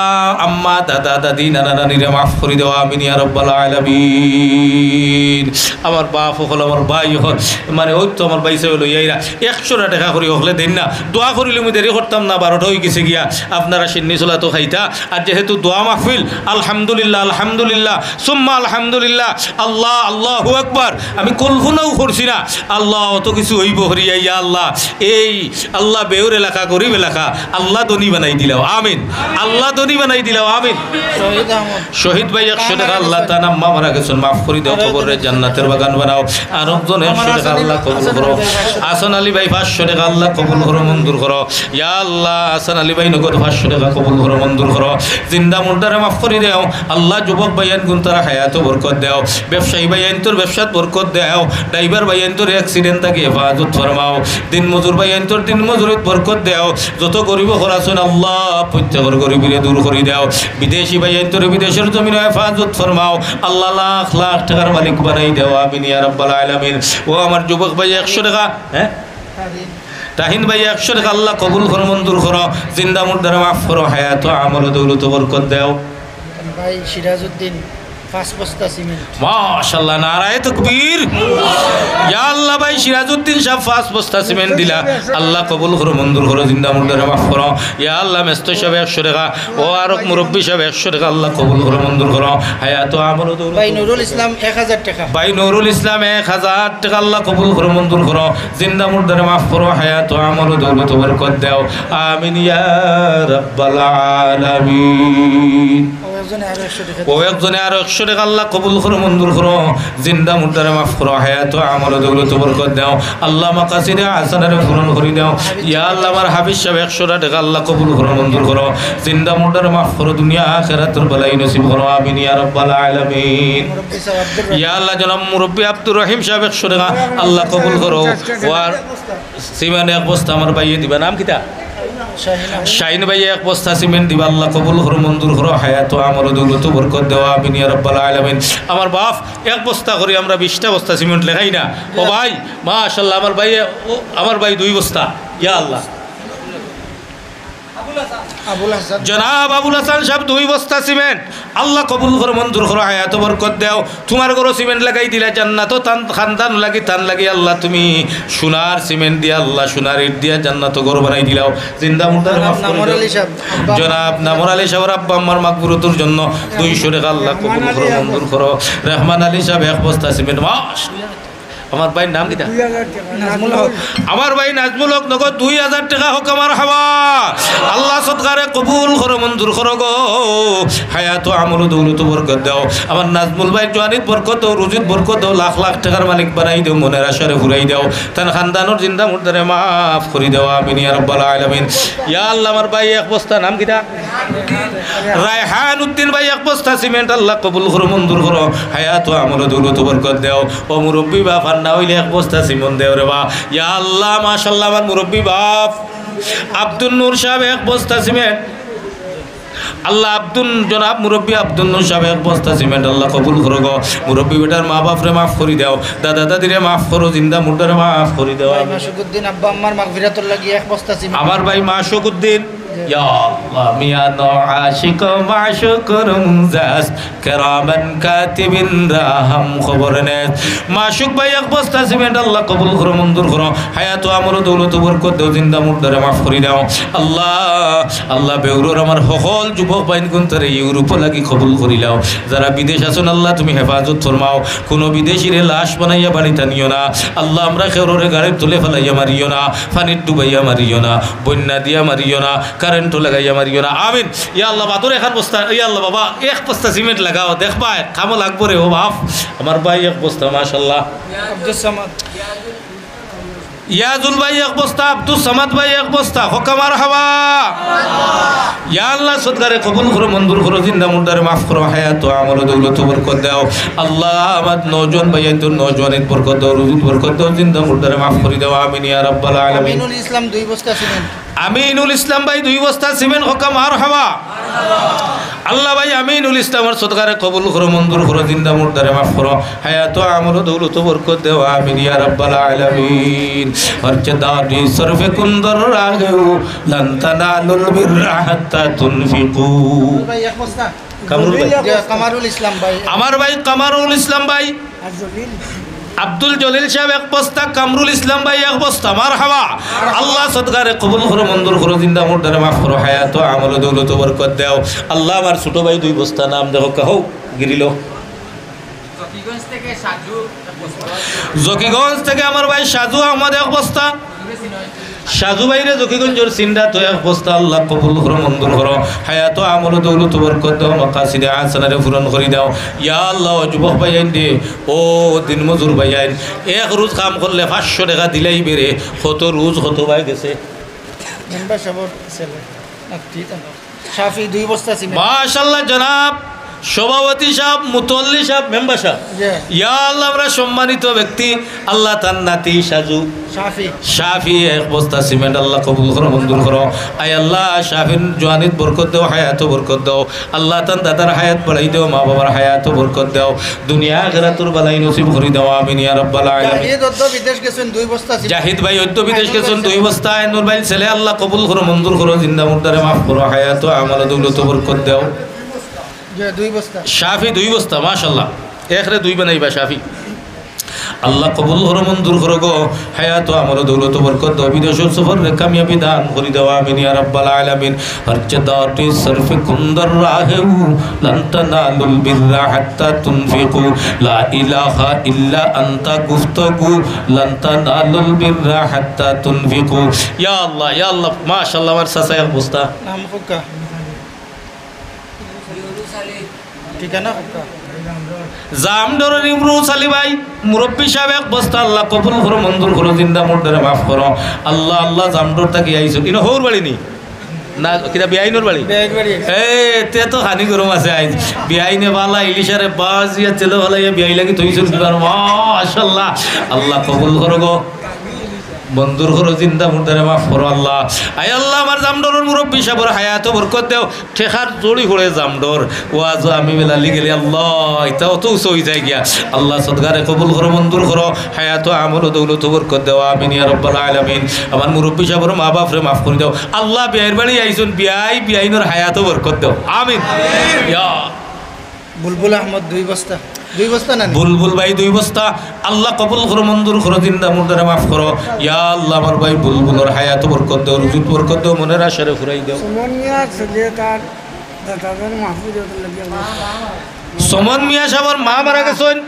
আম্মা দাদা দাদি নানা নানিরে মাফ করে দাও আমিন ইয়া রাব্বাল আলামিন আমার বাপ হল আমার ভাই হল মানে ওই তো আমার বাইসে হলো ইয়াইরা 100 টাকা করে হলে দেন না দোয়া করিলে আমি দেরি করতাম না 12টা হয়ে গেছে গিয়া আপনারা সিন্নি চলা তো খাইতা আর যেহেতু দোয়া মাহফিল আলহামদুলিল্লাহ আলহামদুলিল্লাহ সুম্মা আলহামদুলিল্লাহ আল্লাহ আল্লাহু আকবার আমি কল্পনাও করছি না আল্লাহ অত কিছু হইব হরিয়া ইয়া আল্লাহ এই আল্লাহ বেউর এলাকা গরিব এলাকা আল্লাহ ধনী বানাই দিলাও আমিন আল্লাহ ধনী বানাই দিলাও আমিন শহীদ ভাই 100 টাকা আল্লাহ তাআলা আম্মা মারা গেছেন মাফ করে দাও কবরে জান্নাতের বাগান বানাও আর একজন 100 টাকা আল্লাহ কবুল করো হাসান আলী ভাই 500 টাকা আল্লাহ কবুল করো মঞ্জুর করো ইয়া আল্লাহ হাসান আলী ভাই নগদ 500 টাকা কবুল করো মঞ্জুর করো জিন্দা মুর্দারে মাফ করে দাও আল্লাহ যুবক ভাইয়ান গুণ তারা হায়াত বরকত দাও ব্যবসায়ী ভাইয়ান তোর ব্যবসাত বরকত দাও ড্রাইভার ভাইয়ান তোর অ্যাক্সিডেন্ট থেকে হেফাজত ফরমাও দিন মজুর ভাইয়ান তোর দিন মজুরিত বরকত দাও যত গরিব খরাসন আল্লাহ প্রত্যেকের গরিবীরে দূর করে দাও বিদেশি ভাইয়ান তোর বিদেশের জমিনে হেফাজত ফরমাও আল্লাহ লাখ লাখ টাকার মালিক বানাই দাও আমিন ইয়া রাব্বাল আলামিন ও আমার যুবক ভাই 100 টাকা হ্যাঁ তাহিন ভাই 100 টাকা আল্লাহ কবুল করো মঞ্জুর করো জিন্দা মুর্দারে মাফ করো হায়াত আমল দৌলত বরকত দাও ভাই সিরাজউদ্দিন 5 বস্তা সিমেন্ট মাশাআল্লাহ নারায়ে তাকবীর ইয়া আল্লাহ ভাই সিরাজউদ্দিন সাহেব 5 বস্তা সিমেন্ট দিলা আল্লাহ কবুল করো মঞ্জুর করো জিন্দা মুর্দারে মাফ করো ইয়া আল্লাহ মেস্ত সাহেব 100 টাকা ও আর মুরব্বি সাহেব 100 টাকা আল্লাহ কবুল করো মঞ্জুর করো হায়াত আমল দৌলত ভাই নুরুল ইসলাম 1000 টাকা ভাই নুরুল ইসলাম 1000 টাকা আল্লাহ কবুল করো মঞ্জুর করো জিন্দা মুর্দারে মাফ করো হায়াত আমল দৌলত বরকত দাও আমিন ইয়া রাব্বাল আলামিন একজনে আরো 100 টাকা ও একজনে আরো 100 টাকা আল্লাহ কবুল করো মঞ্জুর করো জিন্দা মুর্দারে মাফ করো হায়াত আমল দৌলত বরকত দাও আল্লাহ মাকাসিদে হাসানারে পূরণ করে দাও ইয়া আল্লাহ আমার হাফিজ সাহেব 100 টাকা আল্লাহ কবুল করো মঞ্জুর করো জিন্দা মুর্দারে মাফ করো দুনিয়া আখিরাতের বালাই নসিব করো আমিন ইয়া রাব্বাল আলামিন মুরব্বি সাহেব আব্দুর ইয়া আল্লাহ জনাব মুরব্বি আব্দুর রহিম সাহেব 100 টাকা আল্লাহ কবুল করো ওয়ার সিমেন্ট এক বস্তা আমার ভাইয়ে দিবা নাম কিতা শাহিন ভাই এক বস্তা সিমেন্ট দিবা আল্লাহ কবুল করো মঞ্জুর করো হায়াত আমল দৌলত বরকত দেওয়া আমিন ইয়া রাব্বাল আলামিন আমার বাপ এক বস্তা করে আমরা 20টা বস্তা সিমেন্ট লেখাই না ও ভাই মাশাআল্লাহ আমার ভাই 2 বস্তা ইয়া আল্লাহ আবুল হাসান জনাব আবুল হাসান সাহেব 2 বস্তা সিমেন্ট আল্লাহ কবুল করো মঞ্জুর করো হায়াত বরকত দাও তোমার ঘরে সিমেন্ট লাগাই দিলা জান্নাত তান খানদান লাগি তান লাগি আল্লাহ তুমি সোনার সিমেন্ট দিয়া আল্লাহ সোনার ইট দিয়া জান্নাত ঘর বানাই দিলাও জিন্দা মুর্দারে মাফ করে নামর আলী সাহেব জনাব নামর আলী সাহেব আব্বা আম্মার মাগফিরাতের জন্য 200 টাকা আল্লাহ কবুল করো মঞ্জুর করো রহমান আলী সাহেব এক বস্তা সিমেন্ট মাশাআল্লাহ আমার ভাই নাম কিটা 2000 টাকা নাজমুল হক আমার ভাই নাজমুল হক নগদ 2000 টাকা হোক আমার হাওয়া আল্লাহ সদকারে কবুল করো মঞ্জুর করো গো হায়াত আমল দৌলত বরকত দাও আমার নাজমুল ভাই জওয়ানিত বরকত দাও রুজিত বরকত দাও লাখ লাখ টাকার মালিক বানাই দাও মনের আশারে ঘুরাই দাও তার খানদানোর জিন্দা মুর্দারে মাফ করে দাও আমিন ইয়া রাব্বাল আলামিন ইয়া আল্লাহ আমার ভাই এক বস্তা নাম কিটা রায়হান উদ্দিন ভাই এক বস্তা সিমেন্ট আল্লাহ কবুল করো মঞ্জুর করো হায়াত আমল দৌলত বরকত দাও ও মুরব্বি বাপ না হইলে এক বস্তা সিমেন্ট দেও রে বা ইয়া আল্লাহ মাশাআল্লাহ আমার মুরব্বি বাপ আব্দুল নূর সাহেব এক বস্তা সিমেন্ট আল্লাহ জনাব মুরব্বী আব্দুল নূর সাহেব এক বস্তা সিমেন্ট আল্লাহ কবুল করো গো মুরব্বী বেটার মা বাপরে মাফ করে দাও দাদা দাদিরে মাফ করো জিন্দা মুর্দারে মাফ করে দাও মাসুকুদ্দিন আব্বা আম্মার মাগফিরাতুল লাগি এক বস্তা সিমেন্ট আমার ভাই মাসুকুদ্দিন ইয়া আল্লাহ মিয়ানো আশিক মাশুকুর মুজাস কিরামান কাতিবিন রাহম খবর নেস মাশুক ভাই এক বস্তা সিমেন্ট আল্লাহ কবুল করো মঞ্জুর করো হায়াত আমল দৌলত বরকত দাও জিন্দা মুর্দারে মাফ করে দাও আল্লাহ বেউরোর আমার সকল যুবক বাইন গুন্তরে ইউরোপ লাগি কবুল করিলাও যারা বিদেশ আছেন আল্লাহ তুমি হেফাজত ফরমাও কোনো বিদেশিরে লাশ বানাইয়া বাড়িতে নিও না আল্লাহ আমরা খেরোরে গাড়ি তুলে ফেলাইয়া মারিও না পানির ডুবাইয়া মারিও না বন্যা দিয়া মারিও না কারেন্টও লাগাইয়া মারিও না আমিন ইয়া আল্লাহ বাদর এক বস্তা ইয়া আল্লাহ বাবা এক বস্তা সিমেন্ট লাগাও দেখবা কামো লাগবো রে ও বাপ আমার ভাই এক বস্তা মাশাআল্লাহ আব্দুল সামাদ ইয়াজুল ভাই এক বস্তা আব্দুল সামাদ ভাই এক বস্তা হকামার হাওয়া ইয়া আল্লাহ সদকারে কবুল করো মঞ্জুর করো জিন্দা মুর্দারে মাফ করো হায়াত আমল দৌলত বরকত দাও আল্লাহ আমার নওজোয়ান ভাই তো নওজোয়ানিত বরকত দাও রুজিত বরকত দাও জিন্দা মুর্দারে মাফ করে দাও আমিন ইয়া রাব্বাল আলামিন আমিনুল ইসলাম 2 বস্তা সিমেন্ট আমিনুল ইসলাম ভাই 2 বস্তা সিমেন্ট হকামার হাওয়া আল্লাহ ভাই আমিনুল ইসলামের সদকারে কবুল করো মঞ্জুর করো জিন্দা মুর্দারে মাফ করো হায়াত আমল দৌলত বরকত দাও আমিন ইয়া রাব্বাল আলামিন হরচদাদি সরফে কুন্দর রাগেও লান তানালুল বিররা হাত্তা তুনফিকু ভাই এক বস্তা কামারুল ইসলাম ভাই আমার ভাই কামারুল ইসলাম ভাই আর জলিল আব্দুল জলিল সাহেব এক বস্তা কামরুল ইসলাম ভাই এক বস্তা মারহাবা আল্লাহ সদকারে কবুল করো মঞ্জুর করো জিন্দা মুর্দারে মাফ করো হায়াত আমল দৌলত বরকত দাও আল্লাহ আমার ছোট ভাই 2 বস্তা নাম দেখো কাহো গিরিল জকিগঞ্জ থেকে আমার ভাই সাজু আহমদ এক বস্তা সাজু ভাইরে জকিগঞ্জের সিন্ডা তো এক বস্তা আল্লাহ কবুল করো মঞ্জুর করো হায়াত আমল দৌলত বরকত দাও মাকাসিদে হাসানারে পূরণ করে দাও ইয়া আল্লাহ যুবক ভাই আইন দে ও দিন মজুর ভাই আইন এক রোজ কাম করলে 500 টাকা দিলেই বেরে কত রোজ কত ভাই গেছে মেম্বার সাহেব ছেলে ঠিক আছে শাফি 2 বস্তা সিমেন্ট মাশাআল্লাহ জনাব সভাপতি সাহেব মুতল্লি সাহেব মেম্বার সাহেব ইয়া আল্লাহ আমরা সম্মানিত ব্যক্তি আল্লাহ তার নাতি সাজু শাফি এক বস্তা সিমেন্ট আল্লাহ কবুল করো মঞ্জুর করো আয় আল্লাহ শাফির জওয়ানিত বরকত দাও হায়াত বরকত দাও আল্লাহ তার দাদার হায়াত বাড়াই দাও মা বাবার হায়াত বরকত দাও দুনিয়া আখিরাতুর বালাই নসিব করে দাও আমিন ইয়া রাব্বাল আলামিন বিদেশ গেছেন 2 বস্তা জাহিদ ভাই অদ্য বিদেশ গেছেন 2 বস্তা নূর ভাই ছেলে আল্লাহ কবুল করো মঞ্জুর করো জিন্দা মুর্দারে মাফ করো হায়াত আমল দৌলত বরকত দাও শাফি 2 বস্তা মাশাআল্লাহ একরে 2 বানাইবা শাফি আল্লাহ কবুল করো মঞ্জুর করো গো হায়াত আমল দৌলত বরকত দাও বিদেশ সফর রে কামিয়াবি দান করে দাও আমিন ইয়া রাব্বাল আলামিন হরচদাতি সরফে কুন্দর রাহেউ লান তানালুল বিররা হাত্তা তুনফিকু লা ইলাহা ইল্লা আনতা গুফতাগু লান তানালুল বিররা হাত্তা তুনফিকু ইয়া আল্লাহ মাশাআল্লাহ আমার সাসা এক বস্তা নাম ফুকা ঠিকানা কোথা জামডরের ইমরুস আলী ভাই মুরব্বী সাহেব এক বস্তা আল্লাহ কবুল করো মঞ্জুর করো জিন্দা মুর্দারে মাফ করো আল্লাহ আল্লাহ জামডর তাকে আইছো কিনা হৌর বাড়ি নি না কিনা বিআইনোর বাড়ি তে তো হানি গরম আছে আইজ বিআইনে বালা ইলিশারে বাজিয়া ছেলে বালা বিআই লাগি থইছুন মাশাআল্লাহ আল্লাহ কবুল করো গো বন্ধুর ঘর জিন্দা মুর্দারে মাফ করো আল্লাহ আয় আল্লাহ আমার জামডরের মুরব্বী সাহেবের হায়াত বরকত দেও ঠেকার জড়ি করে জামডর ওয়াজ আমি বেলালি গেলি আল্লাহ এটাও তো সই যায় গিয়া আল্লাহ সদগারে কবুল করো মঞ্জুর করো হায়াত আমল দৌলত বরকত দেও আমিন ইয়া রাব্বাল আলামিন আমার মুরব্বী সাহেবের মা বাপরে মাফ করে দাও আল্লাহ বিয়াইর বাড়ি আইছুন বিআইনোর হায়াত বরকত দেও আমিন ইয়া বুলবুল আহমদ 2 বস্তা না বুলবুল ভাই 2 বস্তা আল্লাহ কবুল করো মঞ্জুর করো জিন্দা মুর্দারে মাফ করো ইয়া আল্লাহ আমার ভাই বুলবুলের হায়াত বরকত দাও রুজুত বরকত দাও মনের আশারে ফুরাই দাও সমন মিয়া সাহেবের মা মারা গেছেন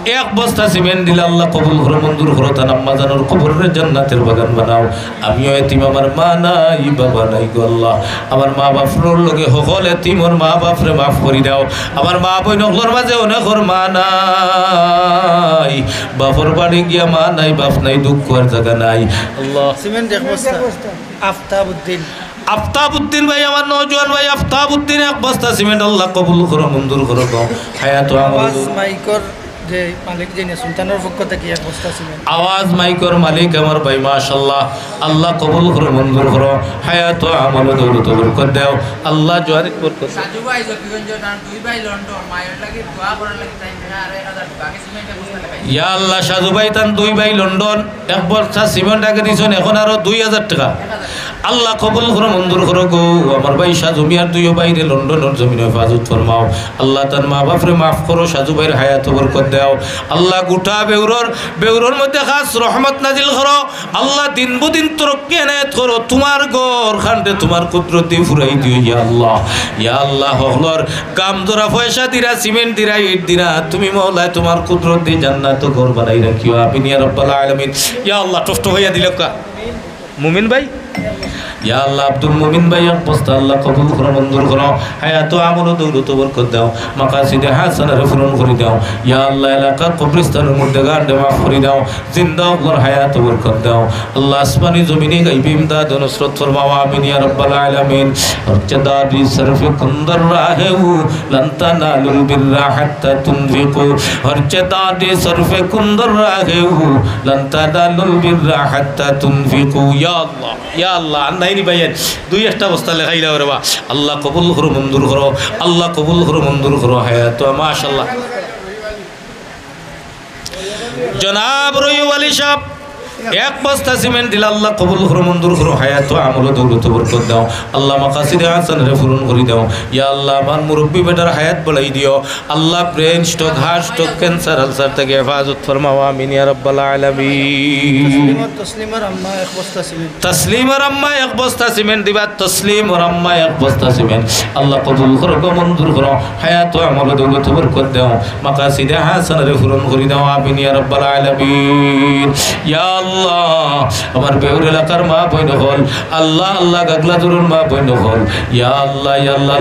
1 বস্তা সিমেন্ট দিলে আল্লাহ কবুল করো মঞ্জুর করো তার আম্মা জানোর কবরের জান্নাতের বাগান বানাও আমিও এতিম আমার মা নাই বাবা নাই গো আল্লাহ আমার মা বাপর লগে সকল এতিমর মা বাপরে মাফ করে দাও আমার মা বই নকলর মাঝে অনেকর মা নাই বাপর বাড়ি গিয়া মা নাই বাপ নাই দুঃখ আর জায়গা নাই আল্লাহ সিমেন্ট 1 বস্তা আফতাবউদ্দিন ভাই আমার নওজোয়ান ভাই আফতাবউদ্দিন 1 বস্তা সিমেন্ট আল্লাহ কবুল করো মঞ্জুর করো হায়াত আমল মাইকর যে মালিক যিনি সুলতানের পক্ষ থেকে 1 বস্তা সিমেন্ট আওয়াজ মাইকর মালিক আমার ভাই মাশাআল্লাহ আল্লাহ কবুল করো মঞ্জুর করো হায়াত আমল দৌলত বরকত দাও আল্লাহ জোয়ারি বরকত সাজু ভাই জকিগঞ্জ টান 2 ভাই লন্ডন মায়ের লাগি দোয়া করার লাগি টাইম আর 1000 টাকা সিমেন্ট বস্তা লাগাই ইয়া আল্লাহ সাজু ভাই তান 2 ভাই লন্ডন 1 বস্তা সিমেন্ট আগে দিছেন এখন আরো 2000 টাকা আল্লাহ কবুল করো মঞ্জুর করো গো আমার ভাই সাজু মিয়ার 2 ভাই লন্ডনের জমিনে হেফাজত ফরমাও আল্লাহ তার মা বাপরে মাফ করো সাজু ভাইয়ের হায়াত বরকত দাও আল্লাহ গোটা বেউরর মধ্যে খাস রহমত নাজিল করো আল্লাহ দিন বুদিন তরক্কি এনায়েত করো তোমার ঘর খান্ডে তোমার কুদরত দিয়ে ফুরাই দিও ইয়া আল্লাহ হলর কাম জোড়া পয়সা দিরা সিমেন্ট দিরা ইট দিরা তুমি মওলা তোমার কুদরত দিয়ে জান্নাত ঘর বানাই রাখিও আমিন ইয়া রাব্বাল আলামিন ইয়া আল্লাহ টফট হইয়া দিল কা মুমিন ভাই ইয়া আল্লাহ আব্দুল মুমিন ভাই 1 বস্তা আল্লাহ কবুল করো মঞ্জুর করো হায়াত আমল দৌলত বরকত দাও মাকাসিদে হাসানারে পূরণ করে দাও ইয়া আল্লাহ এলাকার কবরস্থানের মধ্যে গান্ডে মাফ করে দাও জিন্দা ওর হায়াত বরকত দাও আল্লাহ আসমানি জমিনে গায়বি ইমদাদ ও নুসরত ফরমাও আমিন ইয়া রাব্বাল আলামিন রচদাদি সরফে কুন্দর রাহেউ লন তানালুল বিররা হাত্তা তুনফিকু রচদাদি সরফে কুন্দর রাহেউ লন তানালুল বিররা হাত্তা তুনফিকু ইয়া আল্লাহ নাইনি ভাইয়ের 2 বস্তা লেখাইলা রে বা আল্লাহ কবুল করো মঞ্জুর করো আল্লাহ কবুল করো মঞ্জুর করো হায়াত মাশাআল্লাহ জনাব রয়্যু আলী সাহেব 1 বস্তা সিমেন্ট দিল আল্লাহ কবুল করো মঞ্জুর করো হায়াত আমল দৌলত বরকত দাও আল্লাহ মাকাসিদে হাসানারে পূরণ করে দাও ইয়া আল্লাহ আমার মুরব্বি বেটার হায়াত বাড়াই দিও আল্লাহ brain stroke heart stroke cancer ulcer থেকে হেফাজত ফরমাও আমিন ইয়া রাব্বাল আলামিন তসলিমার আম্মা 1 বস্তা সিমেন্ট তসলিমার আম্মা 1 বস্তা সিমেন্ট দিবা তসলিমার আম্মা 1 বস্তা সিমেন্ট আল্লাহ কবুল করো মঞ্জুর করো হায়াত আমল দৌলত বরকত দাও মাকাসিদে হাসানারে পূরণ করে দাও আমিন ইয়া রাব্বাল আলামিন ইয়া আল্লাহ আমার বেউর এলাকার মা বইন হল আল্লাহ আল্লাহ গাগলাদুরুর মা বইন হল ইয়া আল্লাহ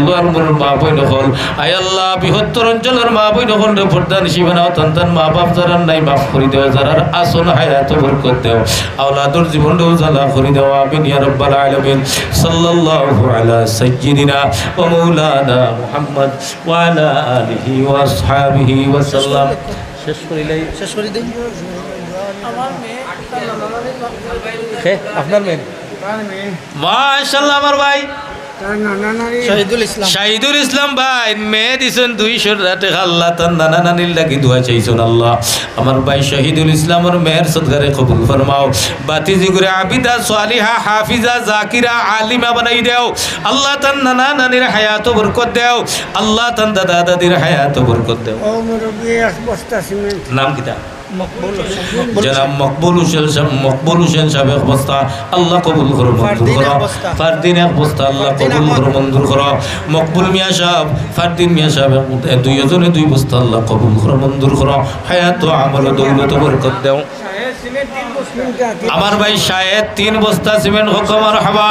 লোয়ারমুর মা বইন হল আয় আল্লাহ বৃহত্তর অঞ্চলের মা বইন হল রে প্রধান শিবানাও তন্তান মা বাপ যারা নাই মাফ করে দেও যারার আসন হায়াত বরকত দেও আওলাদুর জীবন উজালা করে দেও আমিন ইয়া রাব্বাল আলামিন সাল্লাল্লাহু আলা সাইয়্যিদিনা ওয়া মাওলানা মুহাম্মদ ওয়া আলা আলিহি ওয়া আসহাবিহি ওয়া সাল্লাম শেষ করে দেই আমার মেয়ে আপনার মেয়ে মাশাআল্লাহ আমার ভাই শাহিদুল ইসলাম ভাই মেয়ে দিছেন 200 টাকা আল্লাহ তার নানা নানির লাগি দোয়া চাইছেন আল্লাহ আমার ভাই শাহিদুল ইসলামের মেয়ের সদকারে কবুল ফরমাও বাতিজি করে আবিদা সালিহা হাফিজা জাকিরা আলিমা বানাই দাও আল্লাহ তার নানা নানির হায়াত বরকত দাও আল্লাহ তার দাদা দাদির হায়াত বরকত দাও ও মুরব্বি 1 বস্তা সিমেন্ট নাম কিটা জনাব মকবুল হোসেন সাহেব 1 বস্তা আল্লাহ কবুল করো মঞ্জুর করো ফারদিন 1 বস্তা আল্লাহ কবুল করো মঞ্জুর করো মকবুল মিয়া সাহেব ফারদিন মিয়া সাহেব 2 বস্তা আল্লাহ কবুল করো মঞ্জুর করো হায়াত আমল দৌলত বরকত দাও আমার ভাই শায়েদ 3 বস্তা সিমেন্ট হোক মারহাবা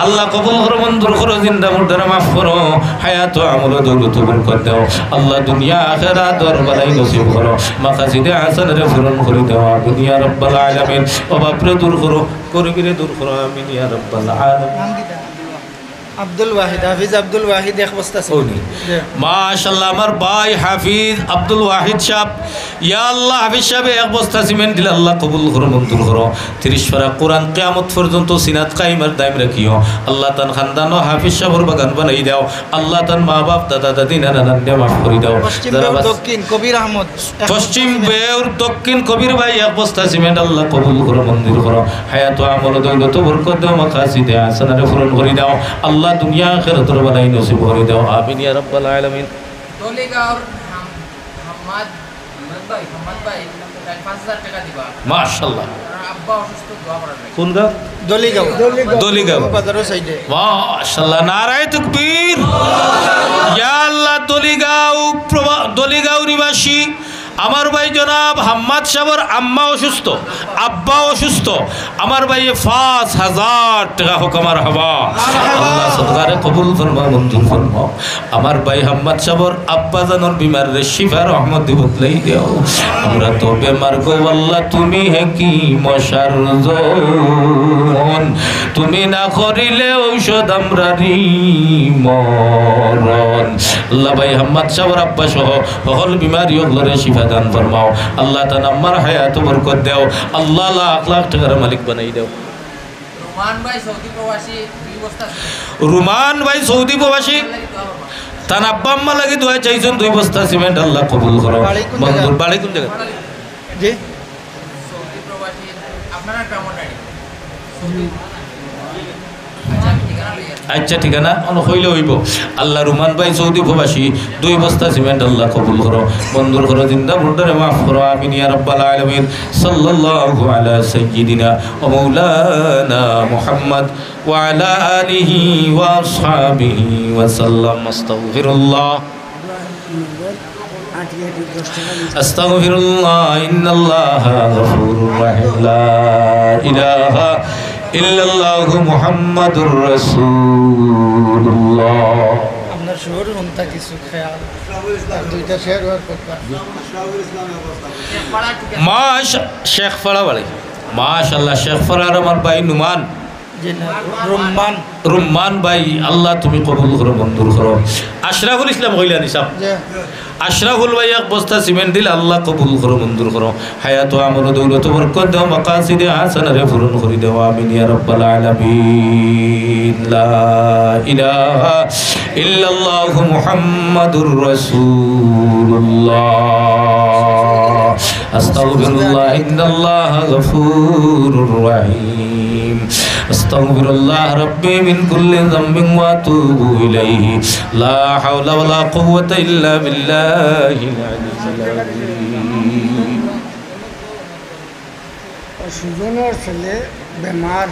আল্লাহ কবুল করো মঞ্জুর করো জিন্দা মুর্দারে মাফ করো হায়াত আমল দৌলত বরকত দাও আল্লাহ দুনিয়া আখিরাত দরবারে নসিব করো মাকাসিদে হাসানারে পূরণ করে দাও আমিন ইয়া রাব্বাল আলামিন অভাবরে দূর করো গরিবরে দূর করো আমিন ইয়া রাব্বাল আলামিন আব্দুল ওয়াহিদ হাফিজ আব্দুল ওয়াহিদ এক বস্তা মাশাআল্লাহ আমার ভাই হাফিজ আব্দুল ওয়াহিদ সাহেব ইয়া আল্লাহ হাফিজ সাহেব এক বস্তা সিমেন্ট দিলে আল্লাহ কবুল করো মঞ্জুর করো 30 পারা কোরআন কিয়ামত পর্যন্ত সিনাত কায়েমার দায়ম রাখিও আল্লাহ তান খানদানো হাফিজ সাহেবের বাগান বানাই দাও আল্লাহ তান মা বাপ দাদা দাদি নানা নানি মাফ করে দাও দক্ষিণ কবির আহমদ পশ্চিম বেউর দক্ষিণ কবির ভাই এক বস্তা সিমেন্ট আল্লাহ কবুল করো মঞ্জুর করো হায়াত আমল দৌলত বরকত দাও মাকাসিদে হাসানারে পূরণ করে দাও আল্লাহ দুনিয়া আখিরাতের বালাই নসিব করে দাও আমিন ইয়া রাব্বাল আলামিন দলিগাঁওর হাম্মাদ ভাই 5000 টাকা দিবা মাশাআল্লাহ আব্বা অসুস্থ দোয়া করার লাগে কোন গাঁও দলিগাঁও বাজারের সাইডে মাশাআল্লাহ নারায়ে তাকবীর ইয়া আল্লাহ দলিগাঁও নিবাসী আমার ভাই জনাব হাম্মাদ সাহেবের আম্মা অসুস্থ আব্বা অসুস্থ আমার ভাই 5000 টাকা হোক মারহাবা আল্লাহ সদকারে কবুল ফরমাও মঞ্জুর ফরমাও আমার ভাই হাম্মাদ সাহেবের আব্বা জানর বিমার রে শিফা রহমত বদলাই দাও আমরা তো বেমার গো আল্লাহ তুমি হাকীম শারজন তুমি না করিলে ঔষধ আমরা রি মরণ আল্লাহ ভাই হাম্মাদ সাহেবের আব্বা সহ সকল বিমারি ওগুলোরে শিফা দান ফরমাও আল্লাহ তাআলা আমার হায়াত বরকত দাও আল্লাহ লাখ লাখ টাকার মালিক বানাই দাও রুমান ভাই সৌদি প্রবাসী 2 বস্তা রুমান ভাই সৌদি প্রবাসী তার আব্বা আম্মা লাগি দোয়া চাইছেন 2 বস্তা সিমেন্ট আল্লাহ কবুল করো মঞ্জুর বাড়ি কোন জায়গা জি সৌদি প্রবাসী আপনারা কেমন আইডি আচ্ছা ঠিকানা হইলে হইব আল্লাহ রুমান ভাই সৌদি প্রবাসী 2 বস্তা সিমেন্ট আল্লাহ কবুল করো মঞ্জুর করো জিন্দা মুর্দারে মাফ করো আমিন ইয়া রাব্বাল আলামিন সাল্লাল্লাহু আলা সাইয়্যিদিনা ওয়া মাওলানা মুহাম্মদ ওয়া আলা আলিহি ওয়া আসহাবিহি ওয়া সাল্লাম আস্তাগফিরুল্লাহ আস্তাগফিরুল্লাহ ইন্নাল্লাহা গফুরুর রহিম লা ইলাহা ইল্লাল্লাহু মুহাম্মাদুর রাসূলুল্লাহ আপনার শহর হন্তা কিছু খেয়াল দুইটা শেয়ার হওয়ার কথা শেখ ফাড়া বাড়ি মাশাআল্লাহ শেখ ফাড়ার আমার ভাই নুমান রুম্মান ভাই আল্লাহ তুমি কবুল করো মঞ্জুর করো আশরাফুল ইসলাম কইলা নিসাব আশরাফুল ভাই এক বস্তা সিমেন্ট দিল আল্লাহ কবুল করো মঞ্জুর করো হায়াত আমল দৌলত বরকত দাও মাকাসিদে হাসানারে পূরণ করে দাও আমিন ইয়া রাব্বাল আলামিন লা ইলাহা ইল্লাল্লাহু মুহাম্মাদুর রাসূলুল্লাহ আস্তাগফিরুল্লাহ ইন্নাল্লাহা গফুরুর রহিম আস্তাগফিরুল্লাহ রাব্বি মিন কুল্লি যামবিন ওয়া আতুবু ইলাইহি লা হাওলা ওয়ালা কুওয়াতা ইল্লা বিল্লাহিল আলিয়্যিল আযীম সুজনের ছেলে বেমার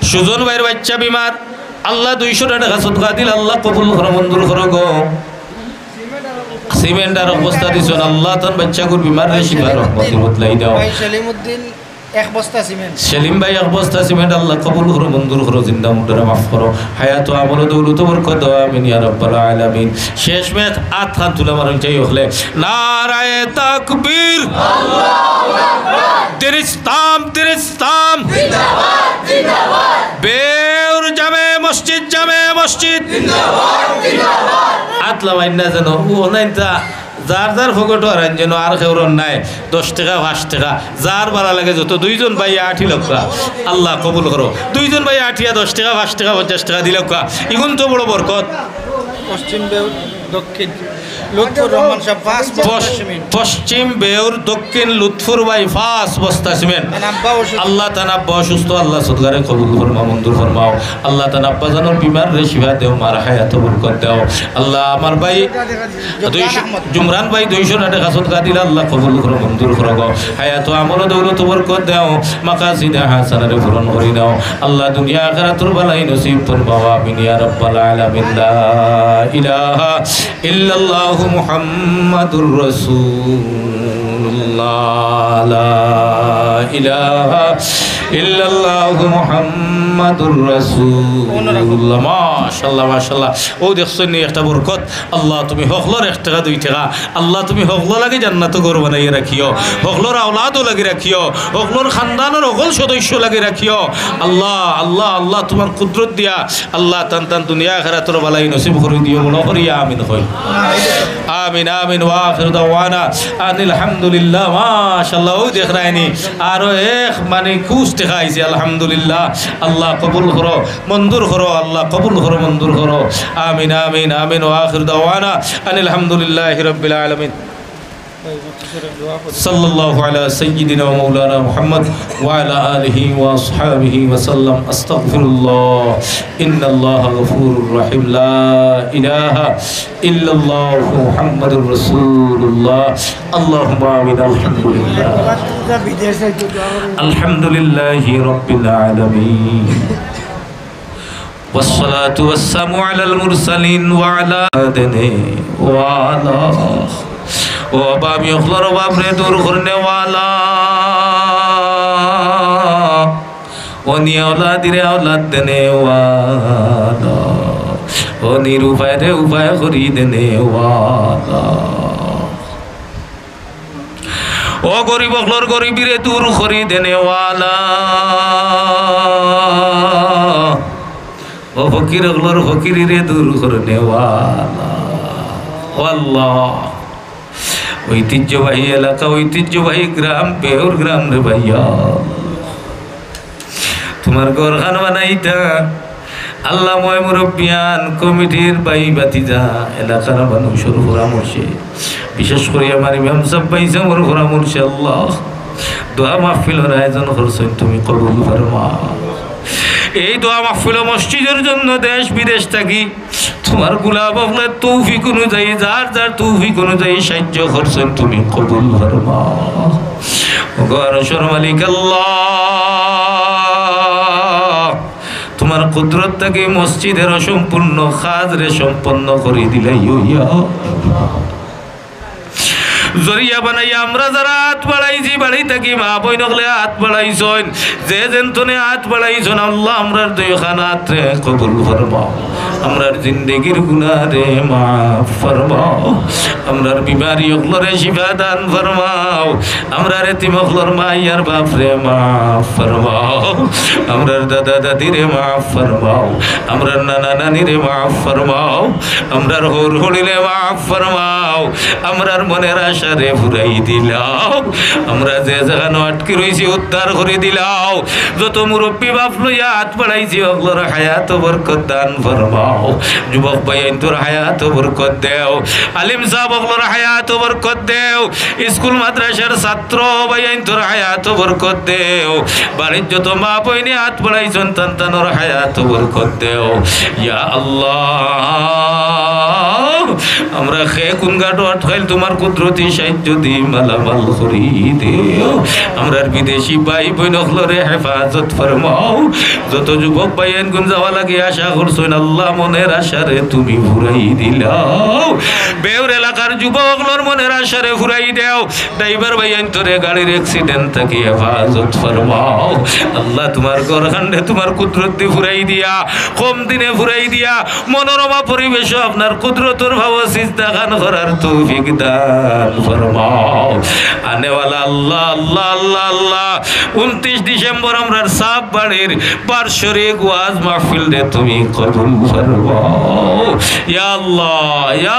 সুজন ভাইয়ের বাচ্চা বিমার আল্লাহ 200 টাকা সদকা দিল আল্লাহ কবুল করো মঞ্জুর করো গো সিমেন্ট আর অবস্থা দিছেন আল্লাহ তার বাচ্চাগুর বিমার রে শিফা রহমত বদলাই দাও ভাই সেলিমউদ্দিন এক বস্তা সিমেন্ট সেলিম ভাই এক বস্তা সিমেন্ট আল্লাহ কবুল করো মঞ্জুর করো জিন্দা মুর্দারে মাফ করো হায়াত আমল দৌলত বরকত দাও আমিন ইয়া রাব্বাল আলামিন শেষ মেত আত খান তুলা মারন চাই হলে নারায়ে তাকবীর আল্লাহু আকবার তিরিস্তাম জিন্দাবাদ বেউর জামে মসজিদ জিন্দাবাদ আতলা মাইনা জানো ও নাইতা যার যার ফকট হারান যেন আর কেউরন নাই 10 টাকা 5 টাকা যার ভালো লাগে যত 2 জন ভাই 8 লক্ষ আল্লাহ কবুল করো 2 জন ভাই 8 10 টাকা 5 টাকা 50 টাকা দিল ইগুন তো বড় বরকত পশ্চিম বেউর দক্ষিণ লুৎফুর রহমান সাহেব 5 বস্তা সিমেন্ট পশ্চিম বেউর দক্ষিণ লুৎফুর ভাই 5 বস্তা সিমেন্ট আল্লাহ তাআলা আব্বা অসুস্থ আল্লাহ সদকারে কবুল ফরমাও মঞ্জুর ফরমাও আল্লাহ তাআলা আব্বা জানোর বিমার রে শিফা দেও মার হায়াত বরকত দাও আল্লাহ আমার ভাই জুমরান ভাই 200 টাকা সদকা দিল আল্লাহ কবুল করো মঞ্জুর করো গো হায়াত আমল দৌলত বরকত দাও মাকাসিদে হাসানারে পূরণ করে দাও আল্লাহ দুনিয়া আখিরাতের ভালাই নসিব ফরমাও আমিন ইয়া রাব্বাল আলামিন লা ইলাহা ইল্লাল্লাহু মুহাম্মাদুর রাসূল রাসূলুল্লাহ লা ইলাহা ইল্লাল্লাহু মুহাম্মাদুর রাসূলুল্লাহ মাশাআল্লাহ মাশাআল্লাহ ও দেখছেন একটা বরকত আল্লাহ তুমি হকলর 1 টাকা 2 টাকা আল্লাহ তুমি হকল লাগি জান্নাত ঘর বানাইয়া রাখিও হকলর আওলাদও লাগি রাখিও হকলর খানদানের সকল সদস্য লাগি রাখিও আল্লাহ আল্লাহ আল্লাহ তোমার কুদরত দিয়া আল্লাহ তান তান দুনিয়া আখিরাতের বালাই নসিব করে দিও বলো করিয়া আমিন কই আমিন আমিন ওয়া আখির দাওয়ানা আনিল হামদুলিল্লাহ মাশাআল্লাহ ও দেখ রাইনি আর এক মানে কুছ দেখাইছে আলহামদুলিল্লাহ আল্লাহ কবুল করো মঞ্জুর করো আল্লাহ কবুল করো মঞ্জুর করো আমিন আমিন আমিন ওয়া আখির দাওয়ানা আনিল হামদুলিল্লাহি রাব্বিল আলামিন صلى الله على سيدنا ومولانا محمد وعلى آله وأصحابه وسلم أستغفر الله إن الله غفور رحيم لا إله إلا الله محمد رسول الله اللهم آمين الحمد لله الحمد لله رب العالمين والصلاة والسلام على المرسلين وعلى آدنه وعلى ও বাবি ওখলার বাপরে দূর করনে ওয়ালা ও নিয়ে औलाद রে औलाद দেনে ওয়ালা ও নিরুপায় রে উপায় করি দেনে ওয়ালা ও গরিব ওখলার গরিবি রে দূর করি দেনে ওয়ালা ও ফকির ওখলার ফকিরি রে দূর করনে ওয়ালা আল্লাহ ঐতিহ্যবাহী এলাকা ঐতিহ্যবাহী গ্রাম পেউর গ্রাম রে ভাইয়া তোমার ঘর খান বানাইতা আল্লাহ ময় মুরব্বিয়ান কমিটির ভাই বাতিজা এলাকার মানুষের পরামর্শে বিশেষ করে আমার ইমাম সাহেব পাইছে মোর পরামর্শে আল্লাহ দোয়া মাহফিলের আয়োজন করছেন তুমি কবুল ফরমাও এই দোয়া মাহফিল মসজিদের জন্য দেশ বিদেশ থাকি তোমার গোলাপ আপনার তৌফিক অনুযায়ী যার যার তৌফিক অনুযায়ী সাহায্য করছেন তুমি কবুল ফরমাও আরশের মালিক আল্লাহ তোমার কুদরত থেকে মসজিদের অসম্পূর্ণ কাজ রে সম্পন্ন করে দিলাই ইয়া জরিয়া বানাই আমরা যারা হাত বাড়াইছি বাড়ি থাকি মা বই নকলে হাত বাড়াইছন যে যেন্তনে হাত বাড়াইছন আল্লাহ আমরার দুই খানাত রে কবুল ফরমাও আমরার জিন্দেগির গুনাহ রে মাফ ফরমাও আমরার বিমারি ওগুলোরে শিফা দান ফরমাও আমরার এতিম ওগুলোর মাইয়ার বাপ রে মাফ ফরমাও আমরার দাদা দাদি রে মাফ ফরমাও আমরার নানা নানি রে মাফ ফরমাও আমরার হর হরিলে মাফ ফরমাও আমরার মনের আশা রে ফুরাই দিলাও আমরা যে জায়গা আটকে রয়েছি উদ্ধার করে দিলাও যত মুরব্বী বাপ লইয়া হাত বাড়াইছি ওগুলোর হায়াত বরকত দান ফরমাও যুবক ভাই তোর হায়াত বরকত দেও আলিম সাহেব ওগুলোর হায়াত বরকত দেও স্কুল মাদ্রাসার ছাত্র ভাই তোর হায়াত বরকত দেও বাড়ির যত মা বইনে হাত বাড়াইছেন সন্তানোর হায়াত বরকত দেও ইয়া আল্লাহ আমরা খে কোন গাটো আটকাইল তোমার কুদরতি সাহায্য দি মালামাল করি দেও আমরার বিদেশি ভাই বোন হলরে হেফাজত ফরমাও যত যুবক ভাইয়েন গুন যাওয়া লাগে আশা করছেন আল্লাহ মনের আশারে তুমি ফুরাই দিলাও বেউর এলাকার যুবকগুলোর মনের আশারে ফুরাই দেও ড্রাইভার ভাইয়েন তোরে গাড়ির অ্যাক্সিডেন্ট থেকে হেফাজত ফরমাও আল্লাহ তোমার ঘরখান্ডে তোমার কুদরত দি ফুরাই দিয়া কম দিনে ফুরাই দিয়া মনোরমা পরিবেশ আপনার কুদরতর ভাব সিজদা খান করার তৌফিক দান ফরমাও আনেওয়ালা আল্লাহ আল্লাহ আল্লাহ আল্লাহ 29 ডিসেম্বর আমরার সাপ বাড়ির বার্ষিক ওয়াজ মাহফিল রে তুমি কবুল ফরমাও ইয়া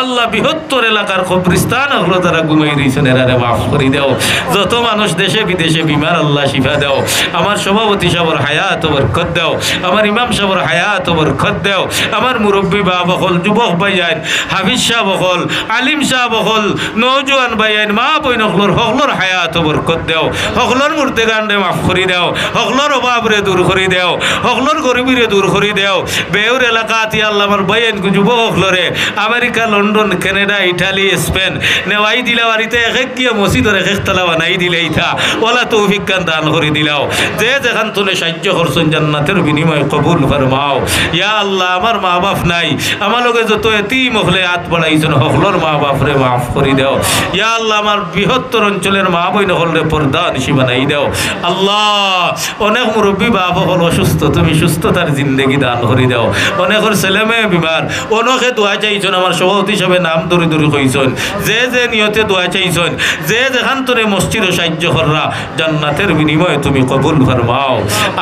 আল্লাহ বৃহত্তর এলাকার কবরস্থান হলো তারা ঘুমাই রইছেন এরারে মাফ করে দাও যত মানুষ দেশে বিদেশে বিমার আল্লাহ শিফা দাও আমার সভাপতি সাহেবের হায়াত বরকত দাও আমার ইমাম সাহেবের হায়াত বরকত দাও আমার মুরব্বী বাবা হল যুবক ভাইয়ান হাফিজ সাহেব হল আলিম সাহেব হল নওজোয়ান ভাইয়ান মা বইন হকলর হায়াত বরকত দাও হকলর মুর্দে গান্ডে মাফ করে দাও হকলর অভাব রে দূর করে দাও হকলর গরিবী রে দূর করে দাও বেউর এলাকাতে আল্লাহ আমার ভাইয়ান যুবক লরে America, London, Canada, Italy, Spain নেওয়াই দিলা বাড়িতে এক গিয়ে মসজিদের এক তলা বানাই দিলে ইথা ওলা তৌফিক কান দান করে দিলাও। যে যেখান তুলে সাহায্য করছেন জান্নাতের বিনিময় কবুল ফরমাও। ইয়া আল্লাহ, আমার মা বাপ নাই, আমার লগে যত এতিম হলে হাত বাড়াইছেন হকলর মা বাপরে মাফ করে দাও। ইয়া আল্লাহ, আমার বৃহত্তর অঞ্চলের মা বইন হলরে পর্দা নিশি বানাই দাও। আল্লাহ, অনেক মুরব্বী বাপ হল অসুস্থ, তুমি সুস্থতার জিন্দগি দান করে দাও। অনেকের ছেলে মেয়ে বিমার, অনেকে দোয়া চাইছেন, আমার সভাপতি হিসাবে নাম দূরে দূরে কইছেন, যে যে নিয়তে দোয়া চাইছেন, যে যেখান তোরে মসজিদ সাহায্য কররা জান্নাতের বিনিময়ে তুমি কবুল ফরমাও।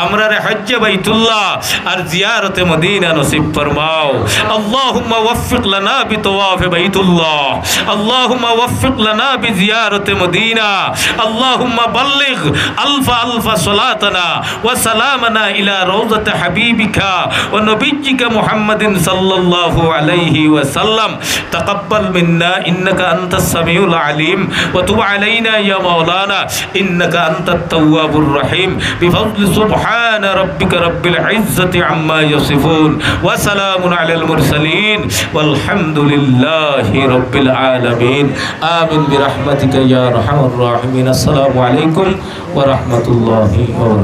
আমরা রে হজ্জে বাইতুল্লাহ আর জিয়ারতে মদিনা নসিব ফরমাও। আল্লাহুম্মা ওয়াফিক লানা বিতওয়াফ বাইতুল্লাহ, আল্লাহুম্মা ওয়াফিক লানা বিজিয়ারতে মদিনা, আল্লাহুম্মা বাল্লিগ আলফা আলফা সালাতানা ওয়া সালামানা ইলা রাউযাতি হাবিবিকা ওয়া নবিয়্যিকা মুহাম্মাদিন সাল্লাল্লাহু আলাইহি ওয়া সাল্লাম। তাকাব্বাল মিন্না ইন্নাকা আনতাস সামিউল আলিম ওয়া তুব আলাইনা ইয়া মাওলানা ইন্নাকা আনতাত তাওয়াবুর রহিম। বিফadli সুবহানা রাব্বিকা রাব্বিল ইজ্জাতি আম্মা ইয়াসিফুন ওয়া সালামুন আলাল মুরসালিন ওয়ালহামদুলিল্লাহি রাব্বিল আলামিন। আমিন বিরহমাতিকা ইয়া আরহামার রাহিমিন। আসসালামু আলাইকুম ওয়া রাহমাতুল্লাহি ওয়া বারাকাতুহু।